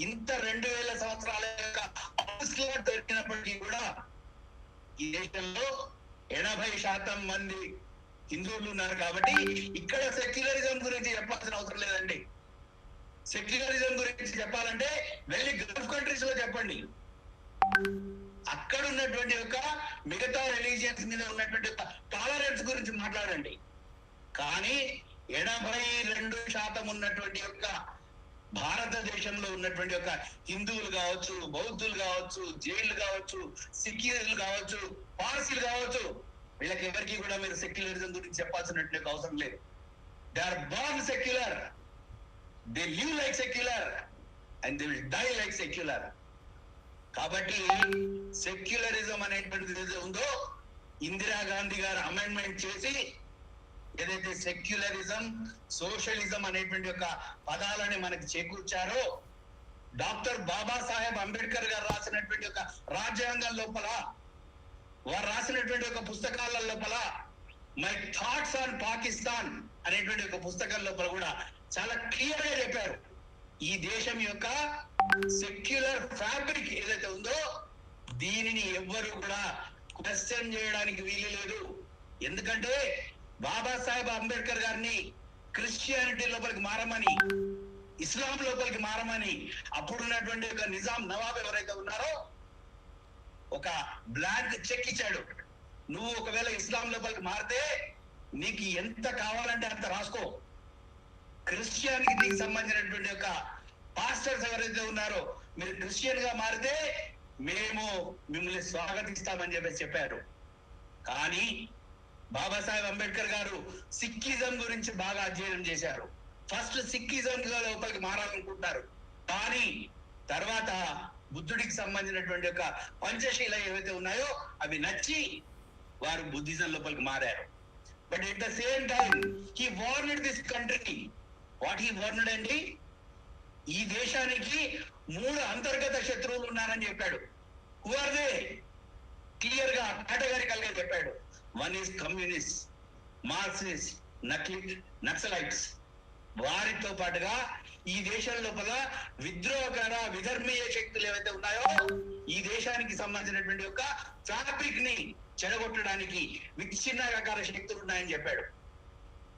ఇంత 2000 సంవత్సరాల యొక్క జరిగినప్పటికీ కూడా ఈ దేశంలో 80% మంది హిందువులు ఉన్నారు. కాబట్టి ఇక్కడ సెక్యులరిజం గురించి చెప్పాల్సిన అవసరం లేదండి. సెక్యులరిజం గురించి చెప్పాలంటే వెళ్ళి గల్ఫ్ కంట్రీస్ లో చెప్పండి, అక్కడ ఉన్నటువంటి యొక్క మిగతా రిలీజియన్స్ మీద ఉన్నటువంటి టాలరెన్స్ గురించి మాట్లాడండి. కానీ 82% ఉన్నటువంటి యొక్క భారతదేశంలో ఉన్నటువంటి ఒక హిందువులు కావచ్చు, బౌద్ధులు కావచ్చు, జైన్లు కావచ్చు, సిఖ్యులు కావచ్చు, పార్సీలు కావచ్చు, వీళ్ళకి ఎవరికి కూడా మీరు సెక్యులరిజం గురించి చెప్పాల్సినటువంటి అవసరం లేదు. They are born secular, they live like secular and they will die like secular. కాబట్టి సెక్యులరిజం అనేటువంటిది ఏదైతే ఉందో, ఇందిరాగాంధీ గారు అమెండ్మెంట్ చేసి ఏదైతే సెక్యులరిజం, సోషలిజం అనేటువంటి ఒక పదాలని మనకి చేకూర్చారో, డాక్టర్ బాబాసాహెబ్ అంబేద్కర్ గారు రాసినటువంటి ఒక రాజ్యాంగం లోపల, వారు రాసినటువంటి ఒక పుస్తకాల లోపల, మై థాట్స్ ఆన్ పాకిస్తాన్ అనేటువంటి ఒక పుస్తకం లోపల కూడా చాలా క్లియర్ గా చెప్పారు, ఈ దేశం యొక్క సెక్యులర్ ఫ్యాబ్రిక్ ఏదైతే ఉందో దీనిని ఎవ్వరు కూడా క్వశ్చన్ చేయడానికి వీలు లేదు. ఎందుకంటే బాబాసాహెబ్ అంబేద్కర్ గారిని క్రిస్టియానిటీ లోపలికి మారమని, ఇస్లాం లోపలికి మారమని అప్పుడున్నటువంటి ఒక నిజాం నవాబ్ ఎవరైతే ఉన్నారో ఒక బ్లాంక్ చెక్ ఇచ్చాడు. నువ్వు ఒకవేళ ఇస్లాం లోపలికి మారితే నీకు ఎంత కావాలంటే అంత రాసుకో, క్రిస్టియానిటీకి సంబంధించినటువంటి ఒక పాస్టర్స్ ఎవరైతే ఉన్నారో మీరు క్రిస్టియన్ గా మారితే మేము మిమ్మల్ని స్వాగతిస్తామని చెప్పారు. కానీ బాబాసాహెబ్ అంబేద్కర్ గారు సిక్కిజం గురించి బాగా అధ్యయనం చేశారు. ఫస్ట్ సిక్కిజం లోపలికి మారాలనుకుంటారు, కానీ తర్వాత బుద్ధుడికి సంబంధించినటువంటి ఒక పంచశీల ఏవైతే ఉన్నాయో అవి నచ్చి వారు బుద్ధిజం లోపలికి మారారు. But at the same time he warned this country. What he warned అండి, ఈ దేశానికి 3 అంతర్గత శత్రువులు ఉన్నారని చెప్పాడు. Who are they? క్లియర్ గా కేటగారికల్ గా చెప్పాడు. One is communist, Marxist, Naxalites. వారితో పాటుగా ఈ దేశం లోపల విద్రోహకర విధర్మీయ శక్తులు ఏవైతే ఉన్నాయో ఈ దేశానికి సంబంధించినటువంటి ఒక ఫ్యాబ్రిక్ ని చెడగొట్టడానికి విచ్ఛిన్నకార శక్తులు ఉన్నాయని చెప్పాడు.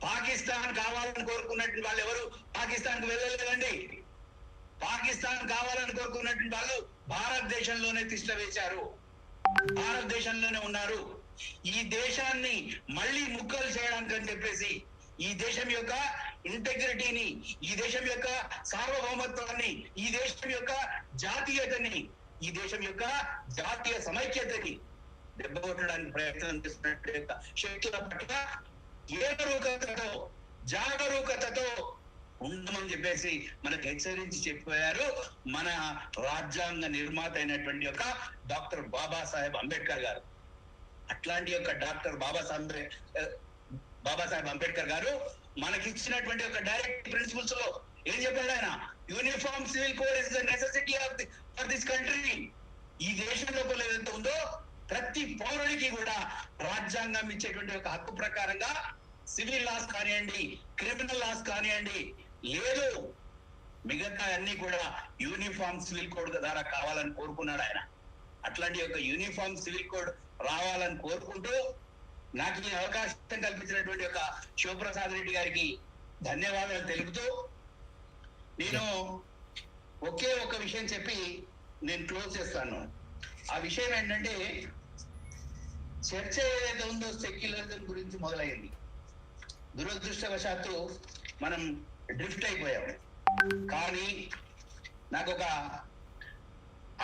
పాకిస్తాన్ కావాలని కోరుకున్నటువంటి వాళ్ళు ఎవరు పాకిస్తాన్ కు వెళ్ళలేదండి. పాకిస్తాన్ కావాలని కోరుకున్నటువంటి వాళ్ళు భారతదేశంలోనే తిష్ట వేశారు, భారతదేశంలోనే ఉన్నారు. ఈ దేశాన్ని మళ్ళీ ముక్కలు చేయడానికి అని చెప్పేసి ఈ దేశం యొక్క ఇంటెగ్రిటీని, ఈ దేశం యొక్క సార్వభౌమత్వాన్ని, ఈ దేశం యొక్క జాతీయతని, ఈ దేశం యొక్క జాతీయ సమైక్యతని దెబ్బకొట్టడానికి ప్రయత్నం చేస్తున్నట్టు శక్తుల పట్ల జాగరూకతతో ఉండమని చెప్పేసి మనకు హెచ్చరించి చెప్పారు మన రాజ్యాంగ నిర్మాత అయినటువంటి యొక్క డాక్టర్ బాబాసాహెబ్ అంబేద్కర్ గారు. అట్లాంటి యొక్క డాక్టర్ బాబాసాహెబ్ అంబేద్కర్ గారు మనకిచ్చినటువంటి ఒక డైరెక్ట్ ప్రిన్సిపల్స్ లో ఏం చెప్పాడు ఆయన? Uniform civil code is the necessity for this country. ఈ దేశం లోపల ఏదైతే ఉందో ప్రతి పౌరుడికి కూడా రాజ్యాంగం ఇచ్చేటువంటి ఒక హక్కు ప్రకారంగా సివిల్ లాస్ కానివ్వండి, క్రిమినల్ లాస్ కానివ్వండి, లేదు మిగతా అన్ని కూడా యూనిఫామ్ సివిల్ కోడ్ ద్వారా కావాలని కోరుకున్నాడు ఆయన. అట్లాంటి ఒక యూనిఫామ్ సివిల్ కోడ్ రావాలని కోరుకుంటూ నాకు ఈ అవకాశం కల్పించినటువంటి ఒక శివప్రసాద్ రెడ్డి గారికి ధన్యవాదాలు తెలుపుతూ నేను ఒకే ఒక విషయం చెప్పి నేను క్లోజ్ చేస్తాను. ఆ విషయం ఏంటంటే చర్చ ఏదైతే ఉందో సెక్యులరిజం గురించి మొదలైంది. దురదృష్టవశాత్తు మనం డ్రిఫ్ట్ అయిపోయాం. కానీ నాకు ఒక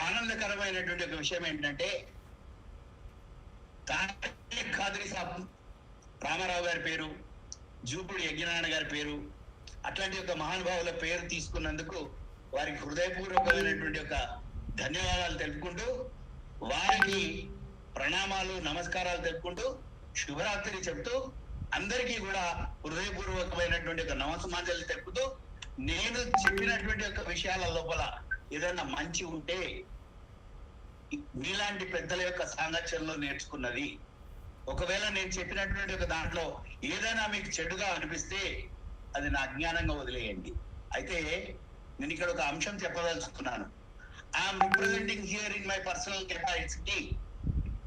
ఆనందకరమైనటువంటి ఒక విషయం ఏంటంటే ఖాద్రీ సాబ్ రామారావు గారి పేరు, జూపుడి యజ్ఞనారాయణ గారి పేరు, అట్లాంటి ఒక మహానుభావుల పేరు తీసుకున్నందుకు వారికి హృదయపూర్వకమైనటువంటి ఒక ధన్యవాదాలు తెలుపుకుంటూ, వారికి ప్రణామాలు నమస్కారాలు తెలుపుకుంటూ శుభరాత్రి చెప్తూ అందరికీ కూడా హృదయపూర్వకమైనటువంటి ఒక నమస్మాంజలి తెలుపుతూ, నేను చెప్పినటువంటి ఒక విషయాల లోపల ఏదైనా మంచి ఉంటే మీలాంటి పెద్దల యొక్క సాంగత్యంలో నేర్చుకున్నది. ఒకవేళ నేను చెప్పినటువంటి ఒక దాంట్లో ఏదైనా మీకు చెడుగా అనిపిస్తే అది నా అజ్ఞానంగా వదిలేయండి. అయితే నేను ఇక్కడ ఒక అంశం చెప్పదలుచుకున్నాను. I'm representing here in my personal capacity.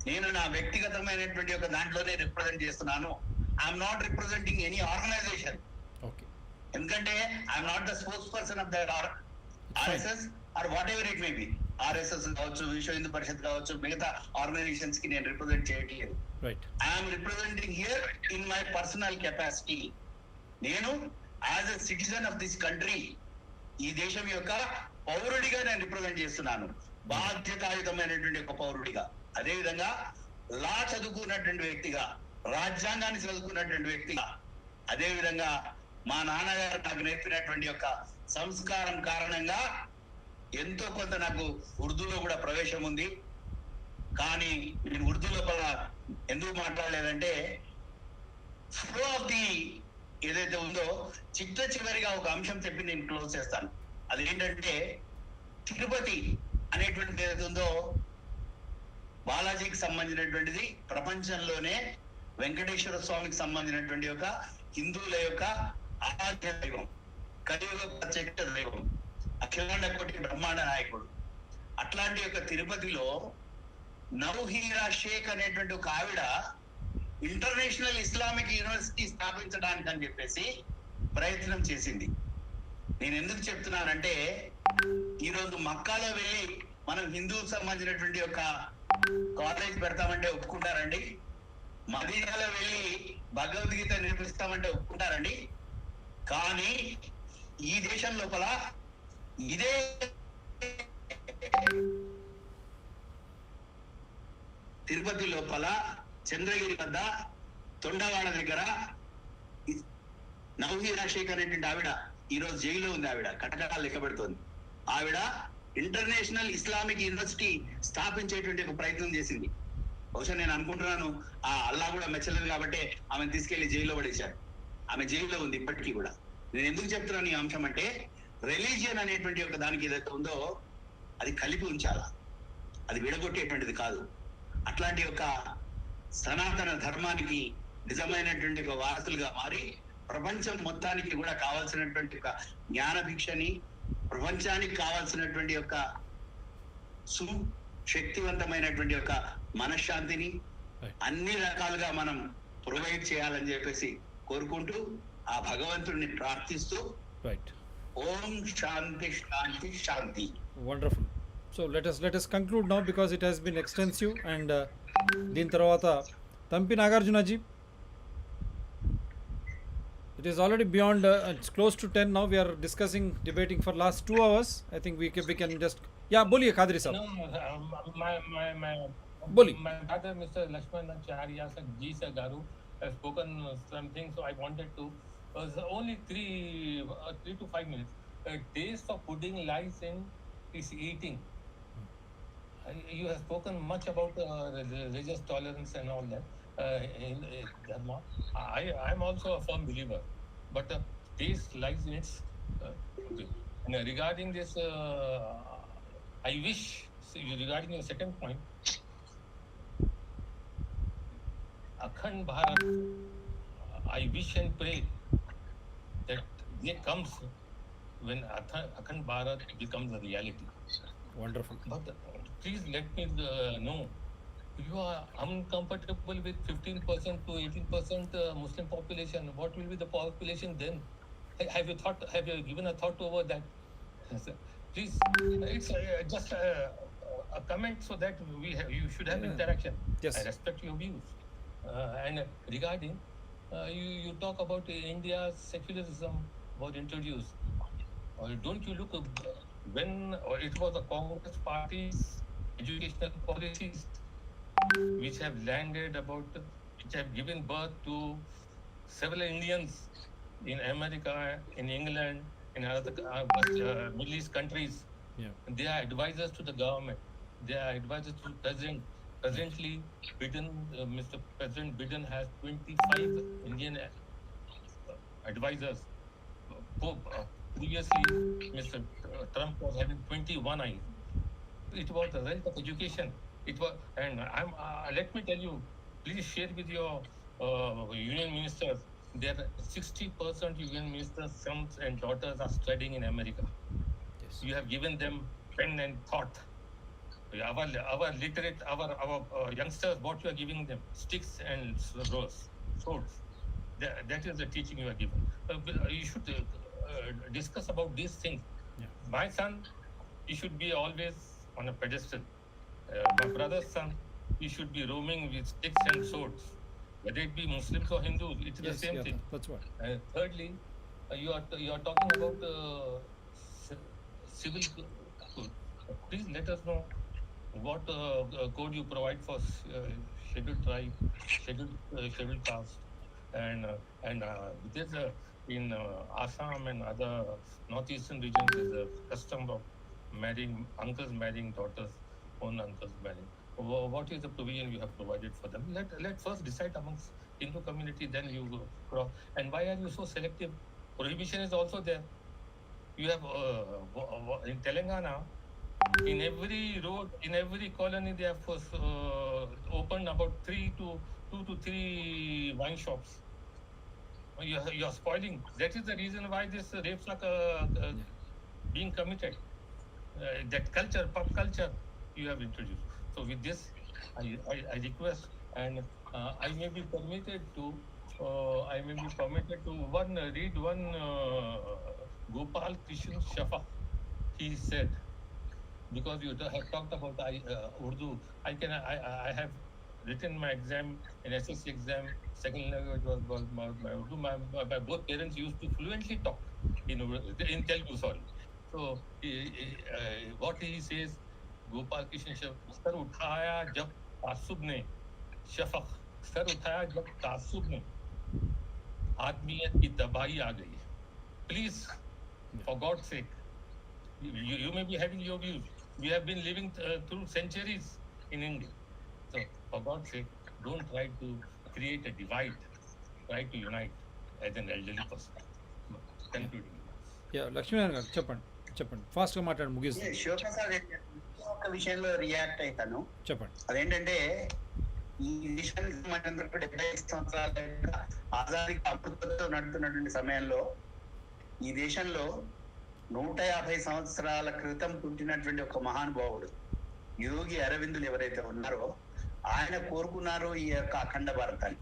నేను నా వ్యక్తిగతమైనటువంటి ఒక దాంట్లోనే రిప్రజెంట్ చేస్తున్నాను. I'm not representing any organization. ఎందుకంటే I'm not the spokesperson of that RSS or whatever it may be. RSS కావచ్చు, విశ్వ హిందూ పరిషత్ కావచ్చు, మిగతా ఆర్గనైజేషన్స్ కి నేను రిప్రజెంట్ చేయట్లేదు. I'm representing here in my personal capacity. నేను as a citizen of this country ఈ దేశం యొక్క పౌరుడిగా నేను రిప్రజెంట్ చేస్తున్నాను, బాధ్యతాయుతమైనటువంటి ఒక పౌరుడిగా. అదేవిధంగా లా చదువుకున్నటువంటి వ్యక్తిగా, రాజ్యాంగాన్ని చదువుకున్నటువంటి వ్యక్తిగా, అదేవిధంగా మా నాన్నగారు నాకు నేర్పినటువంటి యొక్క సంస్కారం కారణంగా ఎంతో కొంత నాకు ఉర్దూలో కూడా ప్రవేశం ఉంది. కానీ నేను ఉర్దూ లోపల ఎందుకు మాట్లాడలేదంటే, ఫ్లో ఆఫ్ ది ఏదైతే ఉందో చిట్ట చివరిగా ఒక అంశం చెప్పి నేను క్లోజ్ చేస్తాను. అదేంటంటే, తిరుపతి అనేటువంటిది ఏదైతే ఉందో బాలాజీకి సంబంధించినటువంటిది, ప్రపంచంలోనే వెంకటేశ్వర స్వామికి సంబంధించినటువంటి ఒక హిందువుల యొక్క ఆరాధ్య దైవం, కలియుగ ప్రత్యక్ష దైవం, అఖిలాండ కోటి బ్రహ్మాండ నాయకుడు. అట్లాంటి యొక్క తిరుపతిలో నౌహీరా షేక్ అనేటువంటి ఒక ఆవిడ ఇంటర్నేషనల్ ఇస్లామిక్ యూనివర్సిటీ స్థాపించడానికి అని చెప్పేసి ప్రయత్నం చేసింది. నేను ఎందుకు చెప్తున్నానంటే, ఈరోజు మక్కాలో వెళ్ళి మనం హిందువులకు సంబంధించినటువంటి ఒక కాలేజ్ పెడతామంటే ఒప్పుకుంటారండి? మదీనాలో వెళ్ళి భగవద్గీత నేర్పిస్తామంటే ఒప్పుకుంటారండి? కానీ ఈ దేశం లోపల ఇదే తిరుపతి లోపల చంద్రగిరి వద్ద తొండవాడ దగ్గర నౌహీరా షేక్ అనేటువంటి ఆవిడ ఈరోజు జైల్లో ఉంది. ఆవిడ కటకటాలు లెక్క పెడుతోంది. ఆవిడ ఇంటర్నేషనల్ ఇస్లామిక్ యూనివర్సిటీ స్థాపించేటువంటి ఒక ప్రయత్నం చేసింది. బహుశా నేను అనుకుంటున్నాను ఆ అల్లా కూడా మెచ్చలేదు కాబట్టి ఆమెను తీసుకెళ్లి జైల్లో పడేశారు. ఆమె జైల్లో ఉంది ఇప్పటికీ కూడా. నేను ఎందుకు చెప్తున్నాను ఈ అంశం అంటే, రిలీజియన్ అనేటువంటి ఒక దానికి ఏదైతే ఉందో అది కలిపి ఉంచాలా, అది విడగొట్టేటువంటిది కాదు. అట్లాంటి ఒక సనాతన ధర్మానికి నిజమైనటువంటి ఒక వారసులుగా మారి ప్రపంచం మొత్తానికి కూడా కావాల్సినటువంటి ఒక జ్ఞాన భిక్షని, ప్రపంచానికి కావాల్సినటువంటి యొక్క సుశక్తివంతమైనటువంటి ఒక మనశ్శాంతిని అన్ని రకాలుగా మనం ప్రొవైడ్ చేయాలని చెప్పేసి కోరుకుంటూ, ఆ భగవంతుడిని ప్రార్థిస్తూ, ఓం శాంతి శాంతి శాంతి. Wonderful. So let us conclude now because it has been extensive and దీని తర్వాత Thampi నాగార్జునజీ, it is already beyond it's close to 10 now. We are discussing, debating for last 2 hours. I think we can just boliye Kadri sahab. No, my Boli. My brother Mr. Lakshman Acharya Ji Garu has spoken something, so I wanted to only 3 to 5 minutes. Taste of pudding lies in is eating. You have spoken much about religious tolerance and all that in Dharma. I am also a firm believer, but the taste lies in its. And regarding this, I wish, regarding your second point, Akhand Bharat, I wish and pray that day comes when Akhand Bharat becomes a reality. Wonderful. But please let me know, you are uncomfortable with 15% to 18% Muslim population. What will be the population then? Have you given a thought over that? Please, it's just a comment so that you should have interaction. Yes. I respect your views. And regarding, you talk about India's secularism was introduced. Don't you look when it was the Congress party's educational policies which have given birth to several Indians in America, in England, in other Middle East countries. Yeah. They are advisors to the government. They are advisors to the president. Presently, Mr. President Biden has 25 Indian advisors. Previously, Mr. Trump was having 21. It was the result of education. It was, and let me tell you, please share with your union ministers. There are 60% union ministers' sons and daughters are studying in America. Yes. You have given them pen and thought. Our literate, our youngsters, what you are giving them? Sticks and swords. That is the teaching you are given. You should discuss about these things. Yeah. My son, he should be always on a pedestal. My brother's son, he should be roaming with sticks and swords. Whether it be Muslims or Hindus, it is the same thing. That's what. Thirdly, you are talking about civil code. Please let us know what code you provide for scheduled tribe, scheduled caste, and there's in Assam and other northeastern regions is a custom of marrying uncles marrying daughters, own uncles marrying. What is the provision you have provided for them? Let first decide amongst Hindu community, then you go cross. And why are you so selective? Prohibition is also there. You have in Telangana, in every road, in every colony, they have opened about 2 to 3 wine shops. You are spoiling. That is the reason why these rapes are being committed. That culture, pub culture, you have introduced. So with this, I request, and I may be permitted to read one Gopal Krishan Shafa. He said, because you have talked about Urdu, I have written my exam, an SSC exam, second language was my Urdu. My both parents used to fluently talk in Telugu, sorry. So what he says, Gopal Krishan Shafaq, sir उठाया जब तासुब ने, Shafaq sir उठाया जब तासुब ने, आदमियत की तबाही आ गई. Please, for God's sake, you may be having your views. We have been living through centuries in India. So, for God's sake, don't try to create a divide. Try to unite as an elderly person. Concluding. Yeah, Lakshminarayan garu, చెప్పండి ఫాస్ట్గా మాట్లాడి ముగిస్తాను. శివప్రసాద్ ఒక విషయంలో react అవుతాను. చెప్పండి. అదేంటంటే ఈ దేశానికి మనందరూ 75 సంవత్సరాల ఆజాదీకి అమృతంతో నడుతున్నటువంటి సమయంలో ఈ దేశంలో 150 సంవత్సరాల క్రితం పుట్టినటువంటి ఒక మహానుభావుడు యోగి అరవిందులు ఎవరైతే ఉన్నారో ఆయన కోరుకున్నారో ఈ యొక్క అఖండ భారతాన్ని.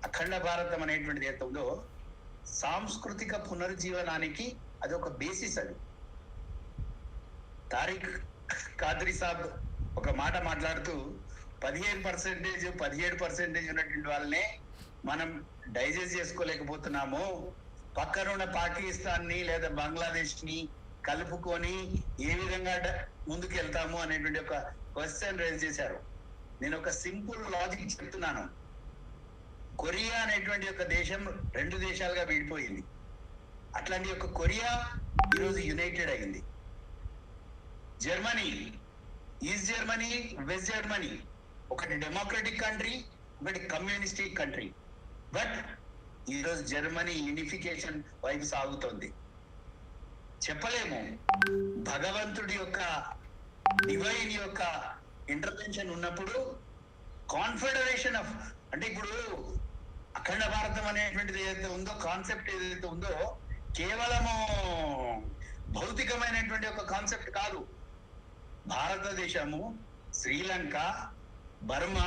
అఖండ భారతం అనేటువంటిది ఏదైతే ఉందో సాంస్కృతిక పునరుజ్జీవనానికి అది ఒక బేసిస్. అది తారిక్ కాద్రీ సాబ్ ఒక మాట మాట్లాడుతూ 17% ఉన్నటువంటి వాళ్ళనే మనం డైజెస్ట్ చేసుకోలేకపోతున్నాము, పక్కనున్న పాకిస్తాన్ ని లేదా బంగ్లాదేశ్ ని కలుపుకొని ఏ విధంగా ముందుకు వెళ్తాము అనేటువంటి ఒక క్వశ్చన్ రైజ్ చేశారు. నేను ఒక సింపుల్ లాజిక్ చెప్తున్నాను. కొరియా అనేటువంటి ఒక దేశం 2 దేశాలుగా విడిపోయింది. అట్లాంటి ఒక కొరియా ఈరోజు యునైటెడ్ అయింది. Germany, east Germany, west Germany, ఒకటి డెమోక్రటిక్ కంట్రీ, ఒకటి కమ్యూనిస్టిక్ కంట్రీ. బట్ ఈరోజు జర్మనీ యూనిఫికేషన్ వైపు సాగుతోంది. చెప్పలేము, భగవంతుడి యొక్క డివైన్ యొక్క ఇంటర్వెన్షన్ ఉన్నప్పుడు కాన్ఫెడరేషన్ ఆఫ్, అంటే ఇప్పుడు అఖండ భారతం అనేటువంటిది ఏదైతే ఉందో, కాన్సెప్ట్ ఏదైతే ఉందో కేవలము భౌతికమైనటువంటి ఒక కాన్సెప్ట్ కాదు. భారతదేశము, శ్రీలంక, బర్మా,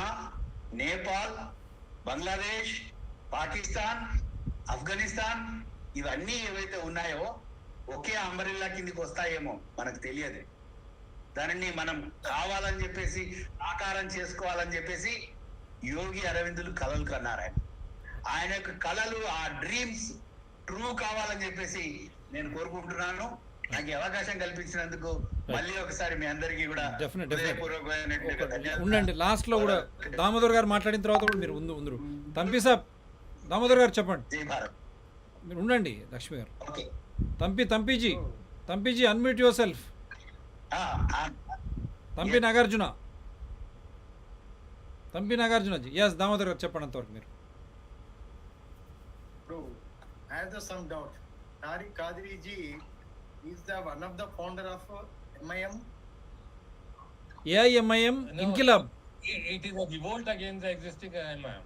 నేపాల్, బంగ్లాదేశ్, పాకిస్తాన్, ఆఫ్ఘనిస్తాన్, ఇవన్నీ ఏవైతే ఉన్నాయో ఒకే అంబరిల్లా కిందికి వస్తాయేమో మనకు తెలియదు. దానిని మనం కావాలని చెప్పేసి ఆకారం చేసుకోవాలని చెప్పేసి యోగి అరవిందులు కలలు కన్నారు. ఆయన యొక్క కళలు, ఆ డ్రీమ్స్ ట్రూ కావాలని చెప్పేసి నేను కోరుకుంటున్నాను. నాకు అవకాశం కల్పించినందుకు మళ్ళీ ఒకసారి మీ అందరికీ కూడా ఉండండి. లాస్ట్ లో కూడా దామోదర్ గారు మాట్లాడిన తర్వాత కూడా మీరు ఉందరు. తంపి సాబ్, దామోదర్ గారు చెప్పండి. మీరు ఉండండి. Lakshmi garu, Thampiji unmute yourself. Thampi Nagarjunaji. Yes Damodar garu చెప్పండి అంతవరకు మీరు. I have some doubt. Tariq Qadri ji is the one of the founder of MIM. AIMIM Inkilab. It is a revolt against the existing MIM.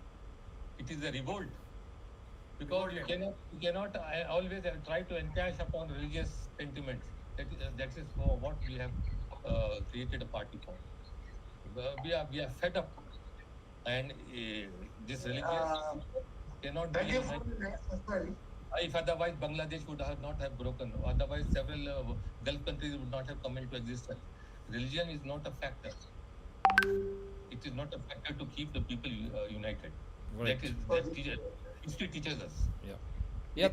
It is a revolt because you cannot always try to encash upon religious sentiments. That is what we have created a party for. We are fed up, and this religious cannot be. If otherwise Bangladesh would not have broken, otherwise several Gulf countries would not have come into existence. Religion is not a factor. It is not a factor to keep the people united. Right. That history teaches us. Yeah.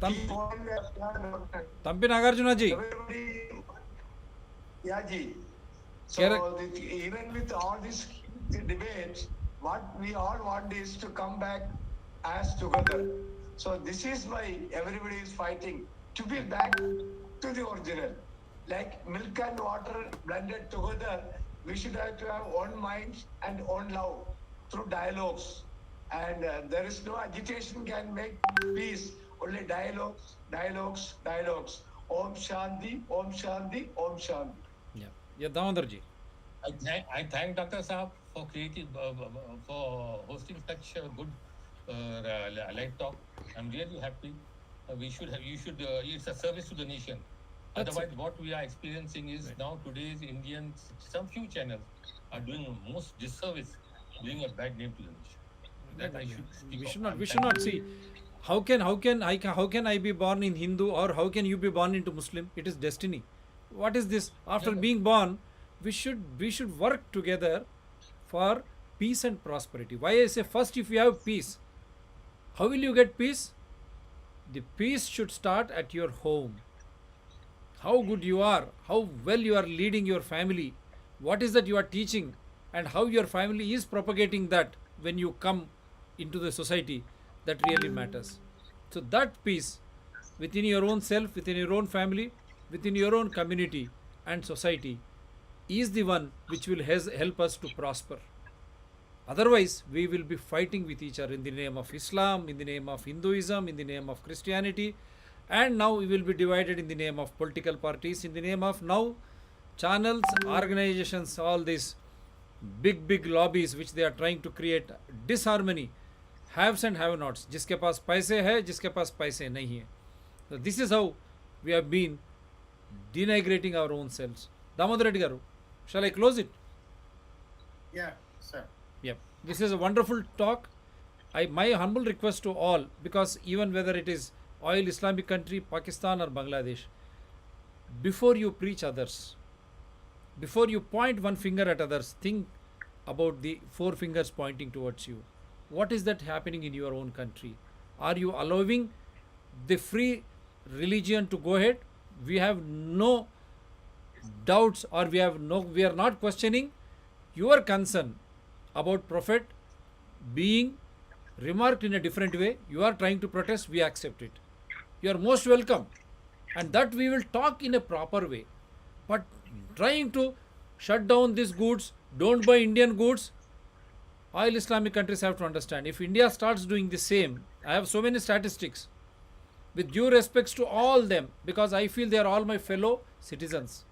Tampi Nagarjunaji. Yeah, ji. So even with all these debates, what we all want is to come back as together. So this is why everybody is fighting to be back to the original. Like milk and water blended together, we should have to have own minds and own love through dialogues. And there is no agitation can make peace. Only dialogues, dialogues, dialogues. Om Shanti, Om Shanti, Om Shanti. Yeah, Damodar ji. I thank Dr. Saab for for hosting such a good light talk. I'm really happy. You should. It's a service to the nation. Otherwise, what we are experiencing is now today's Indians, some few channels are doing most disservice, doing a bad name to the nation. That I should speak of. We should not see. How can I be born in Hindu, or how can you be born into Muslim? It is destiny. What is this? After being born, we should work together for peace and prosperity. Why I say first, if you have peace, how will you get peace? The peace should start at your home. How good you are, how well you are leading your family, what is that you are teaching, and how your family is propagating that when you come into the society, that really matters. So that peace within your own self, within your own family, within your own community and society is the one which will help us to prosper. Otherwise, we will be fighting with each other in the name of Islam, in the name of Hinduism, in the name of Christianity, and now we will be divided in the name of political parties, in the name of now channels, organizations, all these big lobbies which they are trying to create disharmony, haves and have nots, जिसके पास पैसे है, जिसके पास पैसे नहीं है. So this is how we have been denigrating our own selves. Damodar Reddy garu, shall I close it? Yeah, sir. Yep. This is a wonderful talk. My humble request to all, because even whether it is oil Islamic country, Pakistan or Bangladesh, before you preach others, before you point one finger at others, think about the four fingers pointing towards you. What is that happening in your own country? Are you allowing the free religion to go ahead? We have no doubts, or we are not questioning your concern about Prophet being remarked in a different way. You are trying to protest, we accept it. You are most welcome, and that we will talk in a proper way. But trying to shut down these goods, don't buy Indian goods, all Islamic countries have to understand. If India starts doing the same, I have so many statistics, with due respects to all them, because I feel they are all my fellow citizens.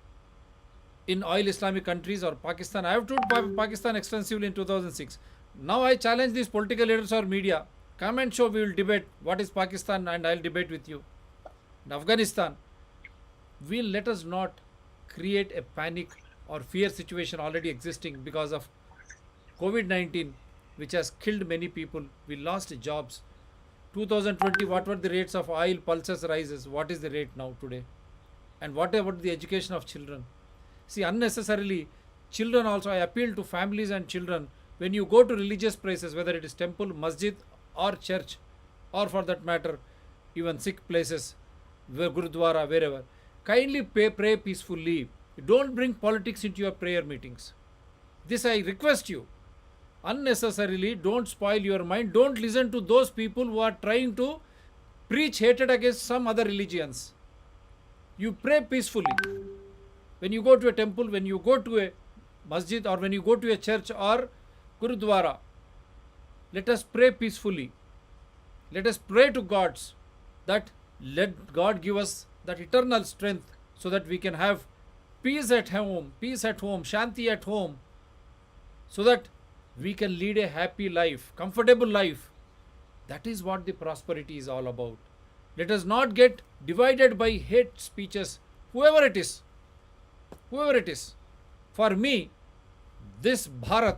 In oil Islamic countries or Pakistan, I have toured Pakistan extensively in 2006. Now I challenge these political leaders or media, come and show, we will debate what is Pakistan, and I will debate with you. In Afghanistan, let us not create a panic or fear situation already existing because of COVID-19, which has killed many people. We lost jobs. 2020, what were the rates of oil pulses rises? What is the rate now today? And what about the education of children? See, unnecessarily, children also, I appeal to families and children, when you go to religious places, whether it is temple, masjid or church, or for that matter, even Sikh places, Gurudwara, wherever, kindly pray peacefully. Don't bring politics into your prayer meetings. This I request you. Unnecessarily, don't spoil your mind. Don't listen to those people who are trying to preach hatred against some other religions. You pray peacefully. When you go to a temple, when you go to a masjid, or when you go to a church or Gurudwara, let us pray peacefully. Let us pray to God that let God give us that eternal strength so that we can have peace at home, shanti at home, so that we can lead a happy life, comfortable life. That is what the prosperity is all about. Let us not get divided by hate speeches, whoever it is. For me, this Bharat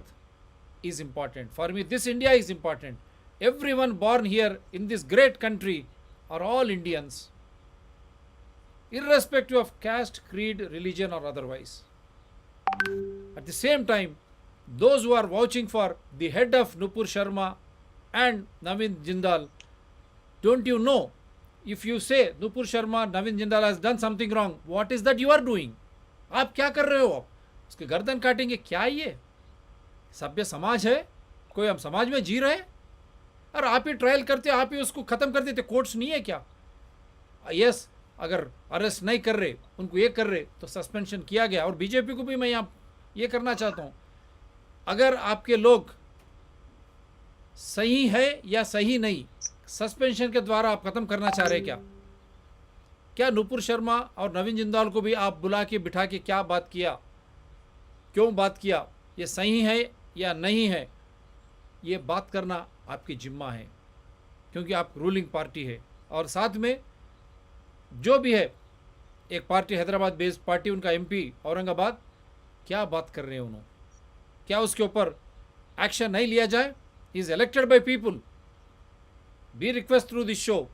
is important. For me, this India is important. Everyone born here in this great country are all Indians, irrespective of caste, creed, religion or otherwise. At the same time, those who are vouching for the head of Nupur Sharma and Navin Jindal, don't you know, if you say Nupur Sharma, Navin Jindal has done something wrong, what is that you are doing? आप क्या कर रहे हो? उसके गर्दन काटेंगे। क्या ये सभ्य समाज है? कोई हम समाज में जी रहे हैं? और आप ही ट्रायल करते, आप ही उसको ख़त्म कर देते। कोर्ट्स नहीं है क्या? यस, अगर अरेस्ट नहीं कर रहे, उनको ये कर रहे तो सस्पेंशन किया गया। और बीजेपी को भी मैं यहाँ ये करना चाहता हूँ, अगर आपके लोग सही है या सही नहीं, सस्पेंशन के द्वारा आप ख़त्म करना चाह रहे क्या नुपुर शर्मा और नवीन जिंदाल को भी आप बुला के बिठा के क्या बात किया, क्यों बात किया, ये सही है या नहीं है, ये बात करना आपकी जिम्मा है, क्योंकि आप रूलिंग पार्टी है। और साथ में जो भी है, एक पार्टी हैदराबाद बेस्ड पार्टी, उनका एमपी औरंगाबाद, क्या बात कर रहे हैं उन्होंने? क्या उसके ऊपर एक्शन नहीं लिया जाए? Is elected by people. We request through this show,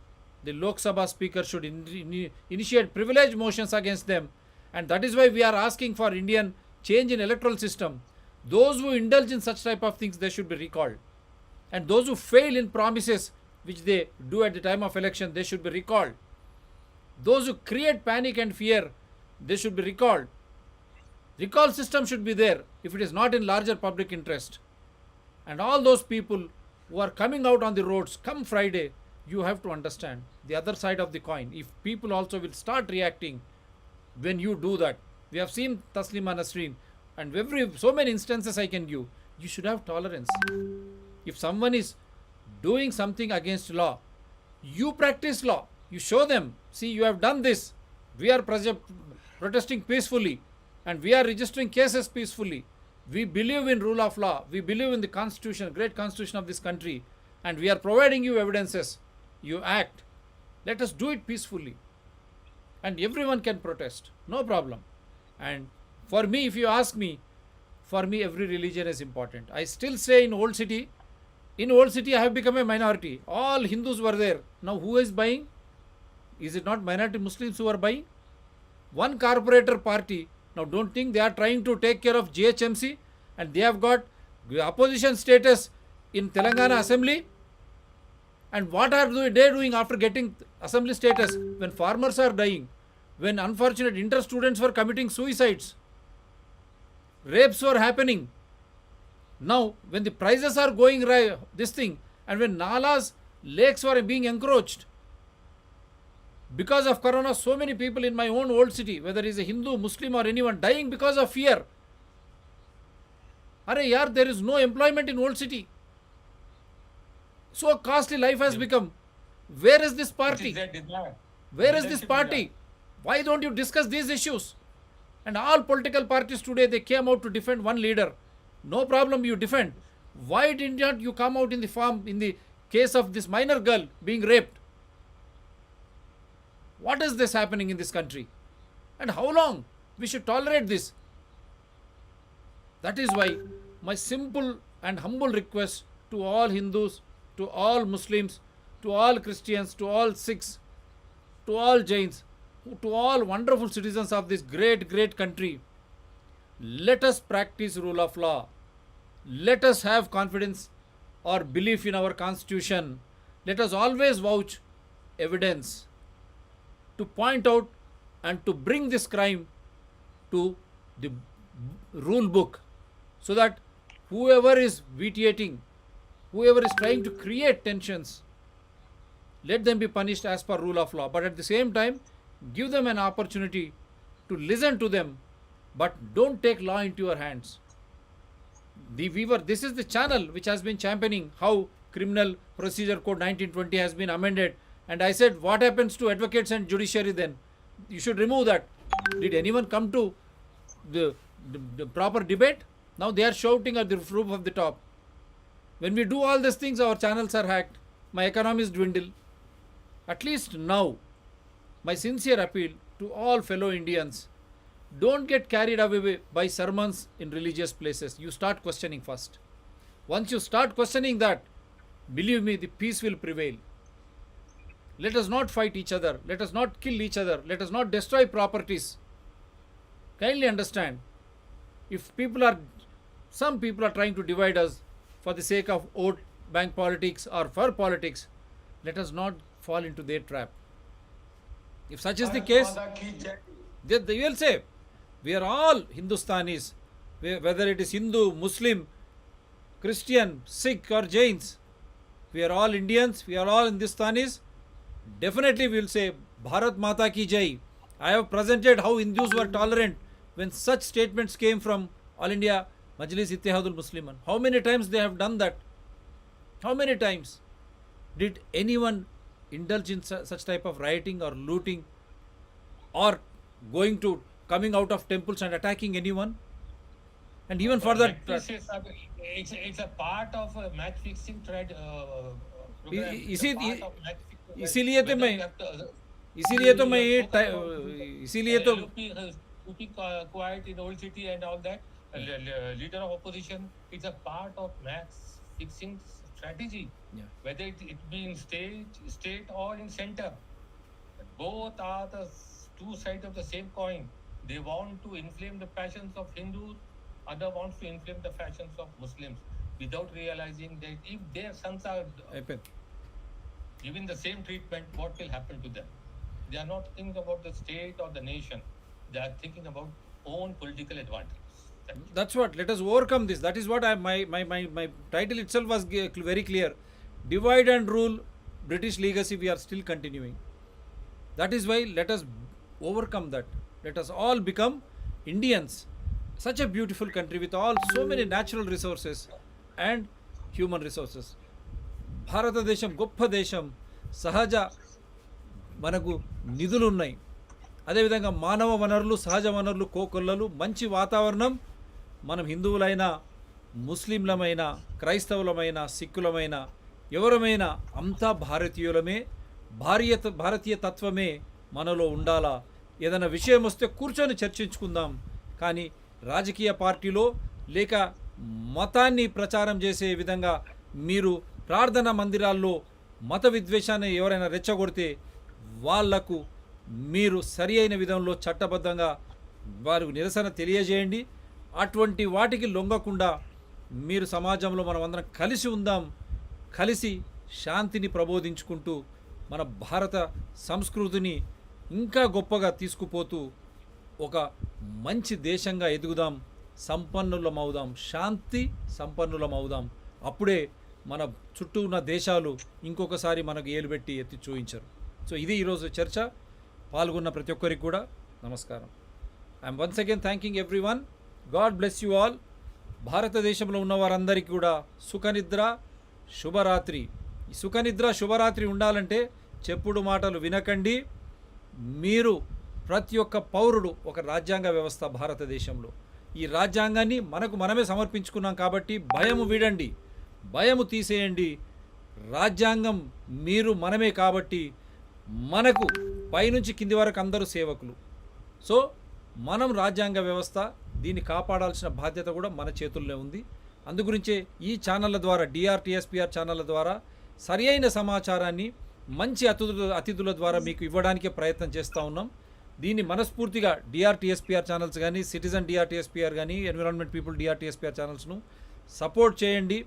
the Lok Sabha speaker should initiate privilege motions against them, and that is why we are asking for Indian change in electoral system. Those who indulge in such type of things, they should be recalled, and those who fail in promises which they do at the time of election, they should be recalled. Those who create panic and fear, they should be recalled. Recall system should be there if it is not in larger public interest. And all those people who are coming out on the roads come Friday, you have to understand the other side of the coin. If people also will start reacting when you do that, we have seen Taslima Nasreen, and so many instances I can give. You should have tolerance. If someone is doing something against law, you practice law. You show them, see, you have done this. We are protesting peacefully, and we are registering cases peacefully. We believe in rule of law. We believe in the constitution, great constitution of this country, and we are providing you evidences. You act. Let us do it peacefully, and everyone can protest, no problem. And for me, if you ask me, for me every religion is important. I still say in Old City I have become a minority. All Hindus were there. Now who is buying? Is it not minority Muslims who are buying? One corporator party. Now don't think they are trying to take care of GHMC, and they have got opposition status in Telangana Assembly. And what are they doing after getting assembly status? When farmers are dying, when unfortunate inter students were committing suicides, rapes were happening. Now when the prices are going right, this thing, and when nalas, lakes were being encroached, because of corona, so many people in my own Old City, whether it is a Hindu, Muslim or anyone, dying because of fear. Arey yaar, there is no employment in Old City. So costly life has become. Where is this party? Where is this party? Why don't you discuss these issues? And all political parties today, they came out to defend one leader. No problem, you defend. Why did not you come out in the case of this minor girl being raped? What is this happening in this country? And how long we should tolerate this? That is why my simple and humble request to all Hindus, to all Muslims, to all Christians, to all Sikhs, to all Jains, to all wonderful citizens of this great, great country, let us practice rule of law. Let us have confidence or belief in our constitution. Let us always vouch evidence to point out and to bring this crime to the rule book, so that whoever is vitiating, whoever is trying to create tensions, let them be punished as per rule of law. But at the same time, give them an opportunity to listen to them, but don't take law into your hands. This is the channel which has been championing how Criminal Procedure Code 1920 has been amended. And I said, what happens to advocates and judiciary then? You should remove that. Did anyone come to the proper debate? Now they are shouting at the roof of the top. When we do all these things, our channels are hacked. My economies dwindle. At least now, my sincere appeal to all fellow Indians, don't get carried away by sermons in religious places. You start questioning first. Once you start questioning that, believe me, the peace will prevail. Let us not fight each other. Let us not kill each other. Let us not destroy properties. Kindly understand, if some people are trying to divide us for the sake of vote bank politics or for politics, let us not fall into their trap. If such is the case, they will say, We are all Hindustanis, whether it is Hindu, Muslim, Christian, Sikh or Jains. We are all Indians, we are all Hindustanis. Definitely we will say Bharat Mata ki Jai. I have presented how Hindus were tolerant when such statements came from All India Majlis Ittihadul Musliman. How many times they have done that? How many times? Did anyone indulge in such type of rioting or looting or going to coming out of temples and attacking anyone? And even for that, it's a part of a match fixing thread. इसीलिए तो मैं keeping quiet in old city and all that. Leader of opposition, it's a part of match fixing strategy. Whether it be in state or in center, both are the two sides of the same coin. They want to inflame the passions of Hindus, other wants to inflame the passions of Muslims, without realizing that if their sons are given the same treatment, what will happen to them? They are not thinking about the state or the nation. They are thinking about own political advantage. That's what. Let us overcome this. That is what my title itself was very clear. Divide and rule, British legacy. We are still continuing. That is why let us overcome that. Let us all become Indians. Such a beautiful country with all so many natural resources and human resources. భారతదేశం గొప్ప దేశం. సహజ మనకు నిధులు ఉన్నాయి. అదేవిధంగా మానవ వనరులు, సహజ వనరులు, కోకొల్లలు, మంచి వాతావరణం. మనం హిందువులైనా, ముస్లింలమైనా, క్రైస్తవులమైనా, సిక్కులమైనా, ఎవరమైనా అంతా భారతీయులమే. భారతీయ తత్వమే మనలో ఉండాలా. ఏదైనా విషయం వస్తే కూర్చొని చర్చించుకుందాం. కానీ రాజకీయ పార్టీలో లేక మతాన్ని ప్రచారం చేసే విధంగా మీరు ప్రార్థనా మందిరాల్లో మత విద్వేషాన్ని ఎవరైనా రెచ్చగొడితే వాళ్లకు మీరు సరి అయిన విధంలో చట్టబద్ధంగా వారికి నిరసన తెలియజేయండి. అటువంటి వాటికి లొంగకుండా మీరు సమాజంలో మనం అందరం కలిసి ఉందాం. కలిసి శాంతిని ప్రబోధించుకుంటూ మన భారత సంస్కృతిని ఇంకా గొప్పగా తీసుకుపోతూ ఒక మంచి దేశంగా ఎదుగుదాం. సంపన్నులమవుదాం. శాంతి సంపన్నులమవుదాం. అప్పుడే మన చుట్టూ ఉన్న దేశాలు ఇంకొకసారి మనకు ఏలుబెట్టి ఎత్తి చూయించరు. సో ఇది ఈరోజు చర్చ. పాల్గొన్న ప్రతి ఒక్కరికి కూడా నమస్కారం. I'm once again thanking every one. God bless you all. భారతదేశంలో ఉన్న వారందరికీ కూడా సుఖనిద్ర, శుభరాత్రి. ఈ సుఖనిద్ర, శుభరాత్రి ఉండాలంటే చెప్పుడు మాటలు వినకండి. మీరు ప్రతి ఒక్క పౌరుడు ఒక రాజ్యాంగ వ్యవస్థ భారతదేశంలో. ఈ రాజ్యాంగాన్ని మనకు మనమే సమర్పించుకున్నాం కాబట్టి భయము వీడండి, భయము తీసేయండి. రాజ్యాంగం మీరు మనమే కాబట్టి మనకు పైనుంచి కింది వరకు అందరూ సేవకులు. సో మనం రాజ్యాంగ వ్యవస్థ దీన్ని కాపాడాల్సిన బాధ్యత కూడా మన చేతుల్లో ఉంది. అందుగురించే ఈ ఛానళ్ళ ద్వారా, DRTSPR ఛానళ్ళ ద్వారా సరి అయిన సమాచారాన్ని మంచి అతిథుల ద్వారా మీకు ఇవ్వడానికే ప్రయత్నం చేస్తూ ఉన్నాం. దీన్ని మనస్ఫూర్తిగా DRTSPR ఛానల్స్ కానీ, సిటిజన్ DRTSPR కానీ, ఎన్విరాన్మెంట్ పీపుల్ DRTSPR ఛానల్స్ను సపోర్ట్ చేయండి.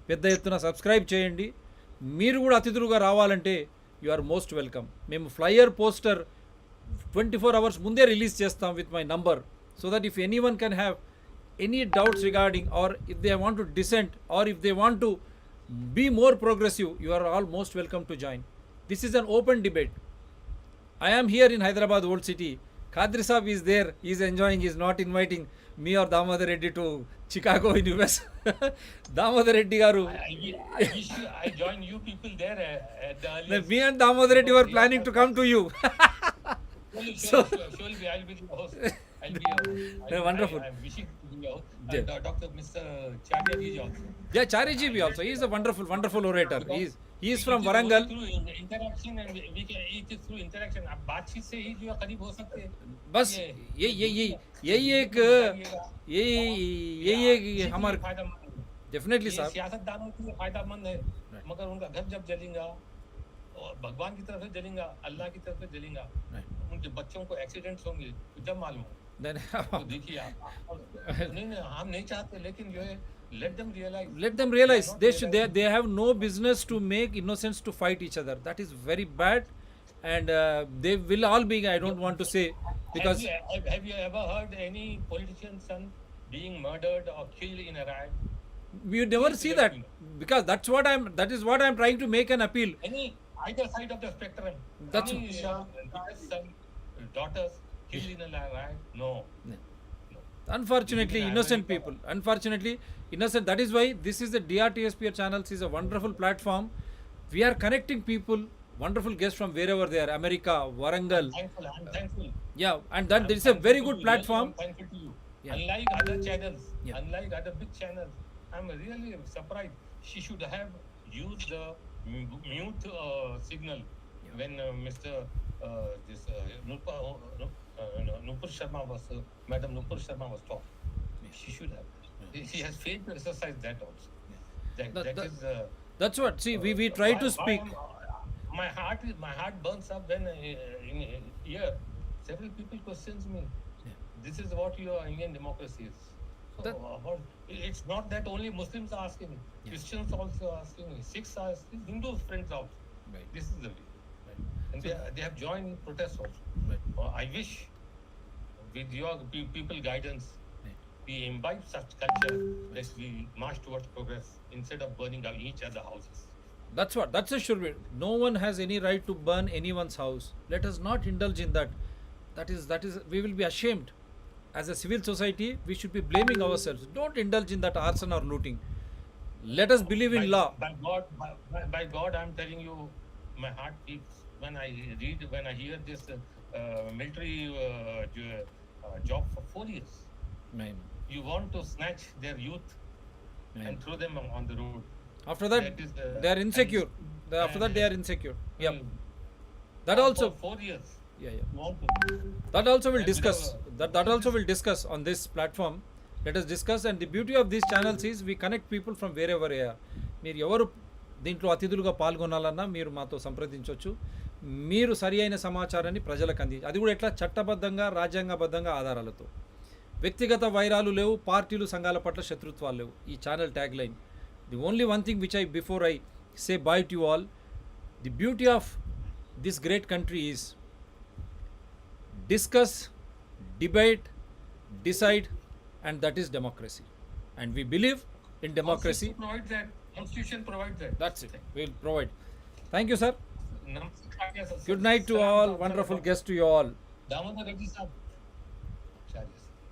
పెద్ద ఎత్తున సబ్స్క్రైబ్ చేయండి. మీరు కూడా అతిథులుగా రావాలంటే యు ఆర్ మోస్ట్ వెల్కమ్. మేము ఫ్లయర్, పోస్టర్ 24 hours ముందే రిలీజ్ చేస్తాం with my number. So that if anyone can have any doubts regarding, or if they want to dissent, or if they want to be more progressive, you are all most welcome to join. This is an open debate. I am here in Hyderabad Old City. Kadri Saab is there. He is enjoying. He is not inviting me or Damodar Reddy to Chicago in US. Damodar Reddy garu. I wish I join you people there at the earliest. Me and Damodar Reddy were planning to come to you. Surely I'll be the host. Wonderful. I'm wishing to be your host. Dr. Mr. Charya ji also. Yeah, Charya ji bhi also. He is a wonderful orator. He is from Warangal. Through interaction and we can eat it through interaction. अब बातचीत से ही जो करीब हो सकते हैं. बस यही एक हमारे डेफिनेटली साहब सियासतदानों के लिए फायदामंद है, मगर उनका घर जब जलेगा और भगवान की तरफ से जलेगा, अल्लाह की तरफ से जलेगा, उनके बच्चों को एक्सीडेंट्स होंगे तो जब मालूम तो देखिए आप नहीं हम नहीं चाहते, लेकिन जो है let them realize they have no business to make innocents to fight each other. That is very bad, and they will all be, I don't want to say because have you ever heard any politician's son being murdered or killed in a riot? we never see that, because that is what I'm trying to make an appeal. Any either side of the spectrum? That's Any son, daughters killed in a riot? No. Unfortunately, innocent people. Unfortunately, innocent. That is why this is the DRTSPR channels is a wonderful platform. We are connecting people, wonderful guests from wherever they are, America, Warangal. I'm thankful. Yeah, and then there is a very good platform. I'm thankful to you. Yeah. Unlike other channels, Yeah. unlike other big channels, I'm really surprised. She should have used the mute signal when Mr. Nupur Sharma was, Madam Nupur Sharma was talking. She should have. She has failed to exercise that also. That's what. See, we try to speak. My heart burns up when in here several people questions me. This is what your Indian democracy is. So it's not that only Muslims are asking me. Christians also asking me. Sikhs are asking. Hindu friends also. Right. This is the way. And they have joined in protest also. Right. I wish with your people guidance, we imbibe such culture that we march towards progress instead of burning down each other's houses. That's what. That's a sure way. No one has any right to burn anyone's house. Let us not indulge in that. That is. We will be ashamed. As a civil society, we should be blaming ourselves. Don't indulge in that arson or looting. Let us believe in law. By God, I'm telling you, my heart beats when I hear this military job for 4 years. Man. You want to snatch their youth and throw them on the road. After that, they are insecure. After that, they are insecure. Yep. That also. For 4 years. Yeah. That also will discuss. That also will discuss on this platform. Let us discuss. And the beauty of these channels is we connect people from wherever they are. మీరు ఎవరు దీంట్లో అతిథులుగా పాల్గొనాలన్నా మీరు మాతో సంప్రదించవచ్చు. మీరు సరి అయిన సమాచారాన్ని ప్రజలకు అంది. అది కూడా ఎట్లా చట్టబద్ధంగా రాజ్యాంగబద్ధంగా ఆధారాలతో. వ్యక్తిగత వైరాలు లేవు, పార్టీలు సంఘాల పట్ల శత్రుత్వాలు లేవు. ఈ channel tag line. The only one thing which before I say by to you all, the beauty of this great country is discuss, debate, decide, and that is democracy. And we believe in democracy. Constitution provides that. That's it. We'll provide. Thank you, sir. Good night to all. Wonderful guests to you all.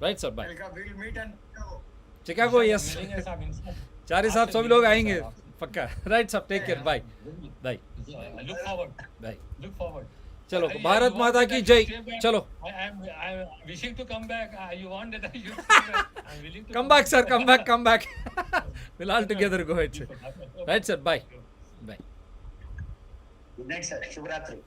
Right, sir. Bye. We'll meet in Chicago, yes. Chari sahab, sabhi log aayenge. Pakka. Right, sir. Take care. Bye. Bye. Look forward. Bye. Look forward. चलो भारत माता की जय. चलो I'm wishing to come back. You want that I should stay back. I'm willing to come back, sir. Come back. We'll all together go ahead, sir. Right, sir. Bye. Good night, sir. Shubhratri.